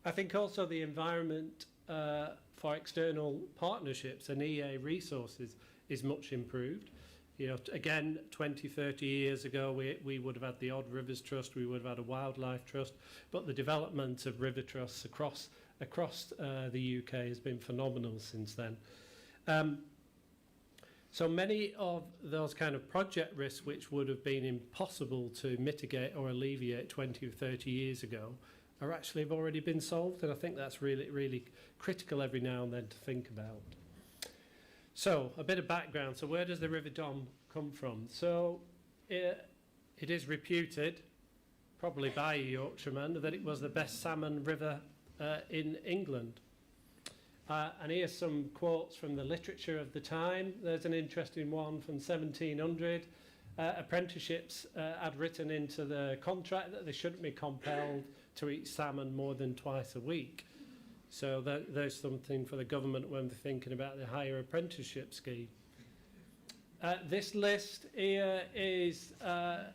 I think also the environment for external partnerships and EA resources is much improved. You know, again, 20, 30 years ago, we would have had the Odd Rivers Trust, we would have had a wildlife trust, but the development of river trusts across the UK has been phenomenal since then. So many of those kind of project risks which would have been impossible to mitigate or alleviate 20 or 30 years ago are actually have already been solved, and I think that's really, really critical every now and then to think about. So, a bit of background. So where does the River Don come from? So it is reputed, probably by a Yorkshireman, that it was the best salmon river in England. And here's some quotes from the literature of the time. There's an interesting one from 1700. Apprenticeships had written into the contract that they shouldn't be compelled to eat salmon more than twice a week. So there's something for the government when they're thinking about the higher apprenticeship scheme. This list here is a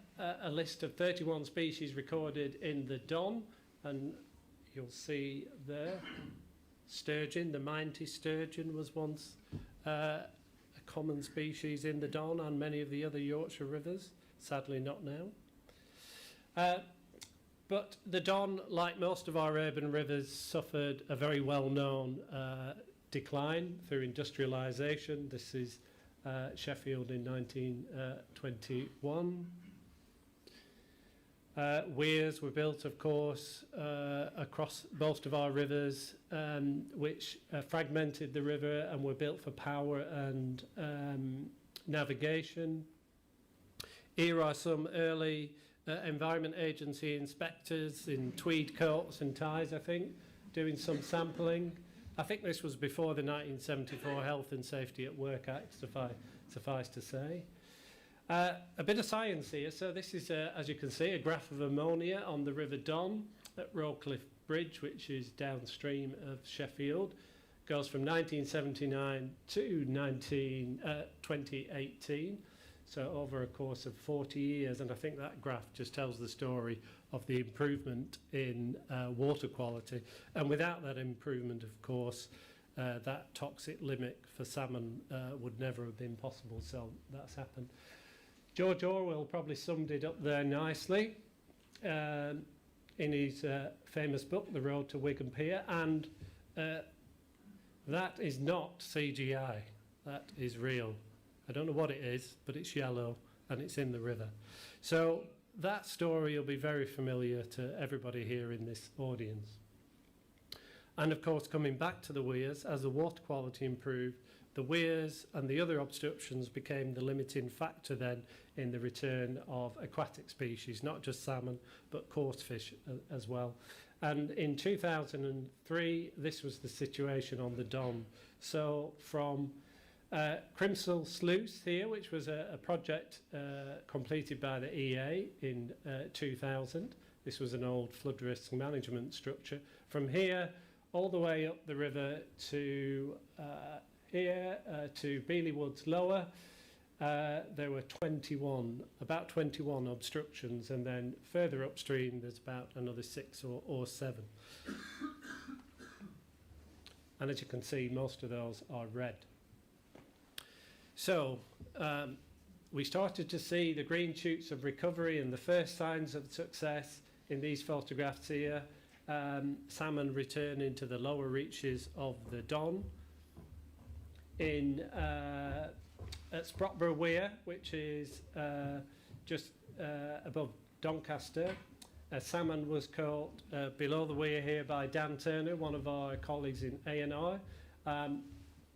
list of 31 species recorded in the Don, and you'll see there sturgeon, the Minty sturgeon was once a common species in the Don and many of the other Yorkshire rivers, sadly not now. But the Don, like most of our urban rivers, suffered a very well-known decline through industrialisation. This is Sheffield in 1921. Weirs were built, of course, across most of our rivers, which fragmented the river and were built for power and navigation. Here are some early Environment Agency inspectors in tweed coats and ties, I think, doing some sampling. I think this was before the 1974 Health and Safety at Work Act, suffice to say. A bit of science here. So this is, as you can see, a graph of ammonia on the River Don at Rowcliffe Bridge, which is downstream of Sheffield. Goes from 1979 to 2018, so over a course of 40 years. And I think that graph just tells the story of the improvement in water quality. And without that improvement, of course, that toxic limit for salmon would never have been possible. So that's happened. George Orwell probably summed it up there nicely in his famous book, The Road to Wigan Pier, and that is not CGI, that is real. I don't know what it is, but it's yellow and it's in the river. So that story will be very familiar to everybody here in this audience. And of course, coming back to the weirs, as the water quality improved, the weirs and the other obstructions became the limiting factor then in the return of aquatic species, not just salmon, but coarse fish as well. And in 2003, this was the situation on the Don. So from Crimsel Sluice here, which was a project completed by the EA in 2000. This was an old flood risk management structure. From here, all the way up the river to here to Beeley Woods Lower, there were about 21 obstructions, and then further upstream there's about another 6 or 7. And as you can see, most of those are red. So we started to see the green shoots of recovery and the first signs of success in these photographs here, salmon returning to the lower reaches of the Don. At Sprockborough Weir, which is just above Doncaster, salmon was caught below the weir here by Dan Turner, one of our colleagues in A&I.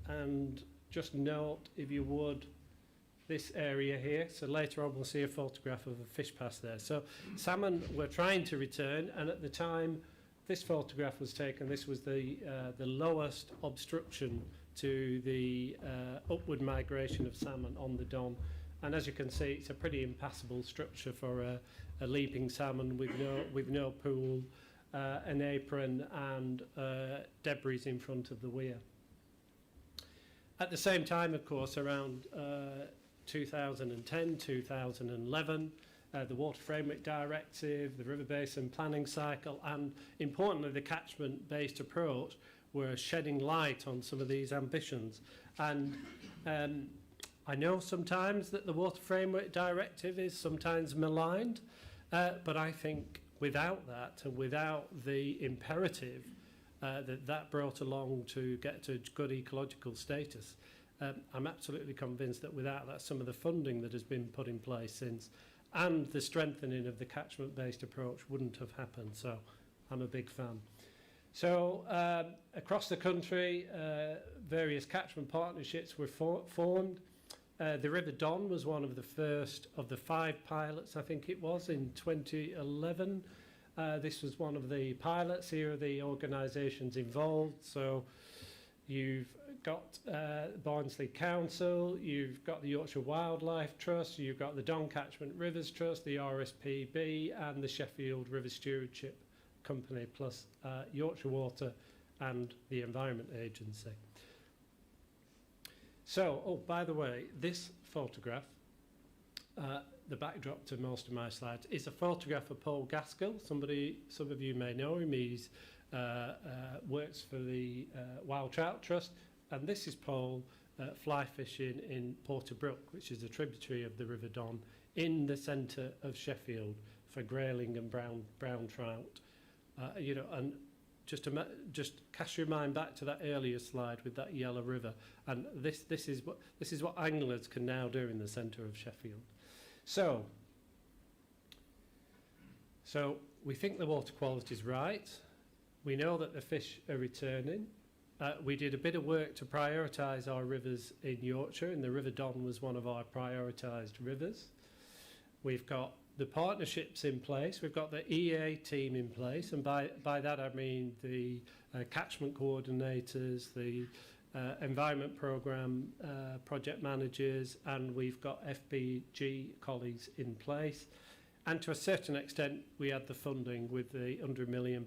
And just note, if you would, this area here. So later on we'll see a photograph of a fish pass there. So salmon were trying to return, and at the time this photograph was taken, this was the lowest obstruction to the upward migration of salmon on the Don. And as you can see, it's a pretty impassable structure for a leaping salmon with no pool, an apron and debris in front of the weir. At the same time, of course, around 2010, 2011, the Water Framework Directive, the River Basin Planning Cycle, and importantly the catchment-based approach were shedding light on some of these ambitions. And I know sometimes that the Water Framework Directive is sometimes maligned, but I think without that and without the imperative that brought along to get to good ecological status, I'm absolutely convinced that without that, some of the funding that has been put in place since and the strengthening of the catchment-based approach wouldn't have happened. So I'm a big fan. So across the country, various catchment partnerships were formed. The River Don was one of the first of the 5 pilots, I think it was, in 2011. This was one of the pilots. Here are the organisations involved. So you've got Barnsley Council, you've got the Yorkshire Wildlife Trust, you've got the Don Catchment Rivers Trust, the RSPB and the Sheffield River Stewardship Company, plus Yorkshire Water and the Environment Agency. So, oh, by the way, this photograph, the backdrop to most of my slides, is a photograph of Paul Gaskell. Some of you may know him. He's works for the Wild Trout Trust, and this is Paul fly fishing in Porterbrook, which is a tributary of the River Don, in the centre of Sheffield for grayling and brown trout. You know, and just cast your mind back to that earlier slide with that yellow river, and this is what anglers can now do in the centre of Sheffield. So we think the water quality is right. We know that the fish are returning. We did a bit of work to prioritise our rivers in Yorkshire, and the River Don was one of our prioritised rivers. We've got the partnerships in place. We've got the EA team in place, and by that I mean the catchment coordinators, the environment programme project managers, and we've got FBG colleagues in place. And to a certain extent, we had the funding with the £100 million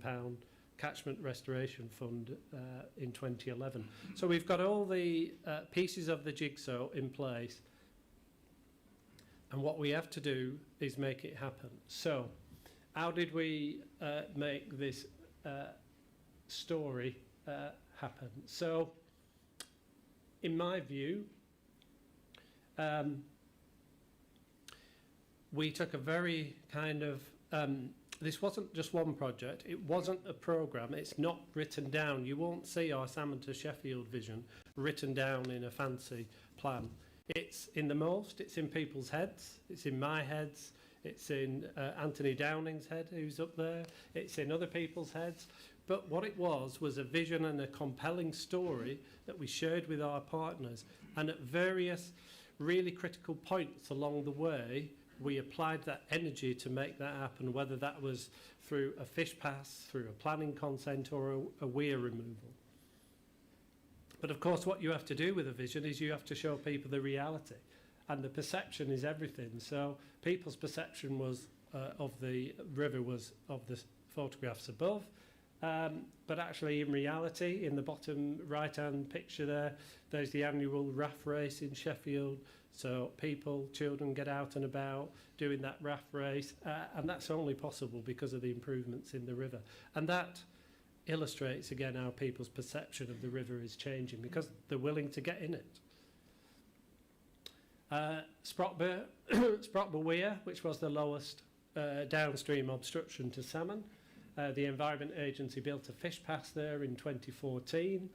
Catchment Restoration Fund in 2011. So we've got all the pieces of the jigsaw in place, and what we have to do is make it happen. So how did we make this story happen? So in my view, we took a very kind of this wasn't just one project, it wasn't a programme, it's not written down. You won't see our Salmon to Sheffield vision written down in a fancy plan. It's in the most, it's in people's heads, it's in my heads, it's in Anthony Downing's head, who's up there, it's in other people's heads. But what it was a vision and a compelling story that we shared with our partners, and at various really critical points along the way, we applied that energy to make that happen, whether that was through a fish pass, through a planning consent, or a weir removal. But of course, what you have to do with a vision is you have to show people the reality, and the perception is everything. So people's perception was of the river was of the photographs above, but actually in reality, in the bottom right-hand picture there, there's the annual RAF race in Sheffield. So people, children get out and about doing that RAF race, and that's only possible because of the improvements in the river. And that illustrates again how people's perception of the river is changing because they're willing to get in it. Sprockborough Weir, which was the lowest downstream obstruction to salmon. The Environment Agency built a fish pass there in 2014.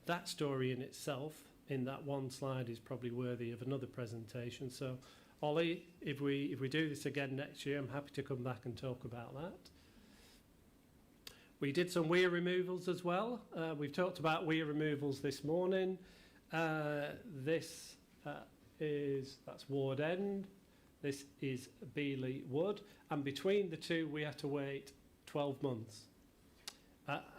That story in itself, in that one slide, is probably worthy of another presentation. So, Ollie, if we do this again next year, I'm happy to come back and talk about that. We did some weir removals as well. We've talked about weir removals this morning. That's Ward End. This is Beeley Wood. And between the two, we had to wait 12 months.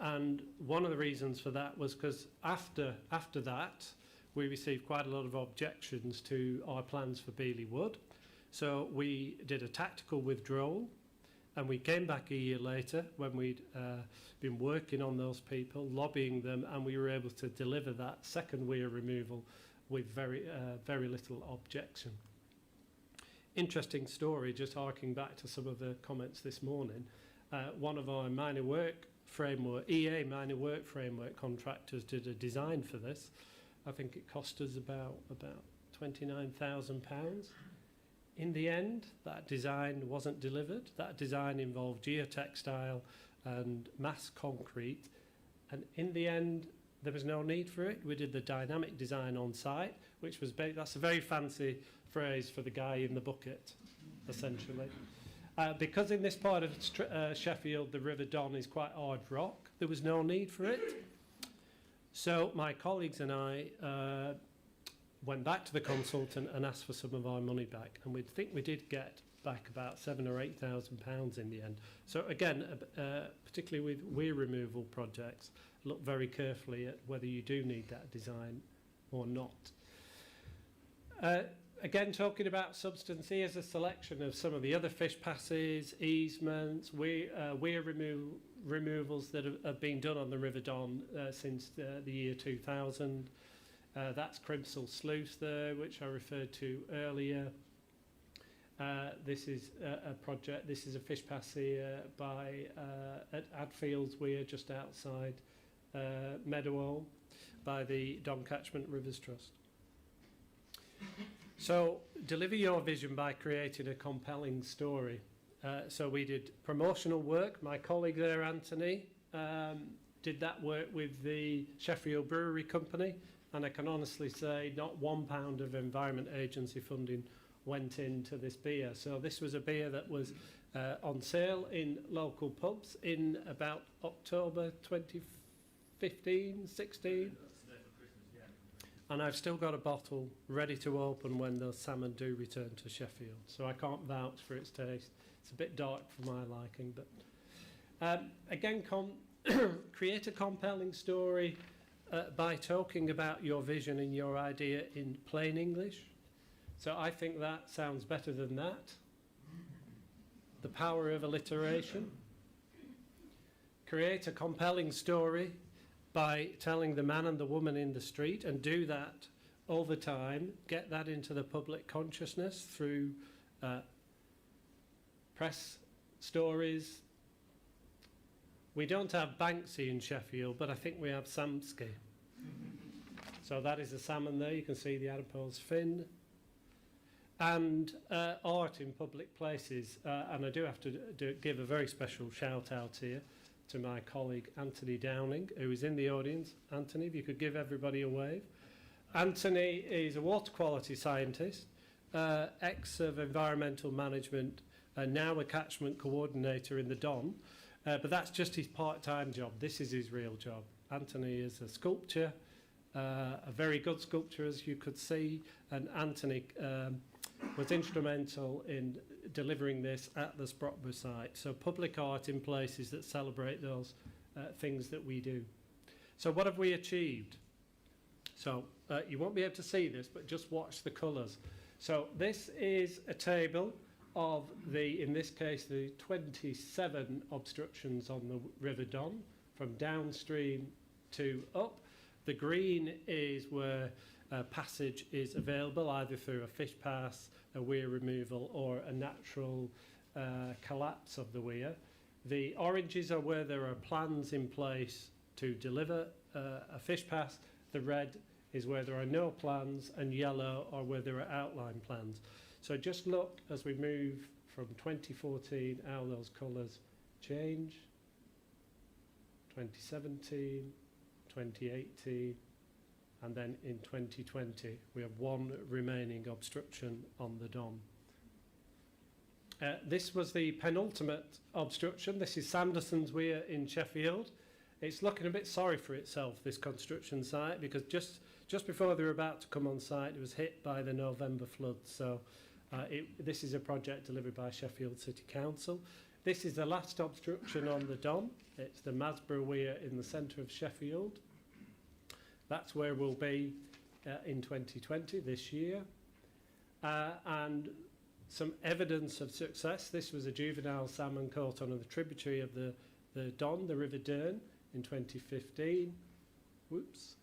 And one of the reasons for that was because after that, we received quite a lot of objections to our plans for Beeley Wood. So we did a tactical withdrawal, and we came back a year later when we'd been working on those people, lobbying them, and we were able to deliver that second weir removal with very little objection. Interesting story, just harking back to some of the comments this morning. One of our minor work framework, EA minor work framework contractors did a design for this. I think it cost us about £29,000. In the end, that design wasn't delivered. That design involved geotextile and mass concrete. And in the end, there was no need for it. We did the dynamic design on site, which was, that's a very fancy phrase for the guy in the bucket, essentially. Because in this part of Sheffield, the River Don is quite hard rock, there was no need for it. So my colleagues and I went back to the consultant and asked for some of our money back, and we think we did get back about £7,000 or £8,000 in the end. So again, particularly with weir removal projects, look very carefully at whether you do need that design or not. Again, talking about substance, here's a selection of some of the other fish passes, easements, weir removals that have been done on the River Don since the year 2000. That's Crimsall Sluice there, which I referred to earlier. This is a project, this is a fish pass here at Adfields Weir, just outside Meadowhall, by the Don Catchment Rivers Trust. So, deliver your vision by creating a compelling story. So we did promotional work. My colleague there, Anthony, did that work with the Sheffield Brewery Company, and I can honestly say not £1 of Environment Agency funding went into this beer. So this was a beer that was on sale in local pubs in about October 2015, 16. And I've still got a bottle ready to open when those salmon do return to Sheffield. So I can't vouch for its taste. It's a bit dark for my liking. But again, create a compelling story by talking about your vision and your idea in plain English. So I think that sounds better than that. The power of alliteration. Create a compelling story by telling the man and the woman in the street, and do that all the time. Get that into the public consciousness through press stories. We don't have Banksy in Sheffield, but I think we have Samsky. So that is a salmon there. You can see the adipose fin. And art in public places. And I do have to give a very special shout out here to my colleague Anthony Downing, who is in the audience. Anthony, if you could give everybody a wave. Anthony is a water quality scientist, ex of environmental management, now a catchment coordinator in the Don. But that's just his part-time job. This is his real job. Anthony is a sculptor, a very good sculptor, as you could see, and Anthony was instrumental in delivering this at the Sprotborough site. So public art in places that celebrate those things that we do. So what have we achieved? So you won't be able to see this, but just watch the colours. So this is a table of the, in this case, the 27 obstructions on the River Don, from downstream to up. The green is where passage is available, either through a fish pass, a weir removal, or a natural collapse of the weir. The oranges are where there are plans in place to deliver a fish pass. The red is where there are no plans, and yellow are where there are outline plans. So just look as we move from 2014 how those colours change, 2017, 2018, and then in 2020 we have one remaining obstruction on the Don. This was the penultimate obstruction. This is Sanderson's Weir in Sheffield. It's looking a bit sorry for itself, this construction site, because just before they were about to come on site, it was hit by the November floods. So this is a project delivered by Sheffield City Council. This is the last obstruction on the Don. It's the Masborough Weir in the centre of Sheffield. That's where we'll be in 2020, this year. And some evidence of success. This was a juvenile salmon caught on the tributary of the Don, the River Dearne, in 2015. Whoops.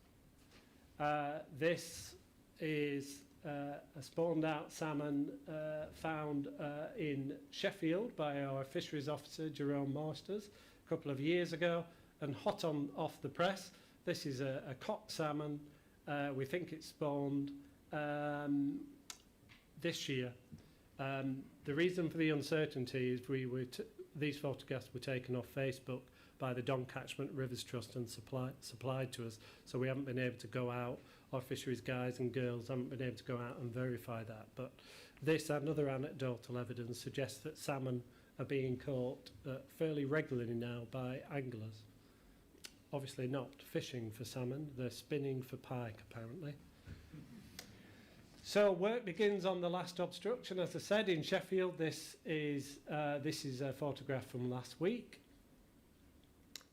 This is a spawned out salmon found in Sheffield by our fisheries officer, Jerome Marsters, a couple of years ago, and hot off the press. This is a cock salmon. We think it spawned this year. The reason for the uncertainty is these photographs were taken off Facebook by the Don Catchment Rivers Trust and supplied to us, so we haven't been able to go out, our fisheries guys and girls haven't been able to go out and verify that. But this and other anecdotal evidence suggests that salmon are being caught fairly regularly now by anglers. Obviously not fishing for salmon, they're spinning for pike apparently. So work begins on the last obstruction, as I said, in Sheffield. This is a photograph from last week.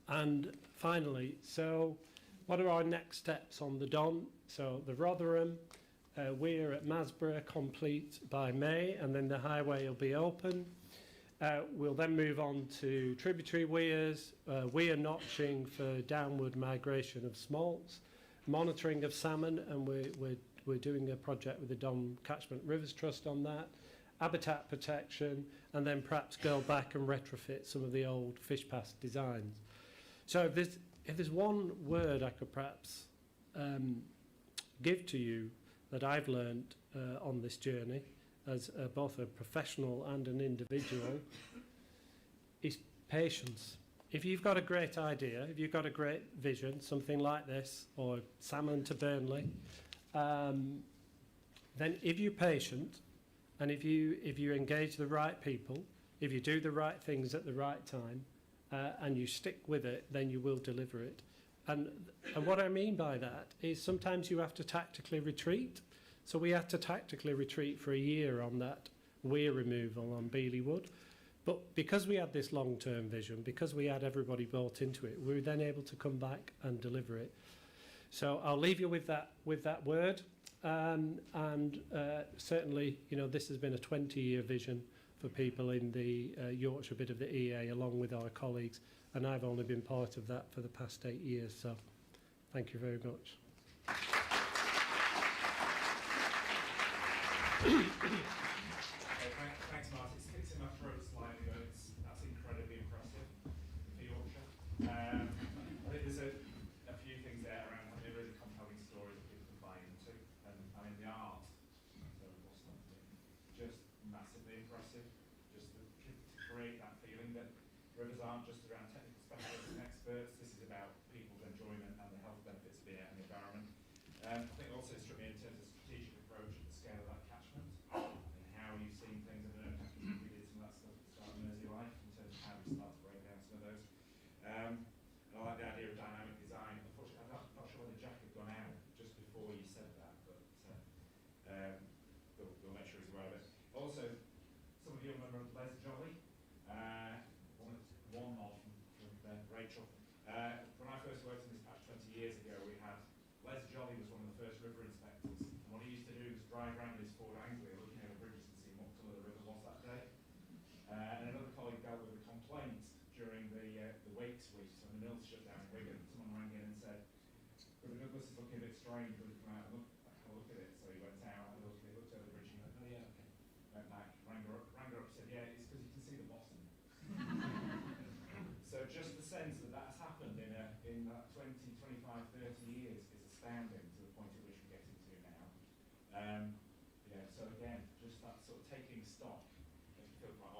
And finally, so what are our next steps on the Don? So the Rotherham, we're at Masborough, complete by May, and then the highway will be open. We'll then move on to tributary weirs, weir notching for downward migration of smolts, monitoring of salmon, and we're doing a project with the Don Catchment Rivers Trust on that, habitat protection, and then perhaps go back and retrofit some of the old fish pass designs. So if there's one word I could perhaps give to you that I've learned on this journey as both a professional and an individual, is patience. If you've got a great idea, if you've got a great vision, something like this, or salmon to Burnley, then if you're patient and if you engage the right people, if you do the right things at the right time, and you stick with it, then you will deliver it. And what I mean by that is sometimes you have to tactically retreat. So we had to tactically retreat for a year on that weir removal on Beeley Wood. But because we had this long-term vision, because we had everybody bought into it, we were then able to come back and deliver it. So I'll leave you with that word. Certainly, you know, this has been a 20-year vision for people in the Yorkshire bit of the EA, along with our colleagues, and I've only been part of that for the past 8 years. So thank you very much. Thanks, Martin. It's in my throat slightly, but that's incredibly impressive for Yorkshire. I think there's a few things there around having a really compelling story that people can buy into, and I mean the art, just massively impressive. Just to create that feeling that rivers aren't just around technical specialists and experts. This is about people's enjoyment and the health benefits of being out in the environment. I think also it struck me in terms of strategic approach at the scale of that catchment and how you've seen things. I don't know if we did some of that stuff at the start of Mersey Life in terms of how we start to break down some of those. And I like the idea of dynamic design. Unfortunately, I'm not sure whether Jack had gone out just before you said that, but we'll make sure he's aware of it. Also, some of you remember Les Jolly, one of from Rachel. When I first worked in this patch 20 years ago, we had Les Jolly was one of the first river inspectors. And what he used to do was drive around his Ford Anglia looking over bridges and seeing what colour the river was that day. And another colleague dealt with a complaint during the Wakes week when the mills shut down in Wigan. Someone rang in and said, "Brother Douglas is looking a bit strange, will you come out and have a look at it?" So he went out, had a look at it, looked over the bridge, and he went, "Oh yeah, okay." Went back, rang her up, said, "Yeah, it's because you can see the bottom." So just the sense that that's happened in that 20, 25, 30 years is astounding to the point at which we're getting to now. So again, just that sort of taking stock, it can feel quite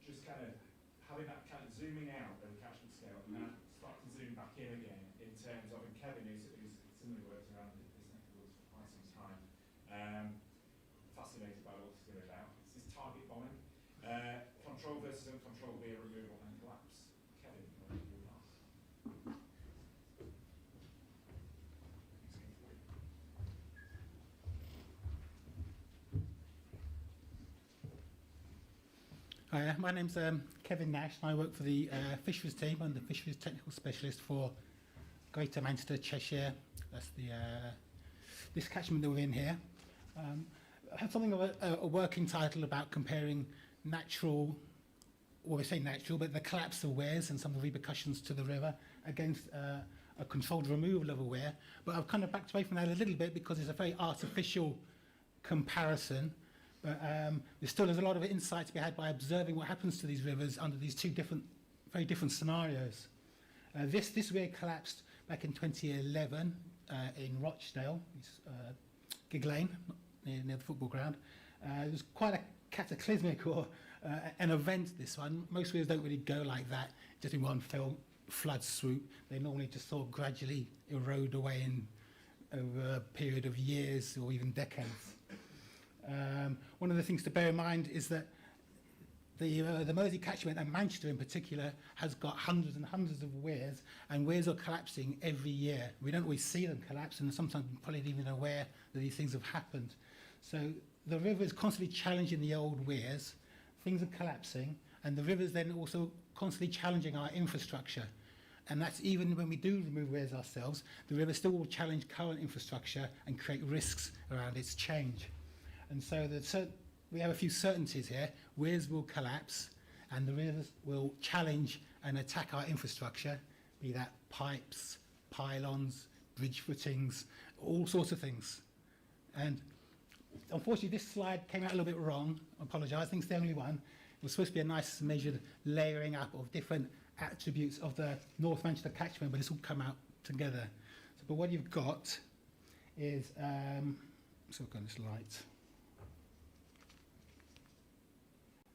Just kind of having that kind of zooming out of the catchment scale and then start to zoom back in again in terms of, and Kevin, who's similarly worked around this neck of the woods for quite some time, fascinated by what it's going about. This is target bombing, control versus uncontrolled weir removal and collapse. Kevin, you want to do that? Hi, my name's Kevin Nash, and I work for the fisheries team. I'm the fisheries technical specialist for Greater Manchester, Cheshire. That's the this catchment that we're in here. I have something of a working title about comparing natural, well, we say natural, but the collapse of weirs and some of the repercussions to the river against a controlled removal of a weir. But I've kind of backed away from that a little bit because it's a very artificial comparison. But there still is a lot of insight to be had by observing what happens to these rivers under these two very different scenarios. This weir collapsed back in 2011 in Rochdale, Gig Lane, near the football ground. It was quite a cataclysmic or an event, this one. Most weirs don't really go like that, just in one fell flood swoop. They normally just sort of gradually erode away over a period of years or even decades. One of the things to bear in mind is that the Mersey catchment, and Manchester in particular, has got hundreds and hundreds of weirs, and weirs are collapsing every year. We don't always see them collapse, and sometimes we're probably not even aware that these things have happened. So the river is constantly challenging the old weirs, things are collapsing, and the river's then also constantly challenging our infrastructure. And that's even when we do remove weirs ourselves, the river still will challenge current infrastructure and create risks around its change. And so we have a few certainties here. Weirs will collapse and the rivers will challenge and attack our infrastructure, be that pipes, pylons, bridge footings, all sorts of things. And unfortunately, this slide came out a little bit wrong. I apologise, I think it's the only one. It was supposed to be a nice measured layering up of different attributes of the North Manchester catchment, but it's all come out together. So, but what you've got is, so I've got this light.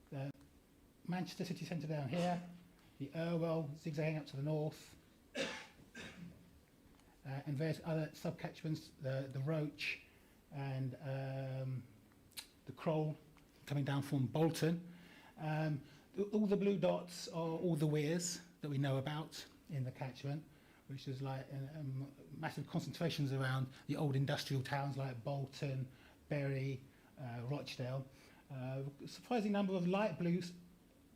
The Manchester city centre down here, the Irwell zigzagging up to the north, and various other sub-catchments, the Roach and the Kroll coming down from Bolton. All the blue dots are all the weirs that we know about in the catchment, which is like massive concentrations around the old industrial towns like Bolton, Bury, Rochdale. Surprising number of light blue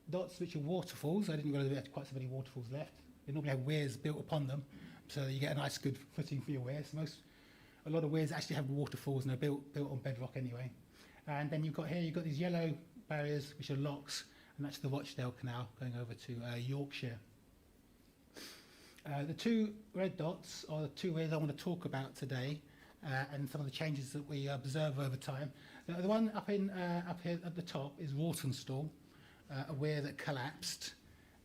dots which are waterfalls. I didn't realize we had quite so many waterfalls left. They normally have weirs built upon them, so you get a nice good footing for your weirs. A lot of weirs actually have waterfalls and they're built on bedrock anyway. And then you've got these yellow barriers which are locks, and that's the Rochdale Canal going over to Yorkshire. The two red dots are the two weirs I want to talk about today, and some of the changes that we observe over time. The one up here at the top is Rawtenstall, a weir that collapsed,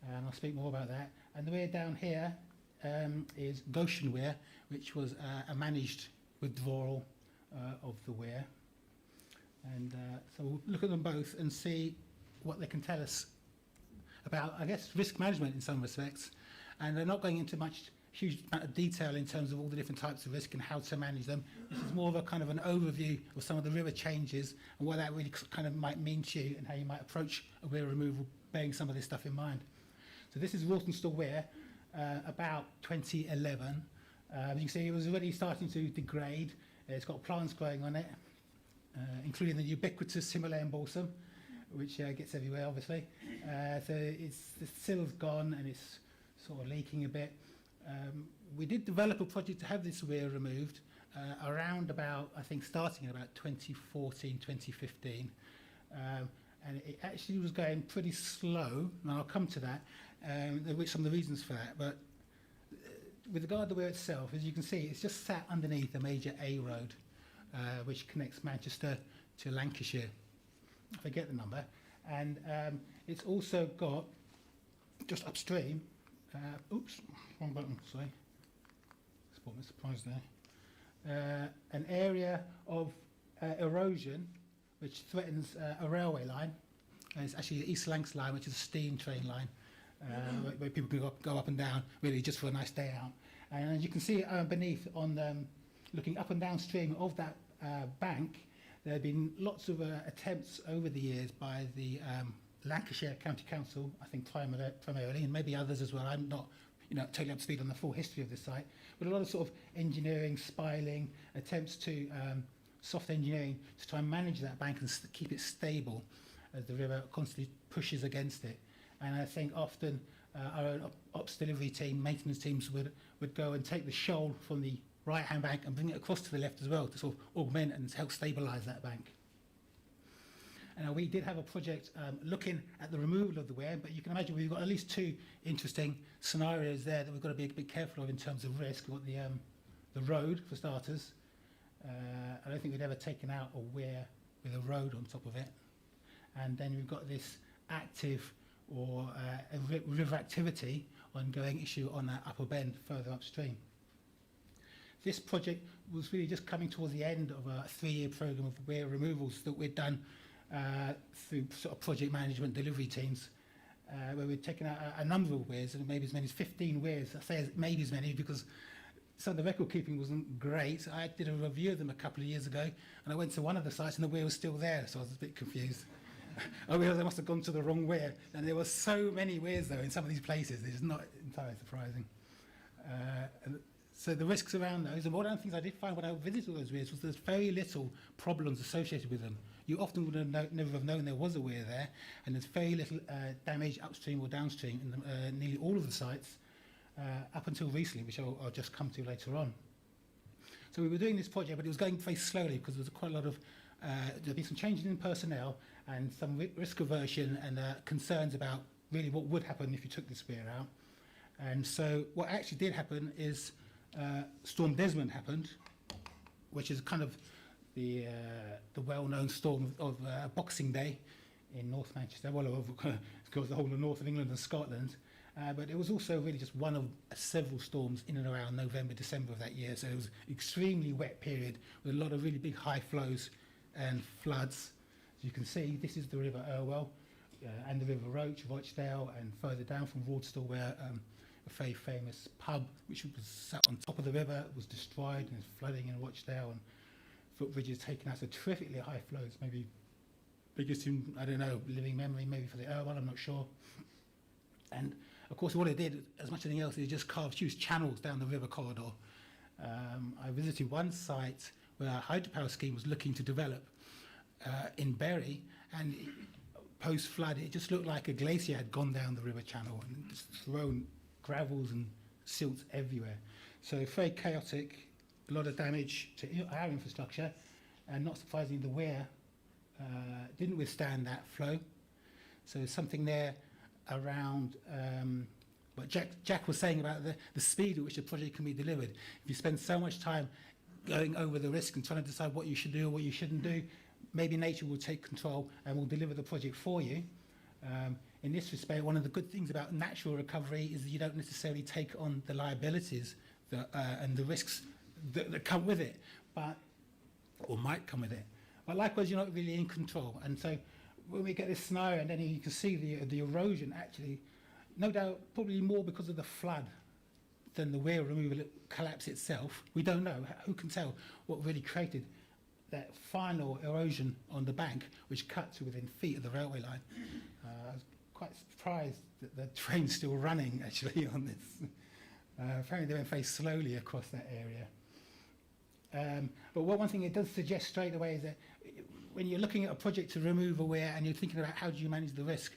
and I'll speak more about that. And the weir down here is Goshen Weir, which was a managed withdrawal of the weir. And so we'll look at them both and see what they can tell us about, I guess, risk management in some respects. And they're not going into huge amount of detail in terms of all the different types of risk and how to manage them. This is more of a kind of an overview of some of the river changes and what that really kind of might mean to you and how you might approach a weir removal, bearing some of this stuff in mind. So this is Rawtenstall Weir, about 2011. You can see it was already starting to degrade. It's got plants growing on it, including the ubiquitous Himalayan balsam, which gets everywhere, obviously. So the sill's gone and it's sort of leaking a bit. We did develop a project to have this weir removed around about, I think, starting in about 2014, 2015. And it actually was going pretty slow, and I'll come to that, with some of the reasons for that. But with regard to the weir itself, as you can see, it's just sat underneath a major A road, which connects Manchester to Lancashire. I forget the number. And it's also got, just upstream, oops, wrong button, sorry. Spot my surprise there. An area of erosion which threatens a railway line. And it's actually the East Lancs line, which is a steam train line, where people can go up and down, really just for a nice day out. And as you can see beneath, looking up and downstream of that bank, there have been lots of attempts over the years by the Lancashire County Council, I think primarily, and maybe others as well. I'm not totally up to speed on the full history of this site, but a lot of sort of engineering, spiling, attempts to soft engineering to try and manage that bank and keep it stable as the river constantly pushes against it. And I think often our own ops delivery team, maintenance teams would go and take the shoal from the right-hand bank and bring it across to the left as well to sort of augment and help stabilise that bank. And we did have a project looking at the removal of the weir, but you can imagine we've got at least two interesting scenarios there that we've got to be a bit careful of in terms of risk. We've got the road, for starters. I don't think we'd ever taken out a weir with a road on top of it. And then we've got this active or river activity ongoing issue on that upper bend further upstream. This project was really just coming towards the end of a 3-year programme of weir removals that we'd done through sort of project management delivery teams, where we'd taken out a number of weirs, and maybe as many as 15 weirs. I say maybe as many because some of the record keeping wasn't great. I did a review of them a couple of years ago, and I went to one of the sites and the weir was still there, so I was a bit confused. I realised I must have gone to the wrong weir, and there were so many weirs though in some of these places. It's not entirely surprising. So the risks around those, and one of the things I did find when I visited those weirs was there's very little problems associated with them. You often would have never have known there was a weir there, and there's very little damage upstream or downstream in nearly all of the sites up until recently, which I'll just come to later on. So we were doing this project, but it was going very slowly because there was quite a lot of there'd been some changes in personnel and some risk aversion and concerns about really what would happen if you took this weir out. And so what actually did happen is Storm Desmond happened, which is kind of the well-known storm of Boxing Day in North Manchester, well, of course the whole of north of England and Scotland. But it was also really just one of several storms in and around November, December of that year. So it was an extremely wet period with a lot of really big high flows and floods. As you can see, this is the River Irwell and the River Roach, Rochdale, and further down from Wardstall, where a very famous pub, which was sat on top of the river, was destroyed and is flooding in Rochdale, and footbridges taken out. So terrifically high flows, maybe biggest in, I don't know, living memory, maybe for the Irwell, I'm not sure. And of course, what it did, as much as anything else, is it just carved huge channels down the river corridor. I visited one site where a hydropower scheme was looking to develop in Bury, and post-flood, it just looked like a glacier had gone down the river channel and just thrown gravels and silts everywhere. So very chaotic, a lot of damage to our infrastructure, and not surprisingly, the weir didn't withstand that flow. So there's something there around what Jack was saying about the speed at which a project can be delivered. If you spend so much time going over the risk and trying to decide what you should do or what you shouldn't do, maybe nature will take control and will deliver the project for you. In this respect, one of the good things about natural recovery is that you don't necessarily take on the liabilities and the risks that come with it, or might come with it. But likewise, you're not really in control. And so when we get this scenario, and then you can see the erosion actually, no doubt, probably more because of the flood than the weir removal collapse itself. We don't know. Who can tell what really created that final erosion on the bank, which cut to within feet of the railway line? I was quite surprised that the train's still running, actually, on this. Apparently they went very slowly across that area. But one thing it does suggest straight away is that when you're looking at a project to remove a weir and you're thinking about how do you manage the risk,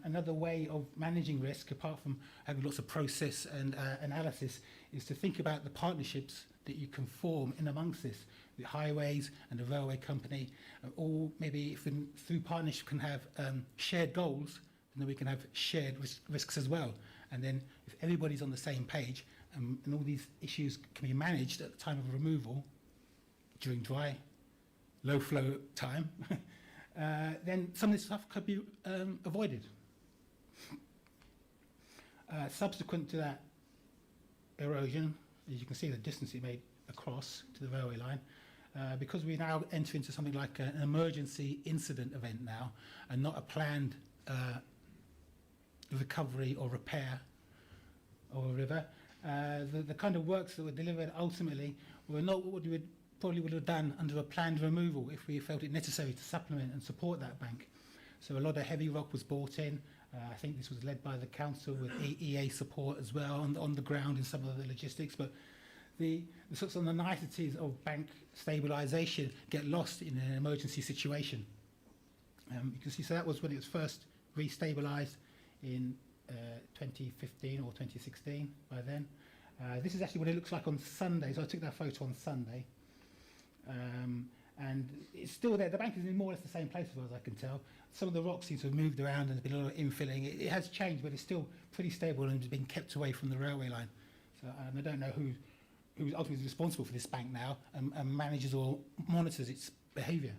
another way of managing risk, apart from having lots of process and analysis, is to think about the partnerships that you can form in amongst this, the highways and the railway company, or maybe if through partnership can have shared goals, and then we can have shared risks as well. And then if everybody's on the same page and all these issues can be managed at the time of removal during dry, low flow time, then some of this stuff could be avoided. Subsequent to that erosion, as you can see the distance it made across to the railway line, because we now enter into something like an emergency incident event now, and not a planned recovery or repair of a river, the kind of works that were delivered ultimately were not what we probably would have done under a planned removal if we felt it necessary to supplement and support that bank. So a lot of heavy rock was brought in. I think this was led by the council with EA support as well on the ground in some of the logistics. But the sorts of the niceties of bank stabilisation get lost in an emergency situation. You can see, so that was when it was first restabilised in 2015 or 2016 by then. This is actually what it looks like on Sunday. So I took that photo on Sunday. And it's still there. The bank is in more or less the same place as far as I can tell. Some of the rocks seem to have moved around and there's been a lot of infilling. It has changed, but it's still pretty stable and has been kept away from the railway line. So I don't know who ultimately is responsible for this bank now and manages or monitors its behaviour.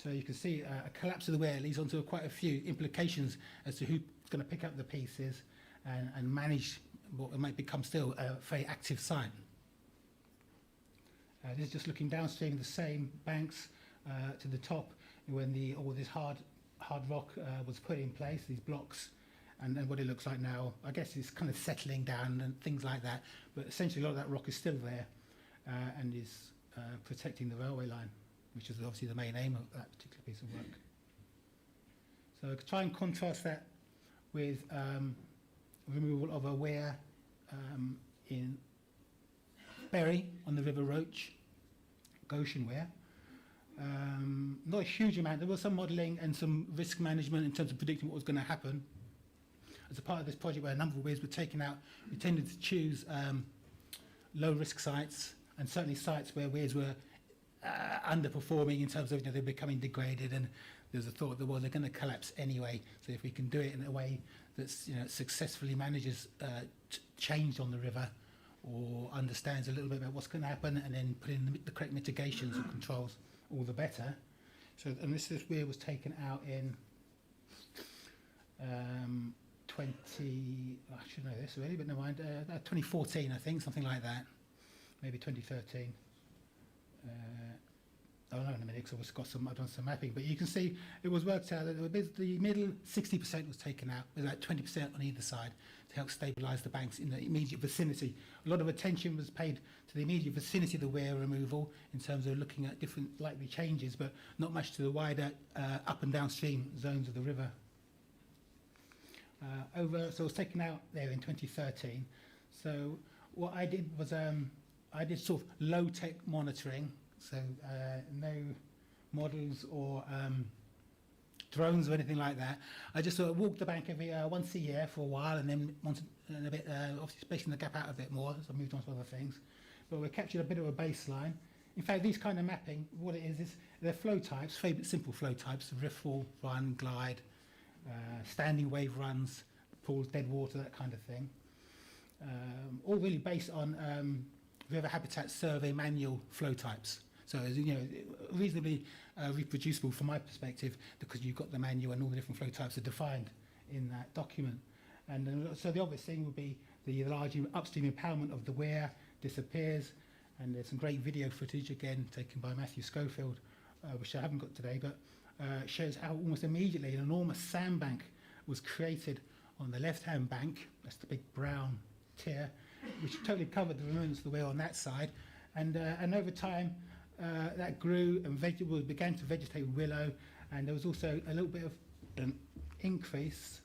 So you can see a collapse of the weir leads on to quite a few implications as to who's going to pick up the pieces and manage what might become still a very active site. This is just looking downstream, the same banks to the top when all this hard rock was put in place, these blocks, and then what it looks like now. I guess it's kind of settling down and things like that, but essentially a lot of that rock is still there and is protecting the railway line, which is obviously the main aim of that particular piece of work. So try and contrast that with removal of a weir in Bury on the River Roach, Goshen Weir. Not a huge amount. There was some modelling and some risk management in terms of predicting what was going to happen. As a part of this project where a number of weirs were taken out, we tended to choose low risk sites, and certainly sites where weirs were underperforming in terms of they're becoming degraded, and there's a thought that they're going to collapse anyway. So if we can do it in a way that's successfully manages change on the river, or understands a little bit about what's going to happen, and then put in the correct mitigations or controls, all the better. So, and this weir was taken out in I should know this already, but never mind, 2014, I think, something like that, maybe 2013. I'll know in a minute because I've done some mapping, but you can see it was worked out that the middle 60% was taken out, with about 20% on either side to help stabilise the banks in the immediate vicinity. A lot of attention was paid to the immediate vicinity of the weir removal in terms of looking at different likely changes, but not much to the wider up and downstream zones of the river. So it was taken out there in 2013. So what I did was I did sort of low-tech monitoring. So no models or drones or anything like that. I just sort of walked the bank every once a year for a while, and then a bit, obviously spacing the gap out a bit more, so I moved on to other things. But we captured a bit of a baseline. In fact, these kind of mapping, what it is they're flow types, very simple flow types: riffle, run, glide, standing wave runs, pools, dead water, that kind of thing. All really based on River Habitat Survey manual flow types. So, reasonably reproducible from my perspective, because you've got the manual and all the different flow types are defined in that document. And so the obvious thing would be the large upstream impoundment of the weir disappears, and there's some great video footage, again, taken by Matthew Schofield, which I haven't got today, but shows how almost immediately an enormous sandbank was created on the left-hand bank. That's the big brown tier, which totally covered the remnants of the weir on that side. And over time, that grew and began to vegetate with willow, and there was also a little bit of an increase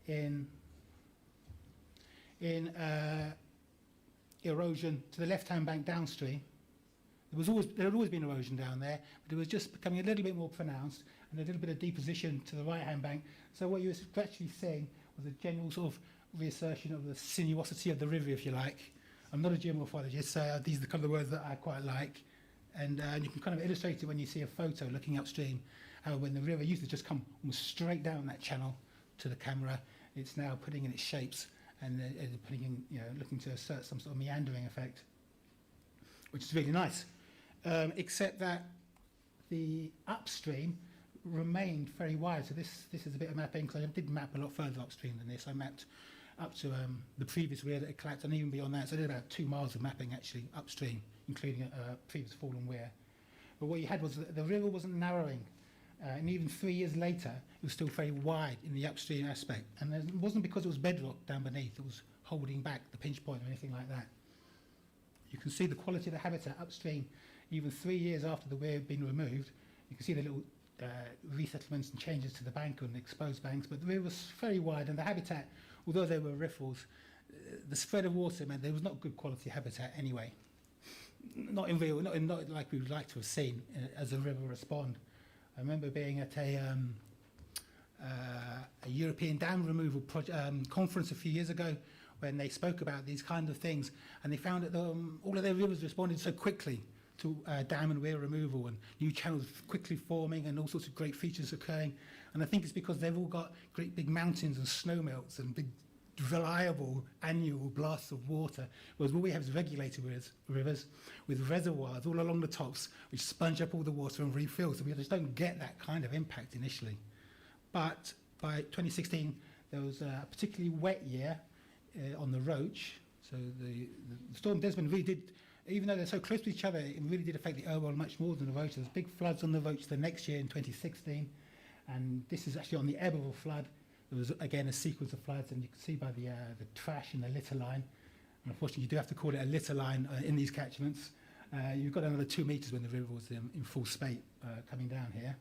in erosion to the left-hand bank downstream. There had always been erosion down there, but it was just becoming a little bit more pronounced, and a little bit of deposition to the right-hand bank. So what you were actually seeing was a general sort of reassertion of the sinuosity of the river, if you like. I'm not a geomorphologist, so these are the kind of words that I quite like. And you can kind of illustrate it when you see a photo looking upstream, how when the river used to just come almost straight down that channel to the camera, it's now putting in its shapes and putting in, looking to assert some sort of meandering effect, which is really nice. Except that the upstream remained very wide. So this is a bit of mapping, because I did map a lot further upstream than this. I mapped up to the previous weir that had collapsed, and even beyond that. So they did about 2 miles of mapping actually upstream, including a previous fallen weir. But what you had was the river wasn't narrowing, and even 3 years later, it was still very wide in the upstream aspect. And it wasn't because it was bedrock down beneath; it was holding back the pinch point or anything like that. You can see the quality of the habitat upstream, even 3 years after the weir had been removed. You can see the little resettlements and changes to the bank and exposed banks, but the river was very wide, and the habitat, although there were riffles, the spread of water meant there was not good quality habitat anyway. Not like we would like to have seen as the river respond. I remember being at a European dam removal conference a few years ago when they spoke about these kind of things, and they found that all of their rivers responded so quickly to dam and weir removal, and new channels quickly forming and all sorts of great features occurring. And I think it's because they've all got great big mountains and snow melts and big reliable annual blasts of water, whereas what we have is regulated rivers with reservoirs all along the tops which sponge up all the water and refill, so we just don't get that kind of impact initially. But by 2016 there was a particularly wet year on the Roach, so the Storm Desmond really did, even though they're so close to each other, it really did affect the Irwell much more than the Roach. There was big floods on the Roach the next year in 2016, and this is actually on the ebb of a flood. There was again a sequence of floods, and you can see by the trash in the litter line. And unfortunately, you do have to call it a litter line in these catchments. You've got another 2 metres when the river was in full spate coming down here.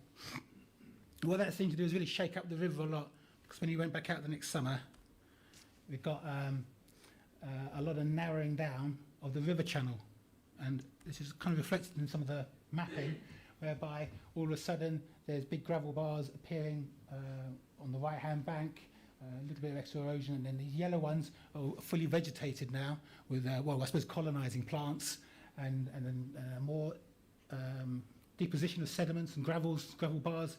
What that seemed to do is really shake up the river a lot, because when you went back out the next summer, we got a lot of narrowing down of the river channel, and this is kind of reflected in some of the mapping, whereby all of a sudden there's big gravel bars appearing on the right-hand bank, a little bit of extra erosion, and then these yellow ones are fully vegetated now with, well, I suppose colonising plants, and then more deposition of sediments and gravel bars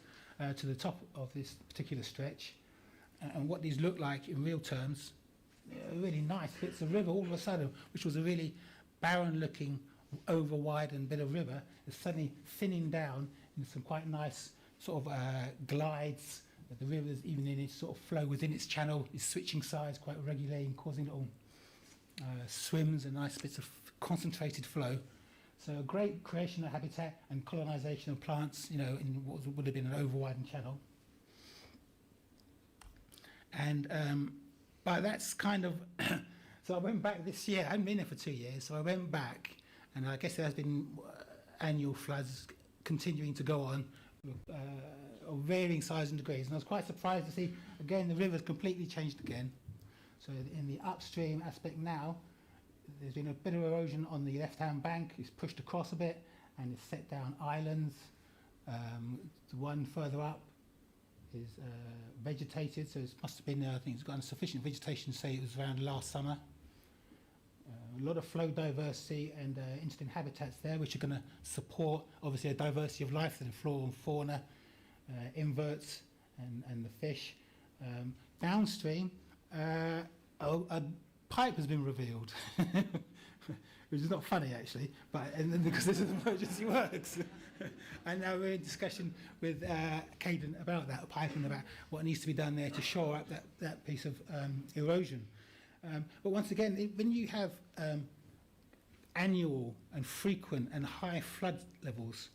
to the top of this particular stretch. And what these look like in real terms, really nice bits of river all of a sudden, which was a really barren-looking, over-widened bit of river, is suddenly thinning down in some quite nice sort of glides. The river, even in its sort of flow within its channel, is switching sides quite regularly and causing little swims and nice bits of concentrated flow. So a great creation of habitat and colonisation of plants, you know, in what would have been an over-widened channel. And but that's kind of so I went back this year. I hadn't been there for 2 years, so I went back, and I guess there has been annual floods continuing to go on of varying size and degrees, and I was quite surprised to see again the river's completely changed again. So in the upstream aspect now, there's been a bit of erosion on the left-hand bank. It's pushed across a bit, and it's set down islands. The one further up is vegetated, so it must have been, I think it's got sufficient vegetation to say it was around last summer. A lot of flow diversity and interesting habitats there, which are going to support, obviously, a diversity of life, and flora and fauna, inverts and the fish. Downstream, a pipe has been revealed, which is not funny actually, but because this is emergency works. And now we're in discussion with Caden about that pipe and about what needs to be done there to shore up that piece of erosion. But once again, when you have annual and frequent and high flood levels,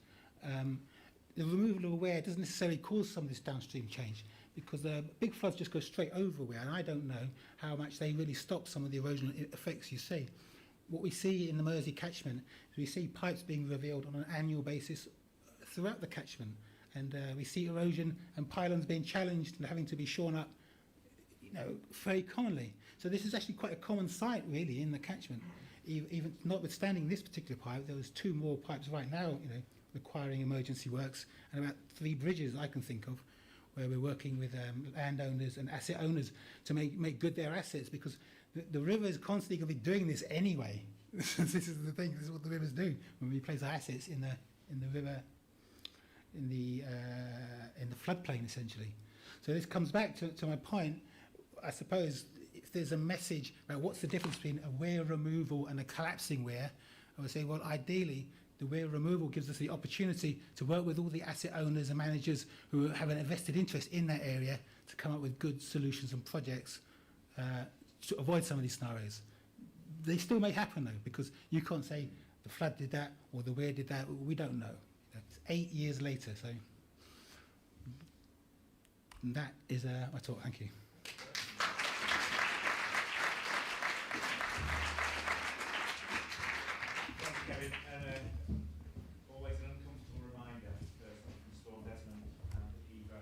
the removal of a weir doesn't necessarily cause some of this downstream change, because the big floods just go straight over a weir, and I don't know how much they really stop some of the erosional effects you see. What we see in the Mersey catchment is we see pipes being revealed on an annual basis throughout the catchment, and we see erosion and pylons being challenged and having to be shorn up, you know, very commonly. So this is actually quite a common sight really in the catchment. Even notwithstanding this particular pipe, there was 2 more pipes right now, you know, requiring emergency works, and about 3 bridges I can think of where we're working with landowners and asset owners to make good their assets, because the river is constantly going to be doing this anyway. This is the thing. This is what the rivers do when we place our assets in the river, in the floodplain essentially. So this comes back to my point. I suppose if there's a message about what's the difference between a weir removal and a collapsing weir, I would say, well, ideally, the weir removal gives us the opportunity to work with all the asset owners and managers who have an invested interest in that area to come up with good solutions and projects to avoid some of these scenarios. They still may happen though, because you can't say the flood did that or the weir did that. We don't know. That's 8 years later, so that is my talk. Thank you. Kevin, always an uncomfortable reminder, firstly from Storm Desmond and Eva,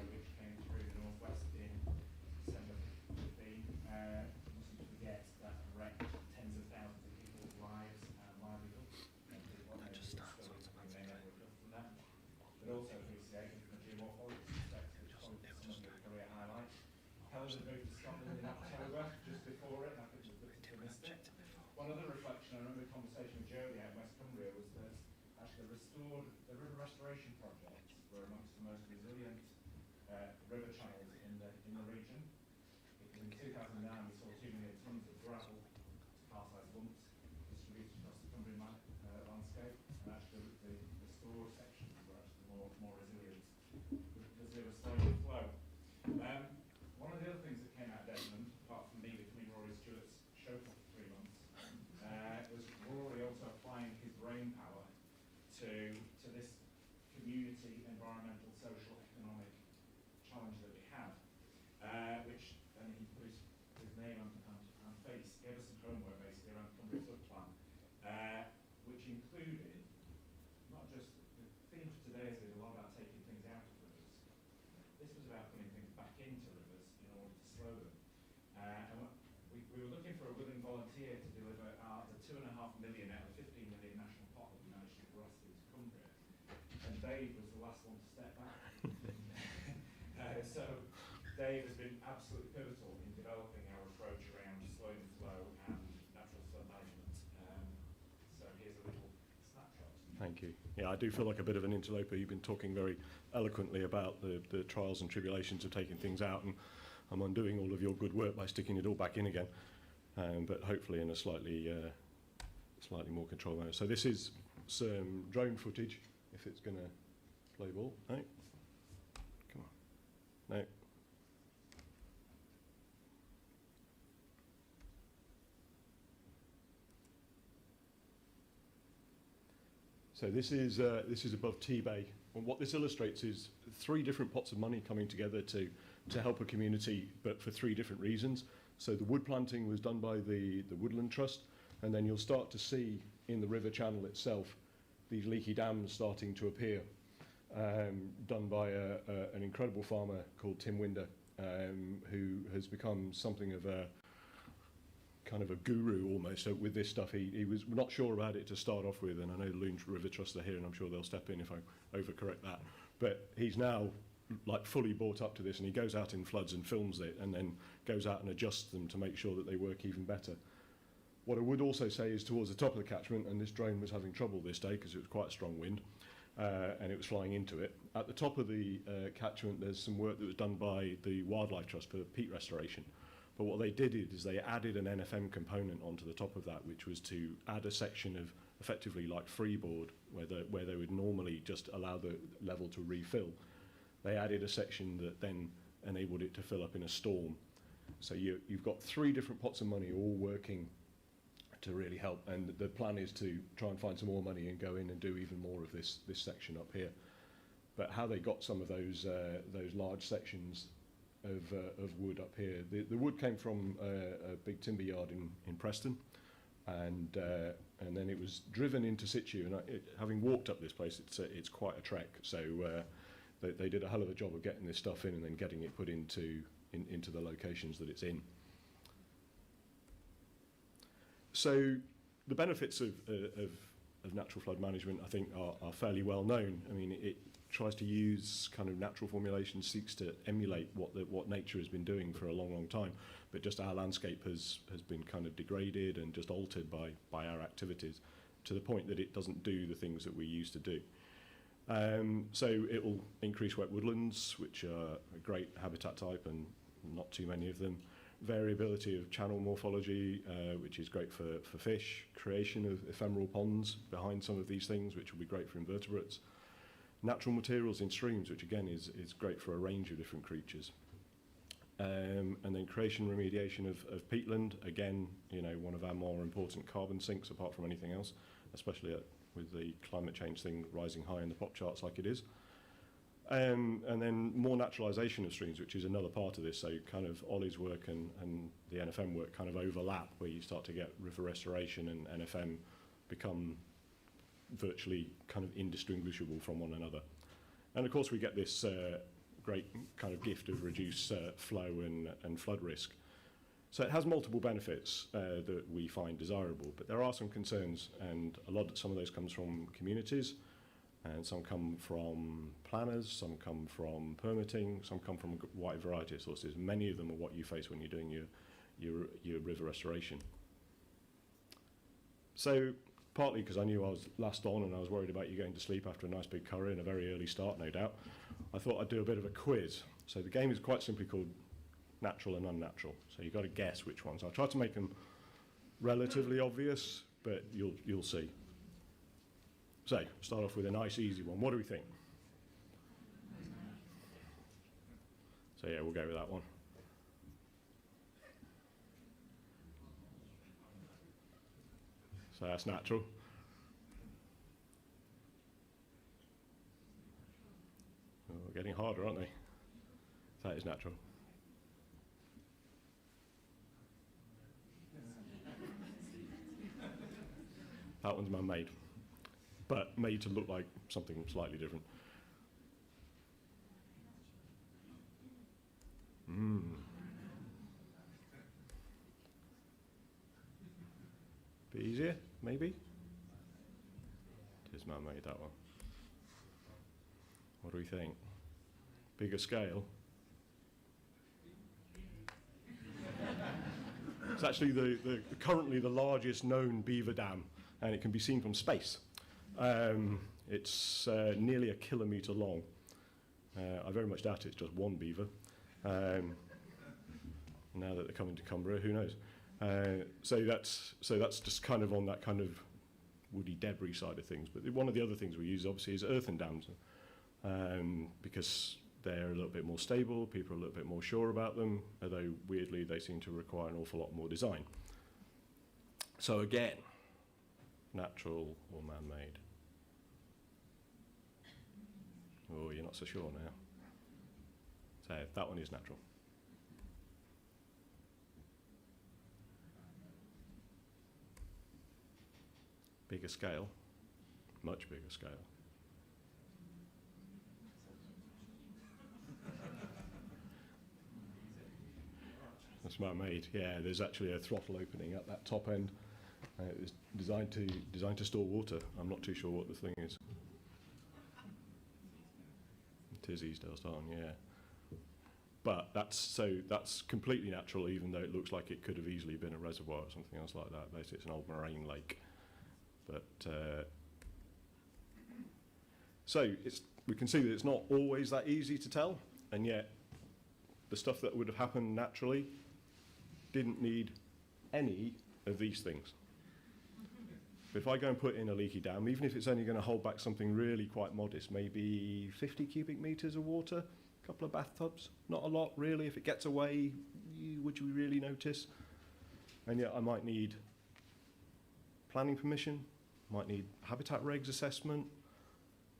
which came through the northwest in December 15. Mustn't forget that wrecked tens of thousands of people's lives and livelihoods. That just starts on something they never would have done from that. But also, for its sake, from a geomorphology perspective, which probably some of the career highlights. Helen had moved to Scotland in October, just before it, and I think we missed it. One other reflection, I remember a conversation with Jodie out in West Cumbria, was that actually the river restoration projects were amongst the most resilient river channels in the region. Because in 2009 we saw 2 million tonnes of gravel, car-sized lumps, distributed across the Cumbrian landscape, and actually the restored sections were actually more resilient because they were slowing the flow. One of the other things that came out of Desmond, apart from me becoming Rory Stewart's chauffeur for 3 months, was Rory also applying his brain power to this community, environmental, social, economic challenge that we have, which then he put his name and face, gave us some homework basically around the Cumbria flood plan, which included not just the theme for today has been a lot about taking things out of rivers. This was about putting things back into rivers in order to slow them. And we were looking for a willing volunteer to deliver the 2.5 million out of the 15 million national pot that we managed to grasp into Cumbria. And Dave was the last one to step back. So Dave has been absolutely pivotal in developing our approach around slowing the flow and natural flood management. So here's a little snapshot. Thank you. Yeah, I do feel like a bit of an interloper. You've been talking very eloquently about the trials and tribulations of taking things out, and I'm undoing all of your good work by sticking it all back in again, but hopefully in a slightly more controlled manner. So this is some drone footage, if it's going to play ball. No? Come on. No. So this is above T-Bay. And what this illustrates is 3 different pots of money coming together to help a community, but for 3 different reasons. So the wood planting was done by the Woodland Trust, and then you'll start to see in the river channel itself these leaky dams starting to appear, done by an incredible farmer called Tim Winder, who has become something of a kind of a guru almost. So with this stuff, he was not sure about it to start off with, and I know the Loon River Trust are here, and I'm sure they'll step in if I overcorrect that. But he's now like fully brought up to this, and he goes out in floods and films it, and then goes out and adjusts them to make sure that they work even better. What I would also say is towards the top of the catchment, and this drone was having trouble this day because it was quite a strong wind, and it was flying into it. At the top of the catchment, there's some work that was done by the Wildlife Trust for peat restoration. But what they did is they added an NFM component onto the top of that, which was to add a section of effectively like freeboard, where they would normally just allow the level to refill. They added a section that then enabled it to fill up in a storm. So you've got 3 different pots of money all working to really help, and the plan is to try and find some more money and go in and do even more of this section up here. But how they got some of those large sections of wood up here, the wood came from a big timber yard in Preston, and then it was driven into situ. And having walked up this place, it's quite a trek. So they did a hell of a job of getting this stuff in and then getting it put into the locations that it's in. So the benefits of natural flood management, I think, are fairly well known. I mean, it tries to use kind of natural formulation, seeks to emulate what nature has been doing for a long, long time, but just our landscape has been kind of degraded and just altered by our activities to the point that it doesn't do the things that we used to do. So it will increase wet woodlands, which are a great habitat type and not too many of them. Variability of channel morphology, which is great for fish. Creation of ephemeral ponds behind some of these things, which will be great for invertebrates. Natural materials in streams, which again is great for a range of different creatures. And then creation remediation of peatland, again, you know, one of our more important carbon sinks apart from anything else, especially with the climate change thing rising high in the pop charts like it is. And then more naturalisation of streams, which is another part of this. So kind of Ollie's work and the NFM work kind of overlap, where you start to get river restoration and NFM become virtually kind of indistinguishable from one another. And of course we get this great kind of gift of reduced flow and flood risk. So it has multiple benefits that we find desirable, but there are some concerns, and some of those comes from communities, and some come from planners, some come from permitting, some come from a wide variety of sources. Many of them are what you face when you're doing your river restoration. So partly because I knew I was last on and I was worried about you going to sleep after a nice big curry and a very early start, no doubt, I thought I'd do a bit of a quiz. So the game is quite simply called natural and unnatural. So you've got to guess which ones. I'll try to make them relatively obvious, but you'll see. So start off with a nice easy one. What do we think? So yeah, we'll go with that one. So that's natural. Oh, we're getting harder, aren't they? That is natural. That one's man-made, but made to look like something slightly different. Bit easier, maybe? It is man-made, that one. What do we think? Bigger scale? It's actually currently the largest known beaver dam, and it can be seen from space. It's nearly 1 kilometre long. I very much doubt it's just one beaver. Now that they're coming to Cumbria, who knows? So that's just kind of on that kind of woody debris side of things. But one of the other things we use obviously is earthen dams, because they're a little bit more stable, people are a little bit more sure about them, although weirdly they seem to require an awful lot more design. So again, natural or man-made? Oh, you're not so sure now. So that one is natural. Bigger scale, much bigger scale. That's man-made. Yeah, there's actually a throttle opening at that top end. It was designed to store water. I'm not too sure what the thing is. It is Easdale Starn, yeah. But that's completely natural, even though it looks like it could have easily been a reservoir or something else like that. Basically, it's an old moraine lake. But so we can see that it's not always that easy to tell, and yet the stuff that would have happened naturally didn't need any of these things. But if I go and put in a leaky dam, even if it's only going to hold back something really quite modest, maybe 50 cubic metres of water, a couple of bathtubs, not a lot really. If it gets away, would you really notice? And yet I might need planning permission, might need habitat regs assessment.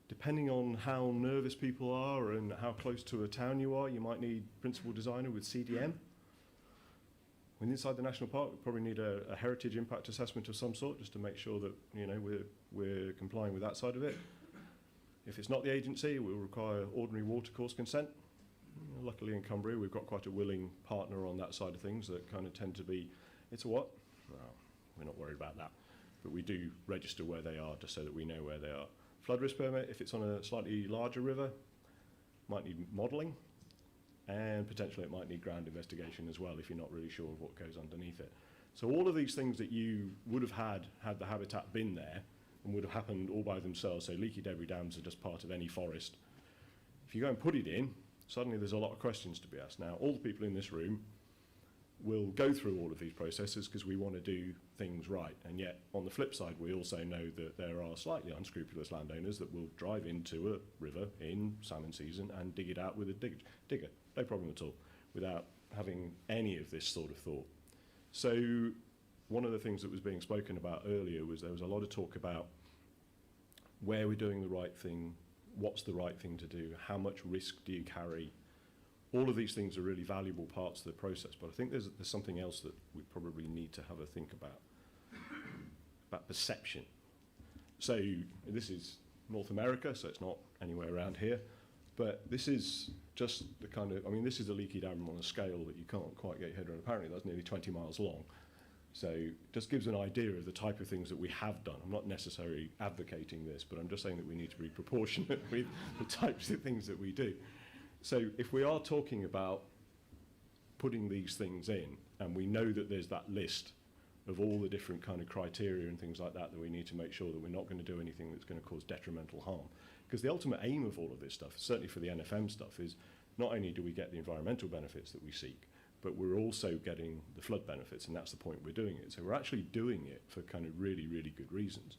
Depending on how nervous people are and how close to a town you are, you might need principal designer with CDM. When inside the national park, we probably need a heritage impact assessment of some sort, just to make sure that we're complying with that side of it. If it's not the agency, it will require ordinary watercourse consent. Luckily in Cumbria, we've got quite a willing partner on that side of things that kind of tend to be, it's a what? Well, we're not worried about that. But we do register where they are, just so that we know where they are. Flood risk permit, if it's on a slightly larger river, might need modelling, and potentially it might need ground investigation as well if you're not really sure of what goes underneath it. So all of these things that you would have had the habitat been there and would have happened all by themselves, so leaky debris dams are just part of any forest. If you go and put it in, suddenly there's a lot of questions to be asked. Now, all the people in this room will go through all of these processes because we want to do things right, and yet on the flip side we also know that there are slightly unscrupulous landowners that will drive into a river in salmon season and dig it out with a digger, no problem at all, without having any of this sort of thought. So one of the things that was being spoken about earlier was there was a lot of talk about where we're doing the right thing, what's the right thing to do, how much risk do you carry. All of these things are really valuable parts of the process, but I think there's something else that we probably need to have a think about perception. So this is North America, so it's not anywhere around here, but this is just the kind of, I mean, this is a leaky dam on a scale that you can't quite get your head around. Apparently that's nearly 20 miles long. So just gives an idea of the type of things that we have done. I'm not necessarily advocating this, but I'm just saying that we need to be proportionate with the types of things that we do. So if we are talking about putting these things in, and we know that there's that list of all the different kind of criteria and things like that we need to make sure that we're not going to do anything that's going to cause detrimental harm. Because the ultimate aim of all of this stuff, certainly for the NFM stuff, is not only do we get the environmental benefits that we seek, but we're also getting the flood benefits, and that's the point we're doing it. So we're actually doing it for kind of really, really good reasons,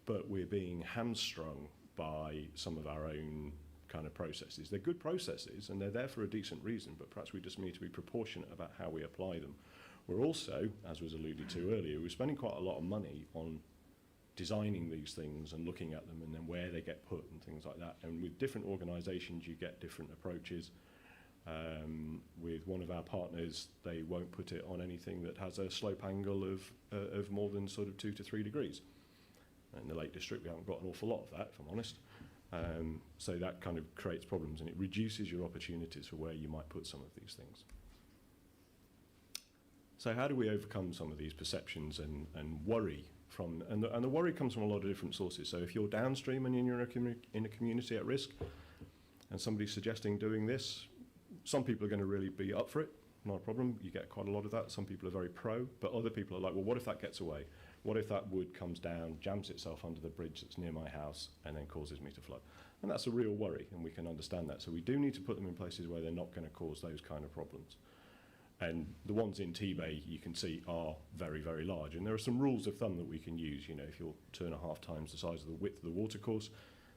but we're being hamstrung by some of our own kind of processes. They're good processes, and they're there for a decent reason, but perhaps we just need to be proportionate about how we apply them. We're also, as was alluded to earlier, we're spending quite a lot of money on designing these things and looking at them and then where they get put and things like that. And with different organisations, you get different approaches. With one of our partners, they won't put it on anything that has a slope angle of more than sort of 2 to 3 degrees. In the Lake District, we haven't got an awful lot of that, if I'm honest. So that kind of creates problems, and it reduces your opportunities for where you might put some of these things. So how do we overcome some of these perceptions and worry from, and the worry comes from a lot of different sources. So if you're downstream and you're in a community at risk, and somebody's suggesting doing this, some people are going to really be up for it, not a problem. You get quite a lot of that. Some people are very pro, but other people are like, well, what if that gets away? What if that wood comes down, jams itself under the bridge that's near my house, and then causes me to flood? And that's a real worry, and we can understand that. So we do need to put them in places where they're not going to cause those kind of problems. And the ones in T-Bay, you can see, are very, very large. And there are some rules of thumb that we can use. You know, if you're 2.5 times the size of the width of the watercourse,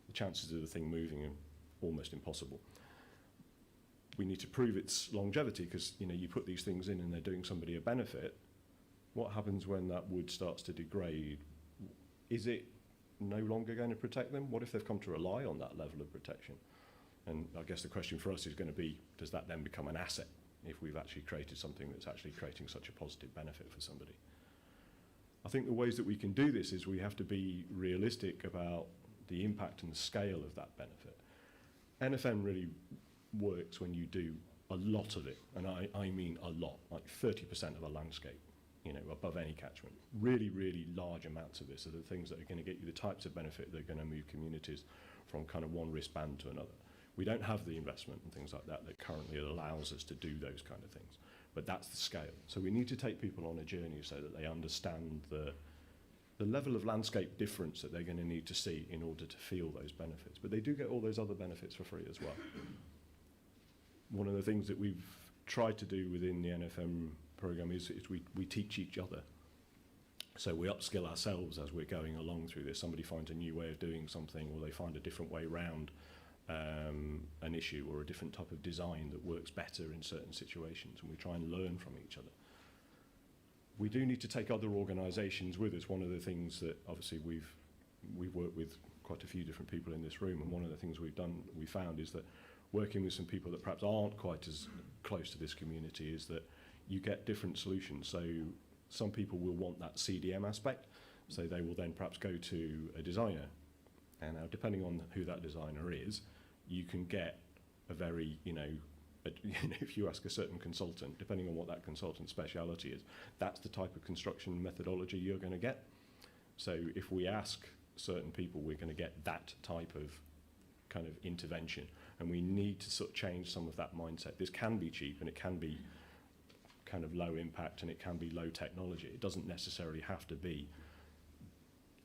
the chances of the thing moving are almost impossible. We need to prove its longevity, because, you know, you put these things in and they're doing somebody a benefit. What happens when that wood starts to degrade? Is it no longer going to protect them? What if they've come to rely on that level of protection? And I guess the question for us is going to be, does that then become an asset if we've actually created something that's actually creating such a positive benefit for somebody? I think the ways that we can do this is we have to be realistic about the impact and the scale of that benefit. NFM really works when you do a lot of it, and I mean a lot, like 30% of a landscape, you know, above any catchment. Really, really large amounts of this are the things that are going to get you the types of benefit that are going to move communities from kind of one wristband to another. We don't have the investment and things like that that currently allows us to do those kind of things, but that's the scale. So we need to take people on a journey so that they understand the level of landscape difference that they're going to need to see in order to feel those benefits. But they do get all those other benefits for free as well. One of the things that we've tried to do within the NFM program is we teach each other. So we upskill ourselves as we're going along through this. Somebody finds a new way of doing something, or they find a different way around an issue, or a different type of design that works better in certain situations, and we try and learn from each other. We do need to take other organisations with us. One of the things that obviously we've worked with quite a few different people in this room, and one of the things we found is that working with some people that perhaps aren't quite as close to this community is that you get different solutions. So some people will want that CDM aspect, so they will then perhaps go to a designer, and now depending on who that designer is, you can get a very, if you ask a certain consultant, depending on what that consultant's speciality is, that's the type of construction methodology you're going to get. So if we ask certain people, we're going to get that type of kind of intervention, and we need to sort of change some of that mindset. This can be cheap, and it can be kind of low impact, and it can be low technology. It doesn't necessarily have to be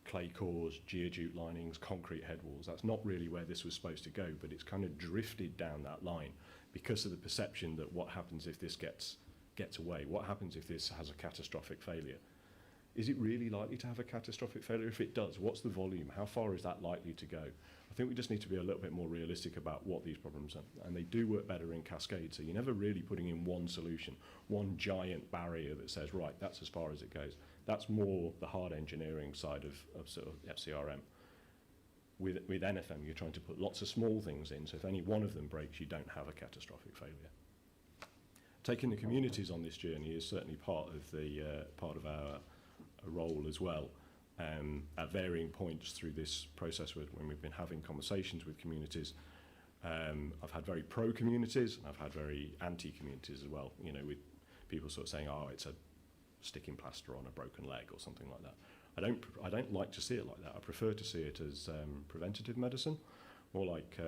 clay cores, geojute linings, concrete head walls. That's not really where this was supposed to go, but it's kind of drifted down that line because of the perception that what happens if this gets away? What happens if this has a catastrophic failure? Is it really likely to have a catastrophic failure? If it does, what's the volume? How far is that likely to go? I think we just need to be a little bit more realistic about what these problems are. And they do work better in cascade, so you're never really putting in one solution, one giant barrier that says, right, that's as far as it goes. That's more the hard engineering side of sort of FCRM. With NFM, you're trying to put lots of small things in, so if any one of them breaks, you don't have a catastrophic failure. Taking the communities on this journey is certainly part of our role as well. At varying points through this process, when we've been having conversations with communities, I've had very pro-communities and I've had very anti-communities as well. You know, with people sort of saying, "Oh, it's a sticking plaster on a broken leg" or something like that. I don't like to see it like that. I prefer to see it as preventative medicine, more like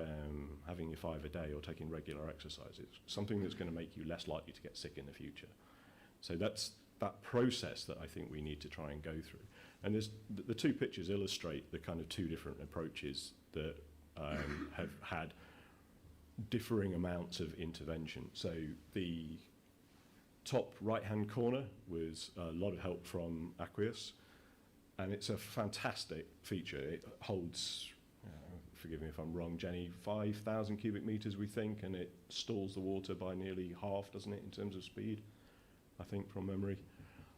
having your 5 a day or taking regular exercise. It's something that's going to make you less likely to get sick in the future. So that's that process that I think we need to try and go through. And there's, the two pictures illustrate the kind of two different approaches that have had differing amounts of intervention. So the top right-hand corner was a lot of help from AquaUoS, and it's a fantastic feature. It holds, forgive me if I'm wrong, Jenny, 5,000 cubic meters, we think, and it stalls the water by nearly half, doesn't it, in terms of speed, I think, from memory.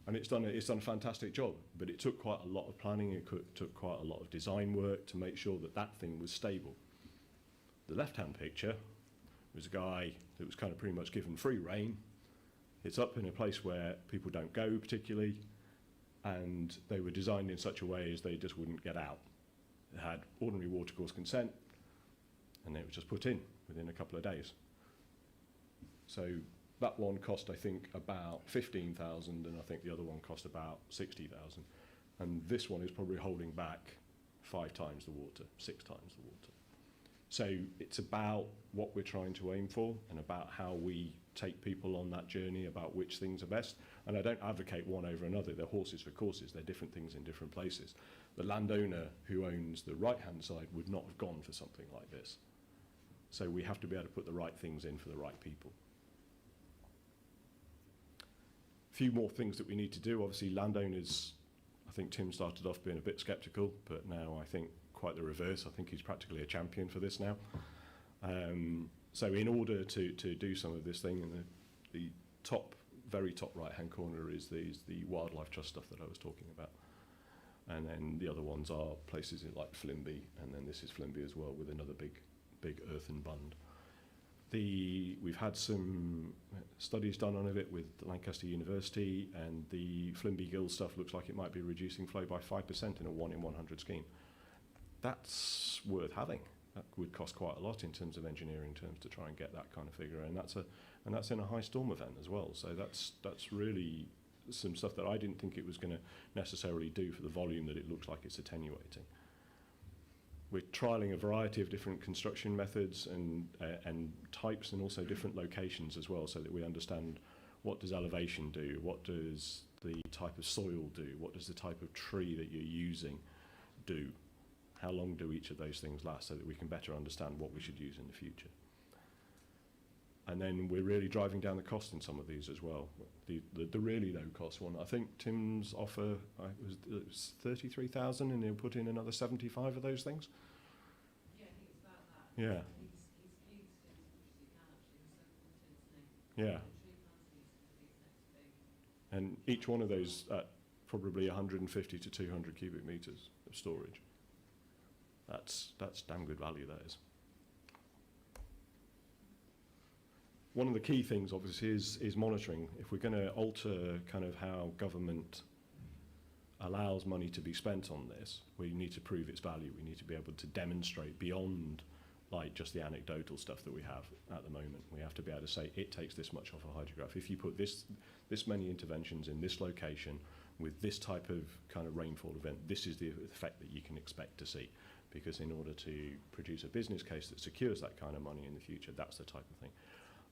And it's done a fantastic job, but it took quite a lot of planning. It took quite a lot of design work to make sure that that thing was stable. The left-hand picture was a guy that was kind of pretty much given free rein. It's up in a place where people don't go particularly, and they were designed in such a way as they just wouldn't get out. It had ordinary watercourse consent, and it was just put in within a couple of days. So that one cost, I think, about 15,000, and I think the other one cost about 60,000. And this one is probably holding back 5 times the water, 6 times the water. So it's about what we're trying to aim for and about how we take people on that journey about which things are best. And I don't advocate one over another. They're horses for courses. They're different things in different places. The landowner who owns the right-hand side would not have gone for something like this. So we have to be able to put the right things in for the right people. A few more things that we need to do. Obviously, landowners, I think Tim started off being a bit sceptical, but now I think quite the reverse. I think he's practically a champion for this now. So in order to do some of this thing, and the top, very top right-hand corner is the wildlife trust stuff that I was talking about. And then the other ones are places like Flimby, and then this is Flimby as well with another big earthen bund. We've had some studies done on it with Lancaster University, and the Flimby Gill stuff looks like it might be reducing flow by 5% in a 1 in 100 scheme. That's worth having. That would cost quite a lot in terms of engineering terms to try and get that kind of figure, and that's in a high storm event as well. So that's really some stuff that I didn't think it was going to necessarily do for the volume that it looks like it's attenuating. We're trialling a variety of different construction methods and types, and also different locations as well, so that we understand what does elevation do, what does the type of soil do, what does the type of tree that you're using do, how long do each of those things last, so that we can better understand what we should use in the future. And then we're really driving down the cost in some of these as well. The really low cost one, I think Tim's offer it was 33,000, and he'll put in another 75 of those things. Yeah, I think it's about that. Yeah. Yeah. And each one of those at probably 150 to 200 cubic meters of storage. That's damn good value, that is. One of the key things, obviously, is monitoring. If we're going to alter kind of how government allows money to be spent on this, we need to prove its value. We need to be able to demonstrate beyond like just the anecdotal stuff that we have at the moment. We have to be able to say it takes this much off a hydrograph. If you put this many interventions in this location with this type of kind of rainfall event, this is the effect that you can expect to see. Because in order to produce a business case that secures that kind of money in the future, that's the type of thing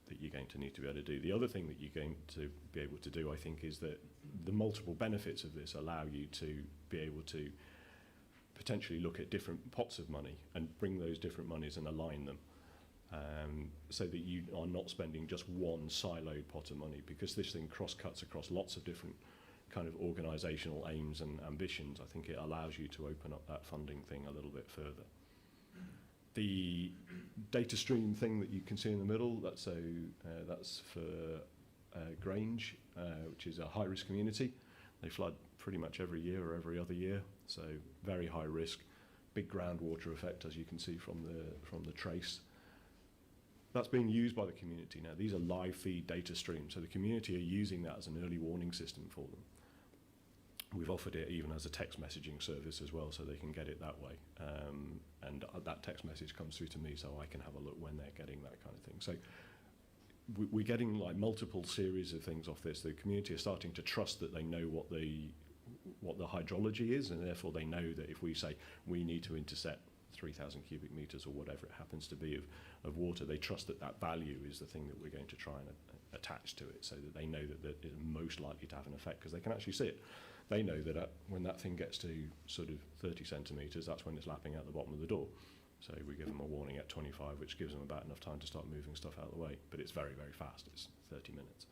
that you're going to need to be able to do. The other thing that you're going to be able to do, I think, is that the multiple benefits of this allow you to be able to potentially look at different pots of money and bring those different monies and align them, so that you are not spending just one siloed pot of money, because this thing cross-cuts across lots of different kind of organisational aims and ambitions, I think it allows you to open up that funding thing a little bit further. The data stream thing that you can see in the middle, that's for Grange, which is a high-risk community. They flood pretty much every year or every other year, so very high risk, big groundwater effect, as you can see from the trace. That's being used by the community now. These are live feed data streams, so the community are using that as an early warning system for them. We've offered it even as a text messaging service as well, so they can get it that way. And that text message comes through to me, so I can have a look when they're getting that kind of thing. So we're getting like multiple series of things off this. The community are starting to trust that they know what the hydrology is, and therefore they know that if we say we need to intercept 3,000 cubic meters or whatever it happens to be of water, they trust that that value is the thing that we're going to try and attach to it, so that they know that it's most likely to have an effect, because they can actually see it. They know that when that thing gets to sort of 30 centimetres, that's when it's lapping out the bottom of the door. So we give them a warning at 25, which gives them about enough time to start moving stuff out of the way. But it's very, very fast. It's 30 minutes.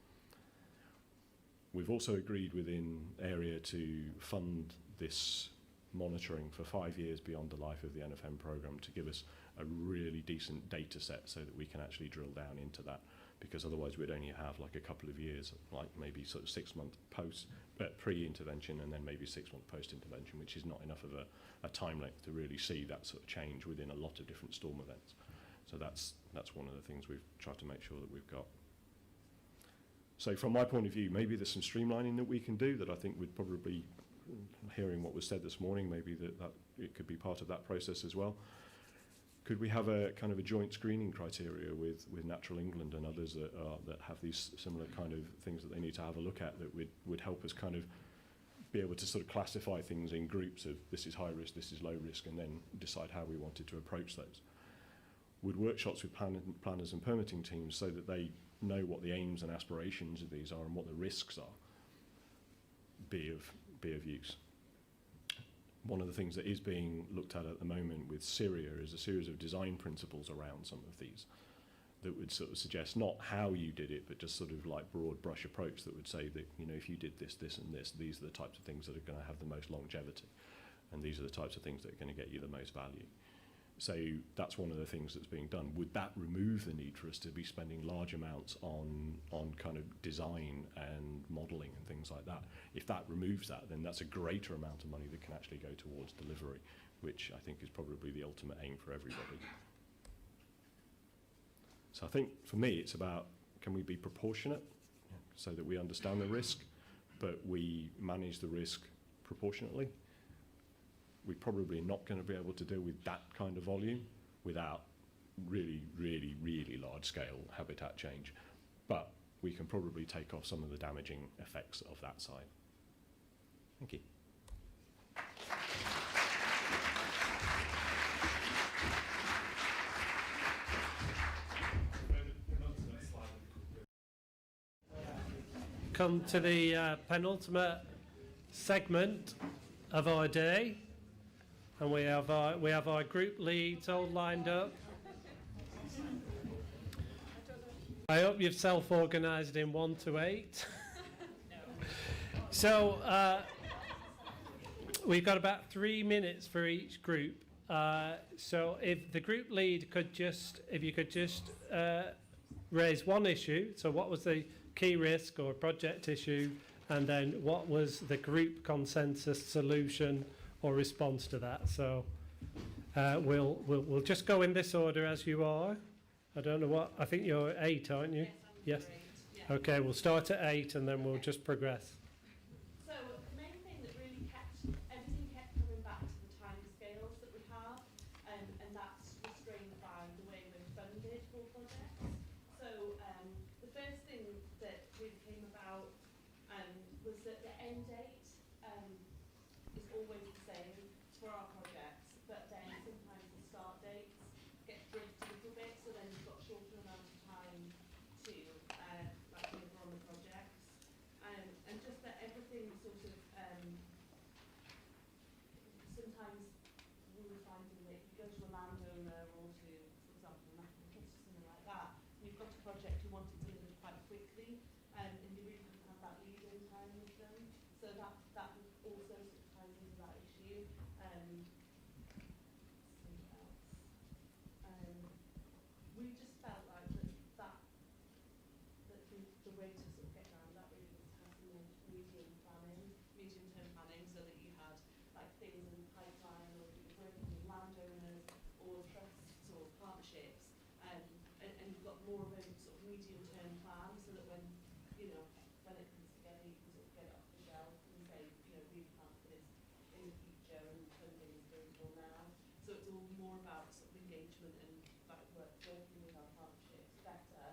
We've also agreed within area to fund this monitoring for 5 years beyond the life of the NFM programme, to give us a really decent data set so that we can actually drill down into that, because otherwise we'd only have like a couple of years, like maybe sort of 6 month post pre-intervention and then maybe 6 month post-intervention, which is not enough of a time length to really see that sort of change within a lot of different storm events. So that's one of the things we've tried to make sure that we've got. So from my point of view, maybe there's some streamlining that we can do that I think would probably, hearing what was said this morning, maybe that it could be part of that process as well. Could we have a kind of a joint screening criteria with Natural England and others that have these similar kind of things that they need to have a look at, that would help us kind of be able to sort of classify things in groups of this is high risk, this is low risk, and then decide how we wanted to approach those? Would workshops with planners and permitting teams, so that they know what the aims and aspirations of these are and what the risks are, be of use. One of the things that is being looked at the moment with Syria is a series of design principles around some of these that would sort of suggest not how you did it, but just sort of like broad brush approach that would say that, you know, if you did this, this and this, these are the types of things that are going to have the most longevity, and these are the types of things that are going to get you the most value. So that's one of the things that's being done. Would that remove the need for us to be spending large amounts on kind of design and modelling and things like that? If that removes that, then that's a greater amount of money that can actually go towards delivery, which I think is probably the ultimate aim for everybody. So I think for me it's about, can we be proportionate so that we understand the risk, but we manage the risk proportionately? We're probably not going to be able to deal with that kind of volume without really, really, really large scale habitat change. But we can probably take off some of the damaging effects of that side. Thank you. Come to the penultimate segment of our day. And we have our group leads all lined up. I hope you've self-organised in 1 to 8. So we've got about 3 minutes for each group. So if the group lead could just, raise one issue. So what was the key risk or project issue, and then what was the group consensus solution or response to that. So we'll just go in this order as you are. I don't know what, I think you're 8, aren't you? Yes. Yeah. Okay, we'll start at 8 and then we'll just progress. So the main thing that really everything kept coming back to the time scales that we have, and that's restrained by the way we're funded for projects. So the first thing that really came about was that the end date is always the same for our projects, but then sometimes the start dates get bridged a little bit, so then you've got a shorter amount of time to deliver on the projects, and just that everything sort of sometimes we were finding that if you go to a landowner or to, for example, an applicant or something like that, and you've got a project you want it delivered quite quickly, and you really don't have that lead-in time with them. So that also sort of ties into that issue. Something else. We just felt like that the way to sort of get around that really was to have some medium-term planning, so that you had like things in the pipeline, or you were working with landowners or trusts or partnerships, and you've got more of a sort of medium-term plan, so that when you know when it comes together, you can sort of get it off the shelf and say, you know, we plan for this in the future, and funding is available now. So it's all more about sort of engagement and like working with our partnerships better,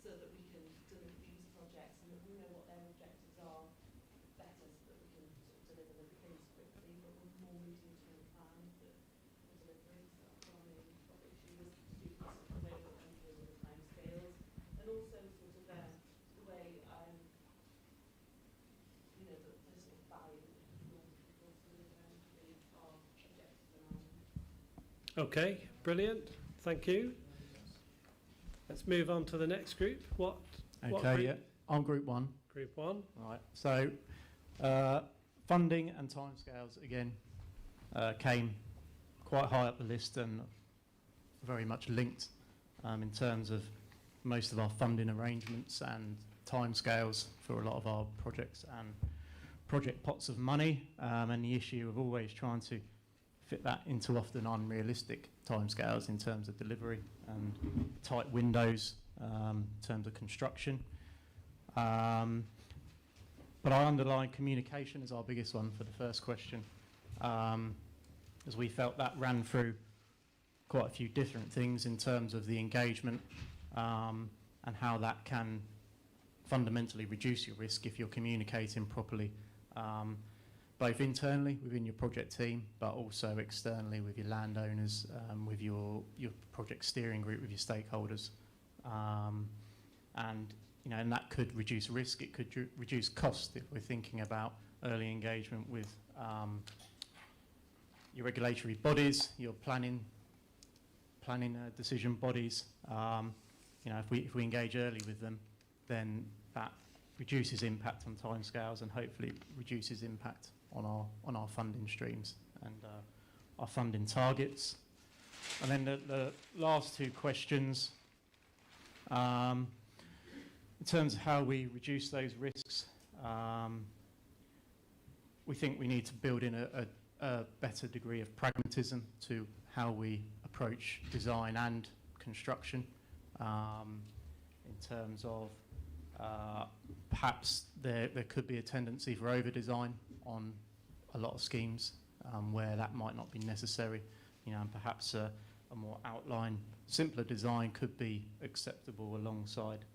so that we can deliver these projects and that we know what their objectives are better, so that we can sort of deliver the things quickly, but with more medium-term plans for delivery. So that's what I mean. What the issue was to do with sort of the way we're dealing with the timescales, and also sort of the way you know the sort of buy-in that people sort of with our objectives in mind. Okay, brilliant. Thank you. Let's move on to the next group. What Okay, group? yeah. I'm Group 1. Group 1. Right. So, funding and timescales, again, came quite high up the list and very much linked in terms of most of our funding arrangements and timescales for a lot of our projects and project pots of money, and the issue of always trying to fit that into often unrealistic timescales in terms of delivery and tight windows in terms of construction. But I underline communication as our biggest one for the first question, as we felt that ran through quite a few different things in terms of the engagement and how that can fundamentally reduce your risk if you're communicating properly, both internally within your project team, but also externally with your landowners, with your project steering group, with your stakeholders, and you know, and that could reduce risk. It could reduce cost if we're thinking about early engagement with your regulatory bodies, your planning decision bodies. You know, if we engage early with them, then that reduces impact on timescales and hopefully reduces impact on our funding streams and our funding targets. And then the last two questions, in terms of how we reduce those risks, we think we need to build in a better degree of pragmatism to how we approach design and construction, in terms of perhaps there could be a tendency for over-design on a lot of schemes where that might not be necessary, you know, and perhaps a more outline, simpler design could be acceptable alongside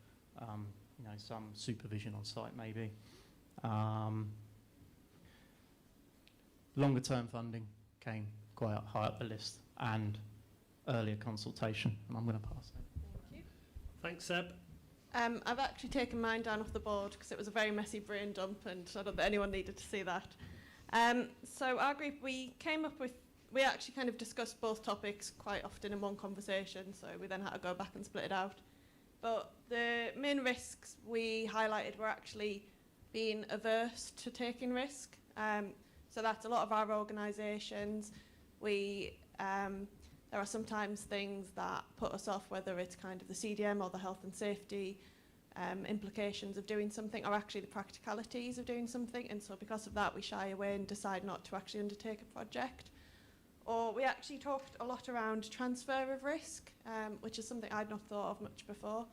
you know, some supervision on site maybe. Longer term funding came quite high up the list, and earlier consultation, and I'm going to pass that. Thank you. Thanks, Seb. I've actually taken mine down off the board because it was a very messy brain dump, and I don't think anyone needed to see that. So our group, we actually kind of discussed both topics quite often in one conversation, so we then had to go back and split it out. But the main risks we highlighted were actually being averse to taking risk. So that's a lot of our organisations. There are sometimes things that put us off, whether it's kind of the CDM or the health and safety implications of doing something, or actually the practicalities of doing something. And so because of that, we shy away and decide not to actually undertake a project. Or we actually talked a lot around transfer of risk, which is something I'd not thought of much before.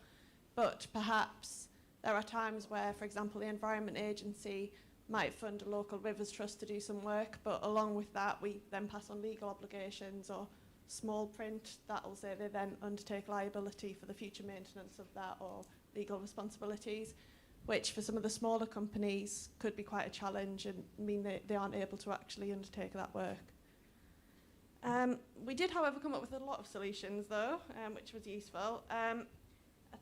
But perhaps there are times where, for example, the Environment Agency might fund a local rivers trust to do some work, but along with that, we then pass on legal obligations or small print that will say they then undertake liability for the future maintenance of that or legal responsibilities, which for some of the smaller companies could be quite a challenge and mean they aren't able to actually undertake that work. We did, however, come up with a lot of solutions, though, which was useful. I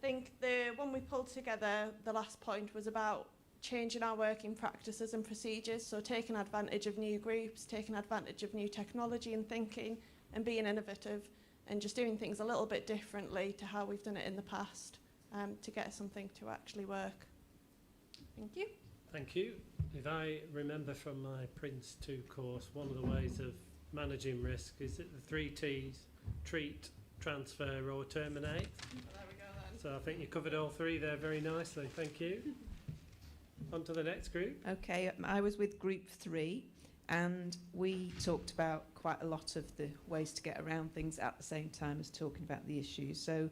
think the one we pulled together, the last point, was about changing our working practices and procedures, so taking advantage of new groups, taking advantage of new technology and thinking, and being innovative, and just doing things a little bit differently to how we've done it in the past, to get something to actually work. Thank you. Thank you. If I remember from my Prince 2 course, one of the ways of managing risk is that the 3 T's: treat, transfer or terminate. There we go then. So I think you covered all 3 there very nicely. Thank you. On to the next group. Okay, I was with group 3 and we talked about quite a lot of the ways to get around things at the same time as talking about the issues. So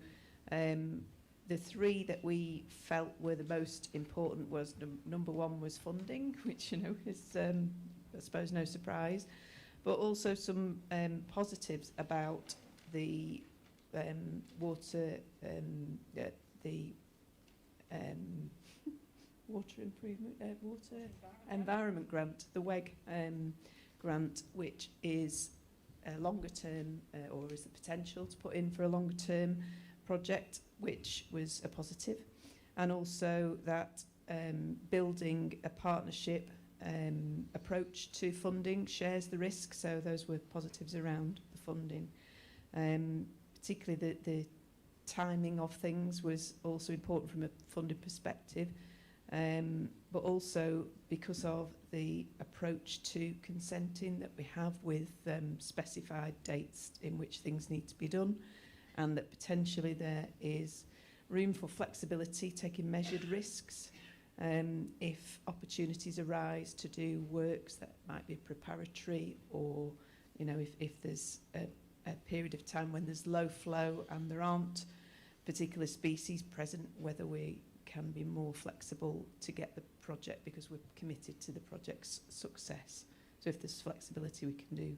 the 3 that we felt were the most important was number 1 was funding, which, you know, is I suppose no surprise, but also some positives about the water environment grant, the WEG grant, which is a longer term or is the potential to put in for a longer term project, which was a positive, and also that building a partnership approach to funding shares the risk. So those were positives around the funding. Particularly the timing of things was also important from a funding perspective, but also because of the approach to consenting that we have with specified dates in which things need to be done, and that potentially there is room for flexibility, taking measured risks. If opportunities arise to do works that might be preparatory, or, you know, if there's a period of time when there's low flow and there aren't particular species present, whether we can be more flexible to get the project because we're committed to the project's success. So if there's flexibility, we can do.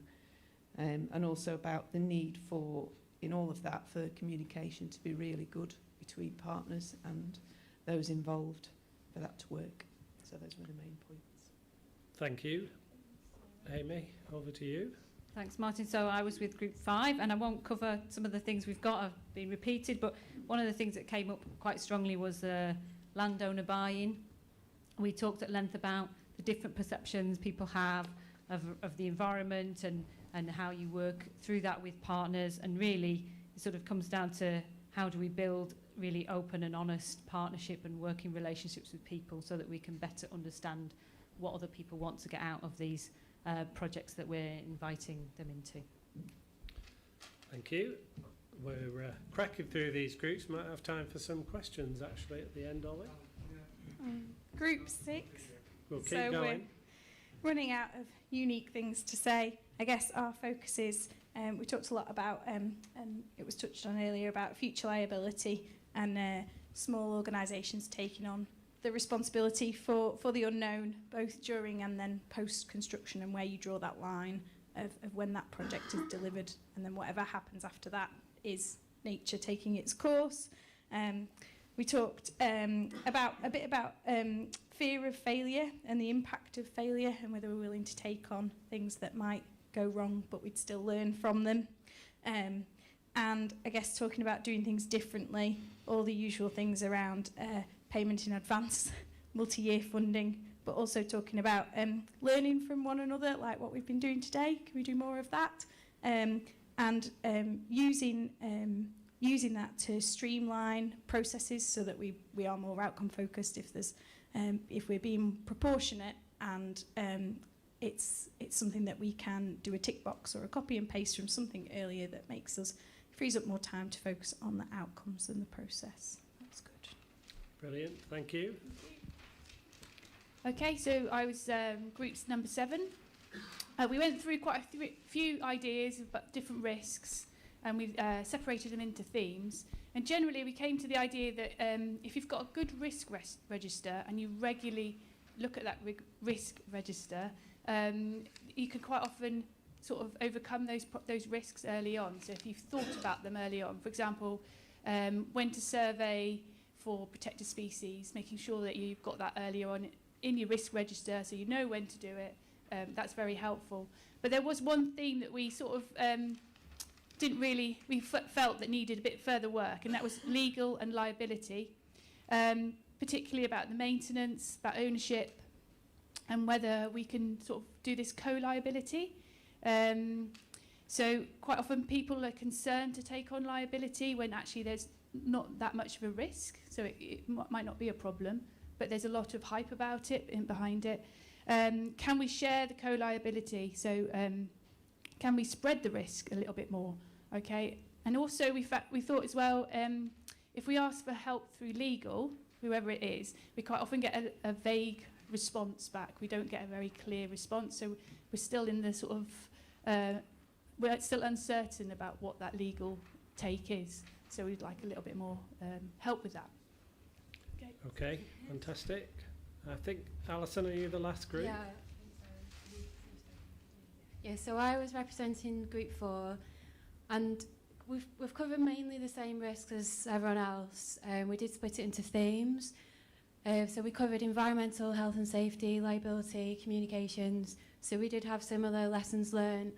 And also about the need for, in all of that, for communication to be really good between partners and those involved for that to work. So those were the main points. Thank you. Amy, over to you. Thanks, Martin. So I was with Group 5, and I won't cover some of the things we've got, have been repeated, but one of the things that came up quite strongly was landowner buy-in. We talked at length about the different perceptions people have of the environment and how you work through that with partners, and really it sort of comes down to how do we build really open and honest partnership and working relationships with people so that we can better understand what other people want to get out of these projects that we're inviting them into. Thank you. We're cracking through these groups. Might have time for some questions actually at the end of it. Group 6. We'll keep so going. We're running out of unique things to say. I guess our focus is, we talked a lot about, and it was touched on earlier, about future liability and small organisations taking on the responsibility for the unknown, both during and then post-construction, and where you draw that line of when that project is delivered, and then whatever happens after that is nature taking its course. We talked a bit about fear of failure and the impact of failure, and whether we're willing to take on things that might go wrong, but we'd still learn from them. And I guess talking about doing things differently, all the usual things around payment in advance, multi-year funding, but also talking about learning from one another, like what we've been doing today. Can we do more of that? And using that to streamline processes so that we are more outcome focused if we're being proportionate, and it's something that we can do a tick box or a copy and paste from something earlier that frees up more time to focus on the outcomes and the process. That's good. Brilliant, thank you. Okay, so I was groups number 7. We went through quite a few ideas about different risks, and we've separated them into themes. And generally, we came to the idea that if you've got a good risk register and you regularly look at that risk register, you can quite often sort of overcome those risks early on. So if you've thought about them early on, for example, when to survey for protected species, making sure that you've got that earlier on in your risk register so you know when to do it, that's very helpful. But there was one theme that we sort of felt that needed a bit further work, and that was legal and liability, particularly about the maintenance, about ownership, and whether we can sort of do this co-liability. So quite often people are concerned to take on liability when actually there's not that much of a risk, so it might not be a problem, but there's a lot of hype about it and behind it. Can we share the co-liability? So can we spread the risk a little bit more? Okay. And also we thought as well, if we ask for help through legal, whoever it is, we quite often get a vague response back. We don't get a very clear response. So we're still in the sort of, we're still uncertain about what that legal take is. So we'd like a little bit more help with that. Okay. Okay, fantastic. I think, Alison, are you the last group? Yeah, I think so. Yeah, so I was representing Group 4, and we've covered mainly the same risks as everyone else. We did split it into themes. So we covered environmental, health and safety, liability, communications. So we did have similar lessons learned.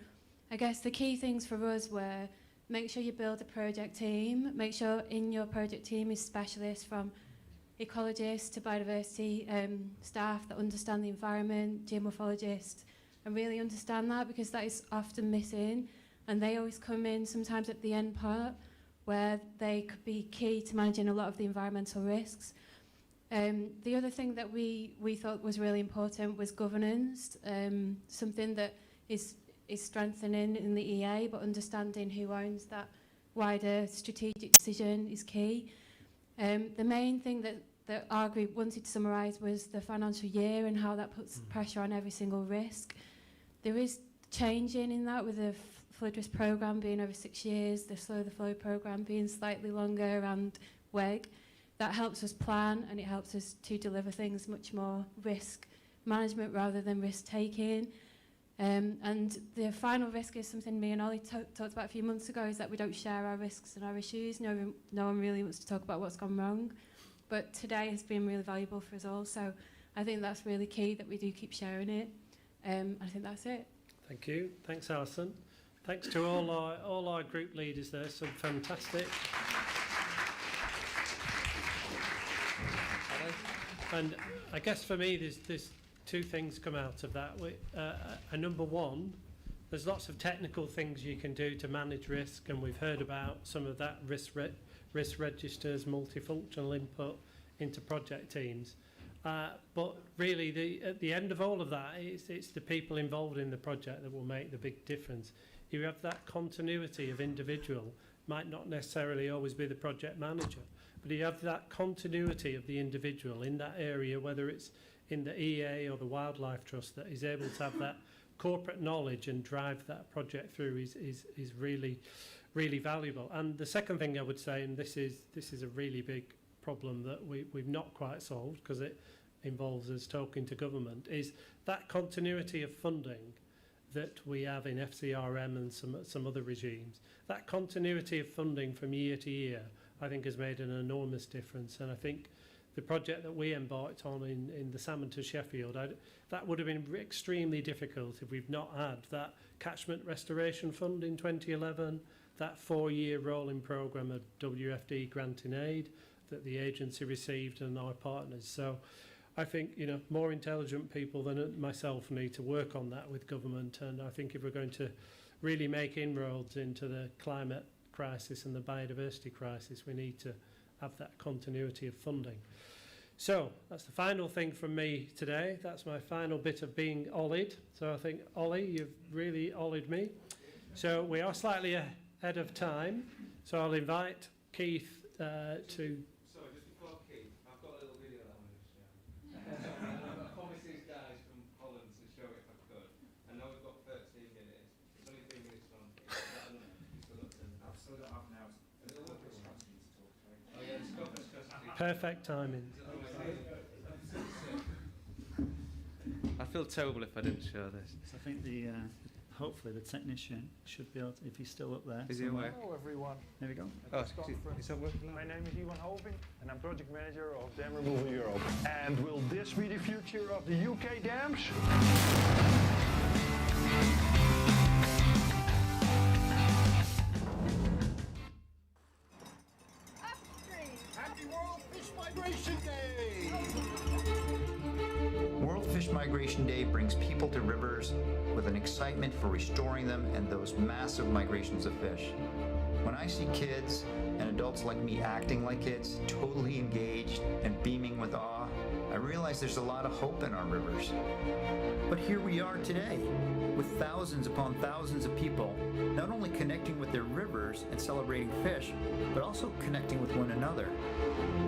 I guess the key things for us were make sure you build a project team, make sure in your project team is specialists from ecologists to biodiversity staff that understand the environment, geomorphologists, and really understand that, because that is often missing. And they always come in sometimes at the end part where they could be key to managing a lot of the environmental risks. The other thing that we thought was really important was governance, something that is strengthening in the EA, but understanding who owns that wider strategic decision is key. The main thing that our group wanted to summarise was the financial year and how that puts pressure on every single risk. There is changing in that with the flood risk programme being over 6 years, the Slow the Flow programme being slightly longer, and WEG. That helps us plan, and it helps us to deliver things much more risk management rather than risk taking. And the final risk is something me and Ollie talked about a few months ago, is that we don't share our risks and our issues. No one really wants to talk about what's gone wrong. But today has been really valuable for us all. So I think that's really key, that we do keep sharing it. I think that's it. Thank you. Thanks, Alison. Thanks to all our group leaders there. Some fantastic. And I guess for me, there's two things come out of that. Number one, there's lots of technical things you can do to manage risk, and we've heard about some of that: risk registers, multifunctional input into project teams. But really, at the end of all of that, it's the people involved in the project that will make the big difference. You have that continuity of individual, might not necessarily always be the project manager, but you have that continuity of the individual in that area, whether it's in the EA or the Wildlife Trust, that is able to have that corporate knowledge and drive that project through is really, really valuable. And the second thing I would say, and this is a really big problem that we've not quite solved, because it involves us talking to government, is that continuity of funding that we have in FCRM and some other regimes. That continuity of funding from year to year, I think, has made an enormous difference. And I think the project that we embarked on in the Salmon to Sheffield, that would have been extremely difficult if we've not had that catchment restoration fund in 2011, that 4-year rolling programme of WFD grant in aid that the agency received, and our partners. So I think, more intelligent people than myself need to work on that with government. And I think if we're going to really make inroads into the climate crisis and the biodiversity crisis, we need to have that continuity of funding. So that's the final thing from me today. That's my final bit of being ollied. So I think, Ollie, you've really ollied me. So we are slightly ahead of time. So I'll invite Keith to... Sorry, just before Keith, I've got a little video that I want to share. I promised these guys from Holland to show it if I could. I know we've got 13 minutes. It's only 3 minutes long. I've still got half an hour. Oh yeah, let's go for strategy. Perfect timing. I feel terrible if I didn't show this. So I think hopefully the technician should be able to, if he's still up there. Is he awake? Hello everyone. There we go. Oh, is that working? My name is Ivan Hoving and I'm project manager of Dam Removal Europe. And will this be the future of the UK dams? Happy World Fish Migration Day! World Fish Migration Day brings people to rivers with an excitement for restoring them and those massive migrations of fish. When I see kids and adults adults like me acting like kids, totally engaged and beaming with awe, I realize there's a lot of hope in our rivers. But here we are today, with thousands upon thousands of people, not only connecting with their rivers and celebrating fish, but also connecting with one another.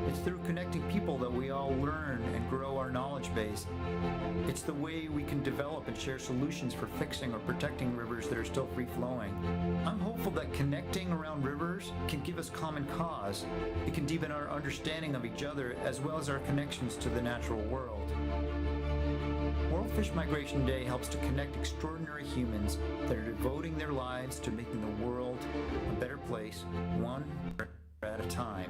It's through connecting people that we all learn and grow our knowledge base. It's the way we can develop and share solutions for fixing or protecting rivers that are still free-flowing. I'm hopeful that connecting around rivers can give us common cause. It can deepen our understanding of each other as well as our connections to the natural world. World Fish Migration Day helps to connect extraordinary humans that are devoting their lives to making the world a better place, one at a time.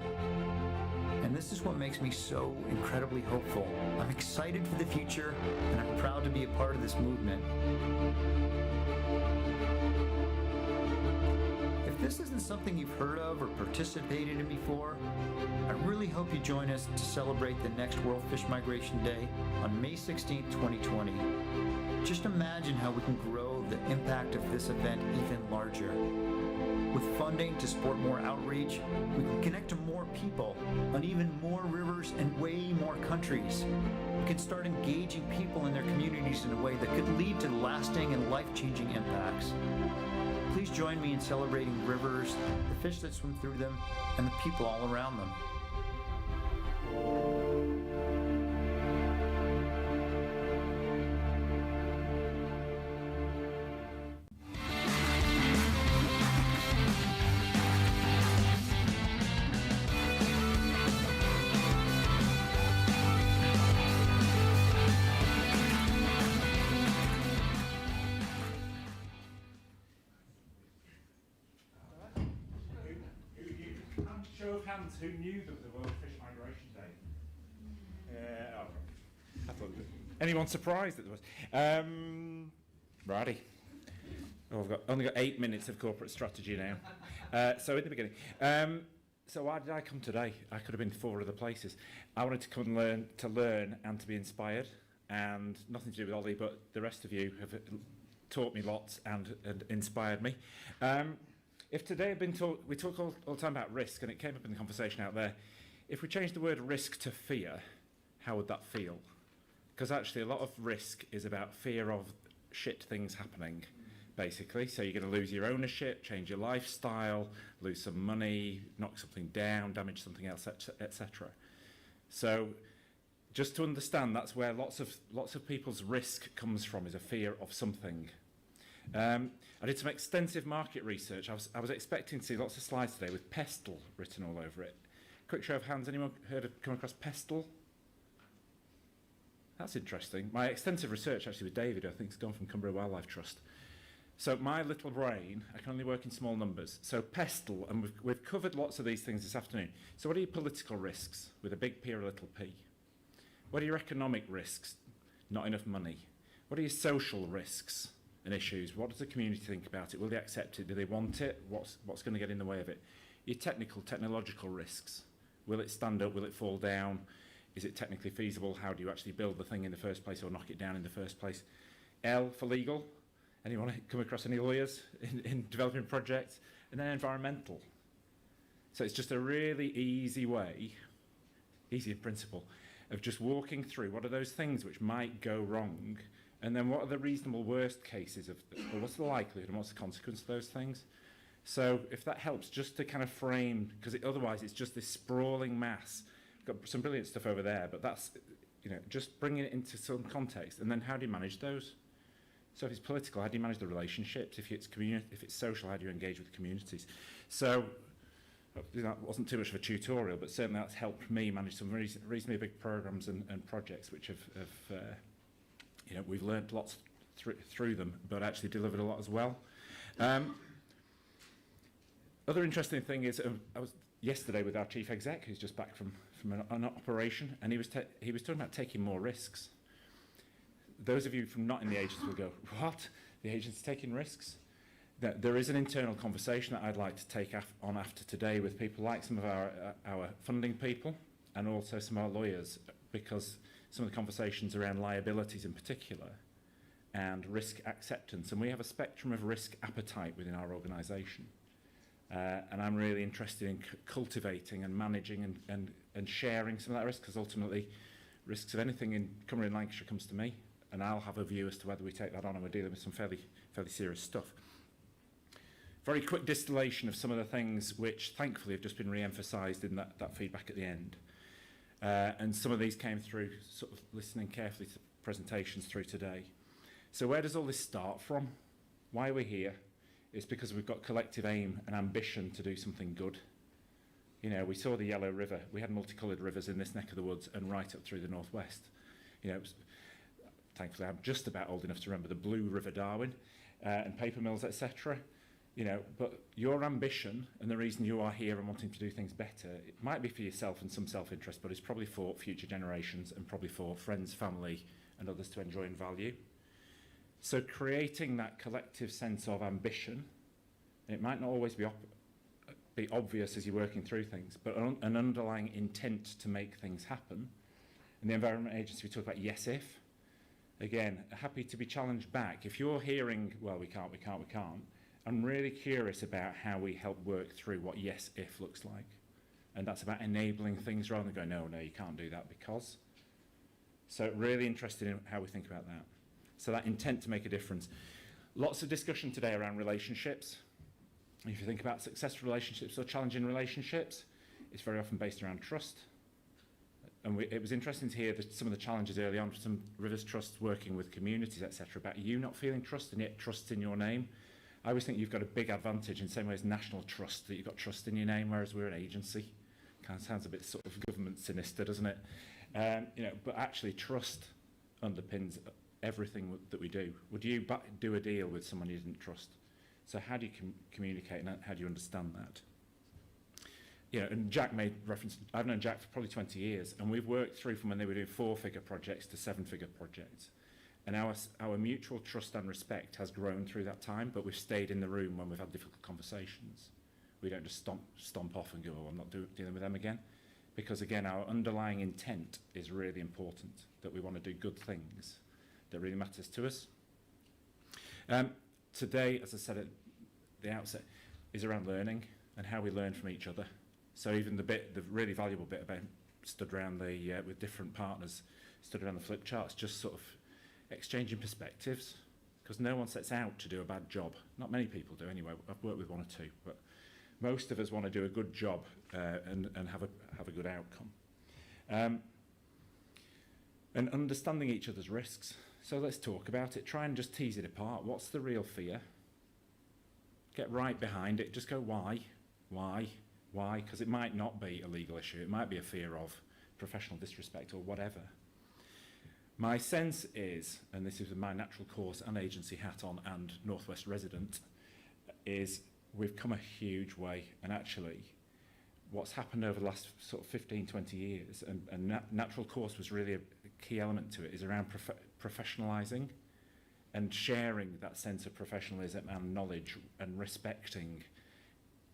And this is what makes me so incredibly hopeful. I'm excited for the future, and I'm proud to be a part of this movement. If this isn't something you've heard of or participated in before, I really hope you join us to celebrate the next World Fish Migration Day on May 16, 2020. Just imagine how we can grow the impact of this event even larger. With funding to support more outreach, we can connect to more people on even more rivers and way more countries. We can start engaging people in their communities in a way that could lead to lasting and life-changing impacts. Please join me in celebrating rivers, the fish that swim through them, and the people all around them. Show of hands, who knew there was a World Fish Migration Day? I thought, anyone surprised that there was? Righty. Oh, I've only got 8 minutes of corporate strategy now. So in the beginning. So why did I come today? I could have been 4 other places. I wanted to come and learn and to be inspired, and nothing to do with Ollie, but the rest of you have taught me lots and inspired me. If today had been taught, we talk all the time about risk, and it came up in the conversation out there. If we change the word risk to fear, how would that feel? Because actually a lot of risk is about fear of shit things happening, basically. So you're going to lose your ownership, change your lifestyle, lose some money, knock something down, damage something else, etc. So just to understand, that's where lots of people's risk comes from, is a fear of something. I did some extensive market research. I was expecting to see lots of slides today with pestle written all over it. Quick show of hands, anyone come across pestle? That's interesting. My extensive research actually with David, I think, has gone from Cumbria Wildlife Trust. So my little brain, I can only work in small numbers. So pestle, and we've covered lots of these things this afternoon. So what are your political risks with a big P or a little p? What are your economic risks? Not enough money. What are your social risks and issues? What does the community think about it? Will they accept it? Do they want it? What's going to get in the way of it? Your technological risks. Will it stand up? Will it fall down? Is it technically feasible? How do you actually build the thing in the first place or knock it down in the first place? L for legal. Anyone come across any lawyers in developing projects? And then environmental. So it's just a really easy way, easy in principle, of just walking through what are those things which might go wrong. And then what are the reasonable worst cases of, or what's the likelihood and what's the consequence of those things? So if that helps just to kind of frame, because otherwise it's just this sprawling mass. Got some brilliant stuff over there, but that's, just bringing it into some context. And then how do you manage those? So if it's political, how do you manage the relationships? If it's social, how do you engage with the communities? So that wasn't too much of a tutorial, but certainly that's helped me manage some reasonably big programs and projects which have we've learned lots through them, but actually delivered a lot as well. Other interesting thing is, I was yesterday with our chief exec, who's just back from an operation, and he was talking about taking more risks. Those of you from not in the agency will go, what? The agency's taking risks? There is an internal conversation that I'd like to take on after today with people like some of our funding people and also some of our lawyers, because some of the conversations around liabilities in particular and risk acceptance, and we have a spectrum of risk appetite within our organisation. And I'm really interested in cultivating and managing and sharing some of that risk, because ultimately risks of anything in Cumbria and Lancashire comes to me, and I'll have a view as to whether we take that on, and we're dealing with some fairly serious stuff. Very quick distillation of some of the things which thankfully have just been re-emphasised in that feedback at the end. And some of these came through sort of listening carefully to presentations through today. So where does all this start from? Why are we here? It's because we've got collective aim and ambition to do something good. You know, we saw the Yellow River. We had multicoloured rivers in this neck of the woods and right up through the northwest. You know, thankfully I'm just about old enough to remember the Blue River Darwin and paper mills, etc. You know, but your ambition and the reason you are here and wanting to do things better, it might be for yourself and some self-interest, but it's probably for future generations and probably for friends, family and others to enjoy and value. So creating that collective sense of ambition, and it might not always be obvious as you're working through things, but an underlying intent to make things happen. In the Environment Agency we talk about yes if. Again, happy to be challenged back. If you're hearing, well, we can't, I'm really curious about how we help work through what yes if looks like. And that's about enabling things rather than going, no, you can't do that because. So really interested in how we think about that. So that intent to make a difference. Lots of discussion today around relationships. If you think about successful relationships or challenging relationships, it's very often based around trust. And it was interesting to hear some of the challenges early on, some Rivers Trusts working with communities, etc., about you not feeling trust and yet trust in your name. I always think you've got a big advantage in the same way as national trust, that you've got trust in your name, whereas we're an agency. Kind of sounds a bit sort of government sinister, doesn't it? You know, but actually trust underpins everything that we do. Would you do a deal with someone you didn't trust? So how do you communicate and how do you understand that? You know, and Jack made reference, I've known Jack for probably 20 years, and we've worked through from when they were doing 4-figure projects to 7-figure projects. And our mutual trust and respect has grown through that time, but we've stayed in the room when we've had difficult conversations. We don't just stomp off and go, oh, I'm not dealing with them again. Because again, our underlying intent is really important, that we want to do good things that really matters to us. Today, as I said at the outset, is around learning and how we learn from each other. So even the really valuable bit about stood around with different partners, stood around the flip charts, just sort of exchanging perspectives, because no one sets out to do a bad job. Not many people do anyway. I've worked with one or two, but most of us want to do a good job and have a good outcome. And understanding each other's risks. So let's talk about it. Try and just tease it apart. What's the real fear? Get right behind it. Just go, why? Why? Why? Because it might not be a legal issue. It might be a fear of professional disrespect or whatever. My sense is, and this is with my natural course and agency hat on and Northwest resident, is we've come a huge way. And actually, what's happened over the last sort of 15, 20 years, and natural course was really a key element to it, is around professionalising and sharing that sense of professionalism and knowledge and respecting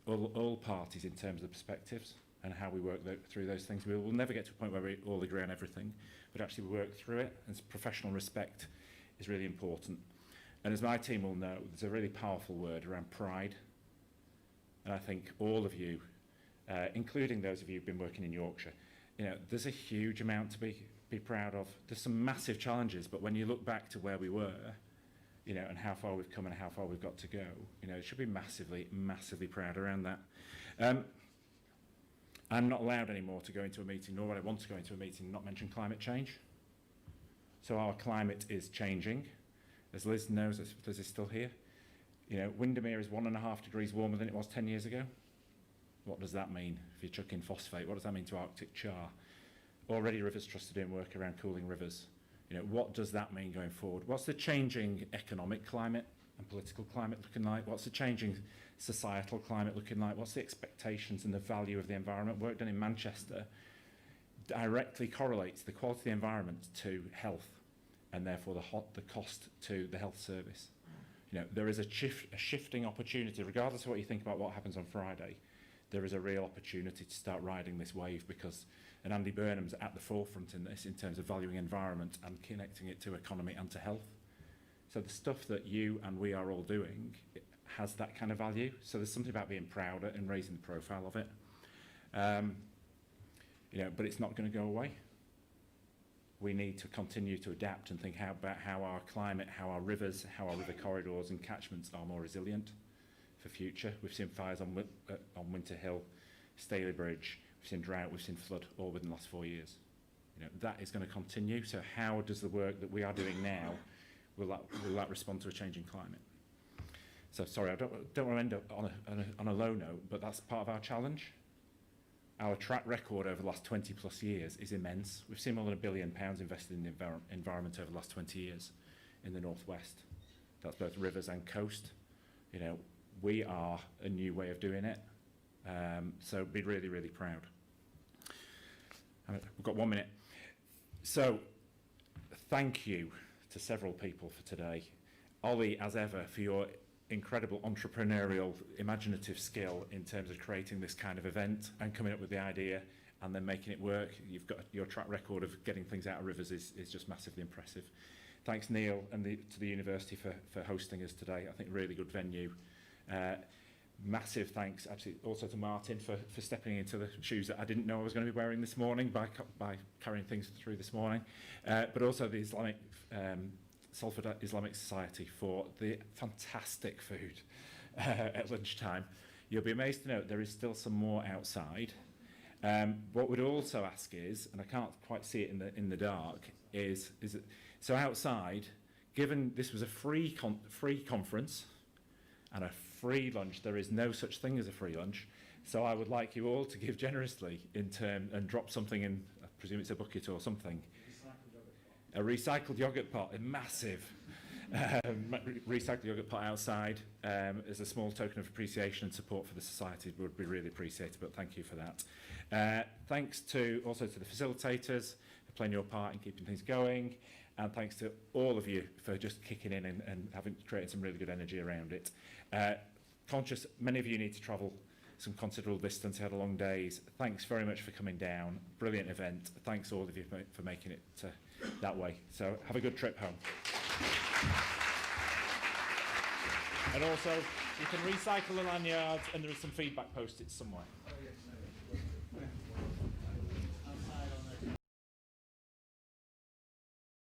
all parties in terms of perspectives and how we work through those things. We will never get to a point where we all agree on everything, but actually we work through it, and professional respect is really important. And as my team will know, there's a really powerful word around pride. And I think all of you, including those of you who've been working in Yorkshire, you know, there's a huge amount to be proud of. There's some massive challenges, but when you look back to where we were, you know, and how far we've come and how far we've got to go, you know, you should be massively, massively proud around that. I'm not allowed anymore to go into a meeting, nor would I want to go into a meeting and not mention climate change. So our climate is changing. As Liz knows, Liz is still here. You know, Windermere is 1.5 degrees warmer than it was 10 years ago. What does that mean if you chuck in phosphate? What does that mean to Arctic char? Already Rivers Trust are doing work around cooling rivers. You know, what does that mean going forward? What's the changing economic climate and political climate looking like? What's the changing societal climate looking like? What's the expectations and the value of the environment? Work done in Manchester directly correlates the quality of the environment to health, and therefore the cost to the health service. You know, there is a shifting opportunity, regardless of what you think about what happens on Friday. There is a real opportunity to start riding this wave, because, and Andy Burnham's at the forefront in this in terms of valuing environment and connecting it to economy and to health. So the stuff that you and we are all doing has that kind of value. So there's something about being prouder and raising the profile of it. You know, but it's not going to go away. We need to continue to adapt and think about how our climate, how our rivers, how our river corridors and catchments are more resilient for future. We've seen fires on Winter Hill, Staley Bridge, we've seen drought, we've seen flood, all within the last 4 years. You know, that is going to continue. So how does the work that we are doing now, will that respond to a changing climate? So sorry, I don't want to end up on a low note, but that's part of our challenge. Our track record over the last 20 plus years is immense. We've seen more than £1 billion invested in the environment over the last 20 years in the northwest. That's both rivers and coast. You know, we are a new way of doing it. So be really, really proud. We've got 1 minute. So thank you to several people for today. Ollie, as ever, for your incredible entrepreneurial, imaginative skill in terms of creating this kind of event and coming up with the idea and then making it work. You've got your track record of getting things out of rivers is just massively impressive. Thanks, Neil, and to the university for hosting us today. I think really good venue. Massive thanks actually also to Martin for stepping into the shoes that I didn't know I was going to be wearing this morning by carrying things through this morning, but also the Salford Islamic Society for the fantastic food at lunchtime. You'll be amazed to know there is still some more outside. What we'd also ask is, and I can't quite see it in the dark, is it, so outside, given this was a free conference and a free lunch, there is no such thing as a free lunch. So I would like you all to give generously and drop something in. I presume it's a bucket or something. A recycled yogurt pot, a massive recycled yogurt pot outside as a small token of appreciation and support for the society would be really appreciated, but thank you for that. Thanks also to the facilitators for playing your part in keeping things going, and thanks to all of you for just kicking in and having created some really good energy around it. Conscious many of you need to travel some considerable distance, had long days. Thanks very much for coming down. Brilliant event. Thanks all of you for making it that way. So have a good trip home. And also, you can recycle the lanyards and there are some feedback post-its somewhere.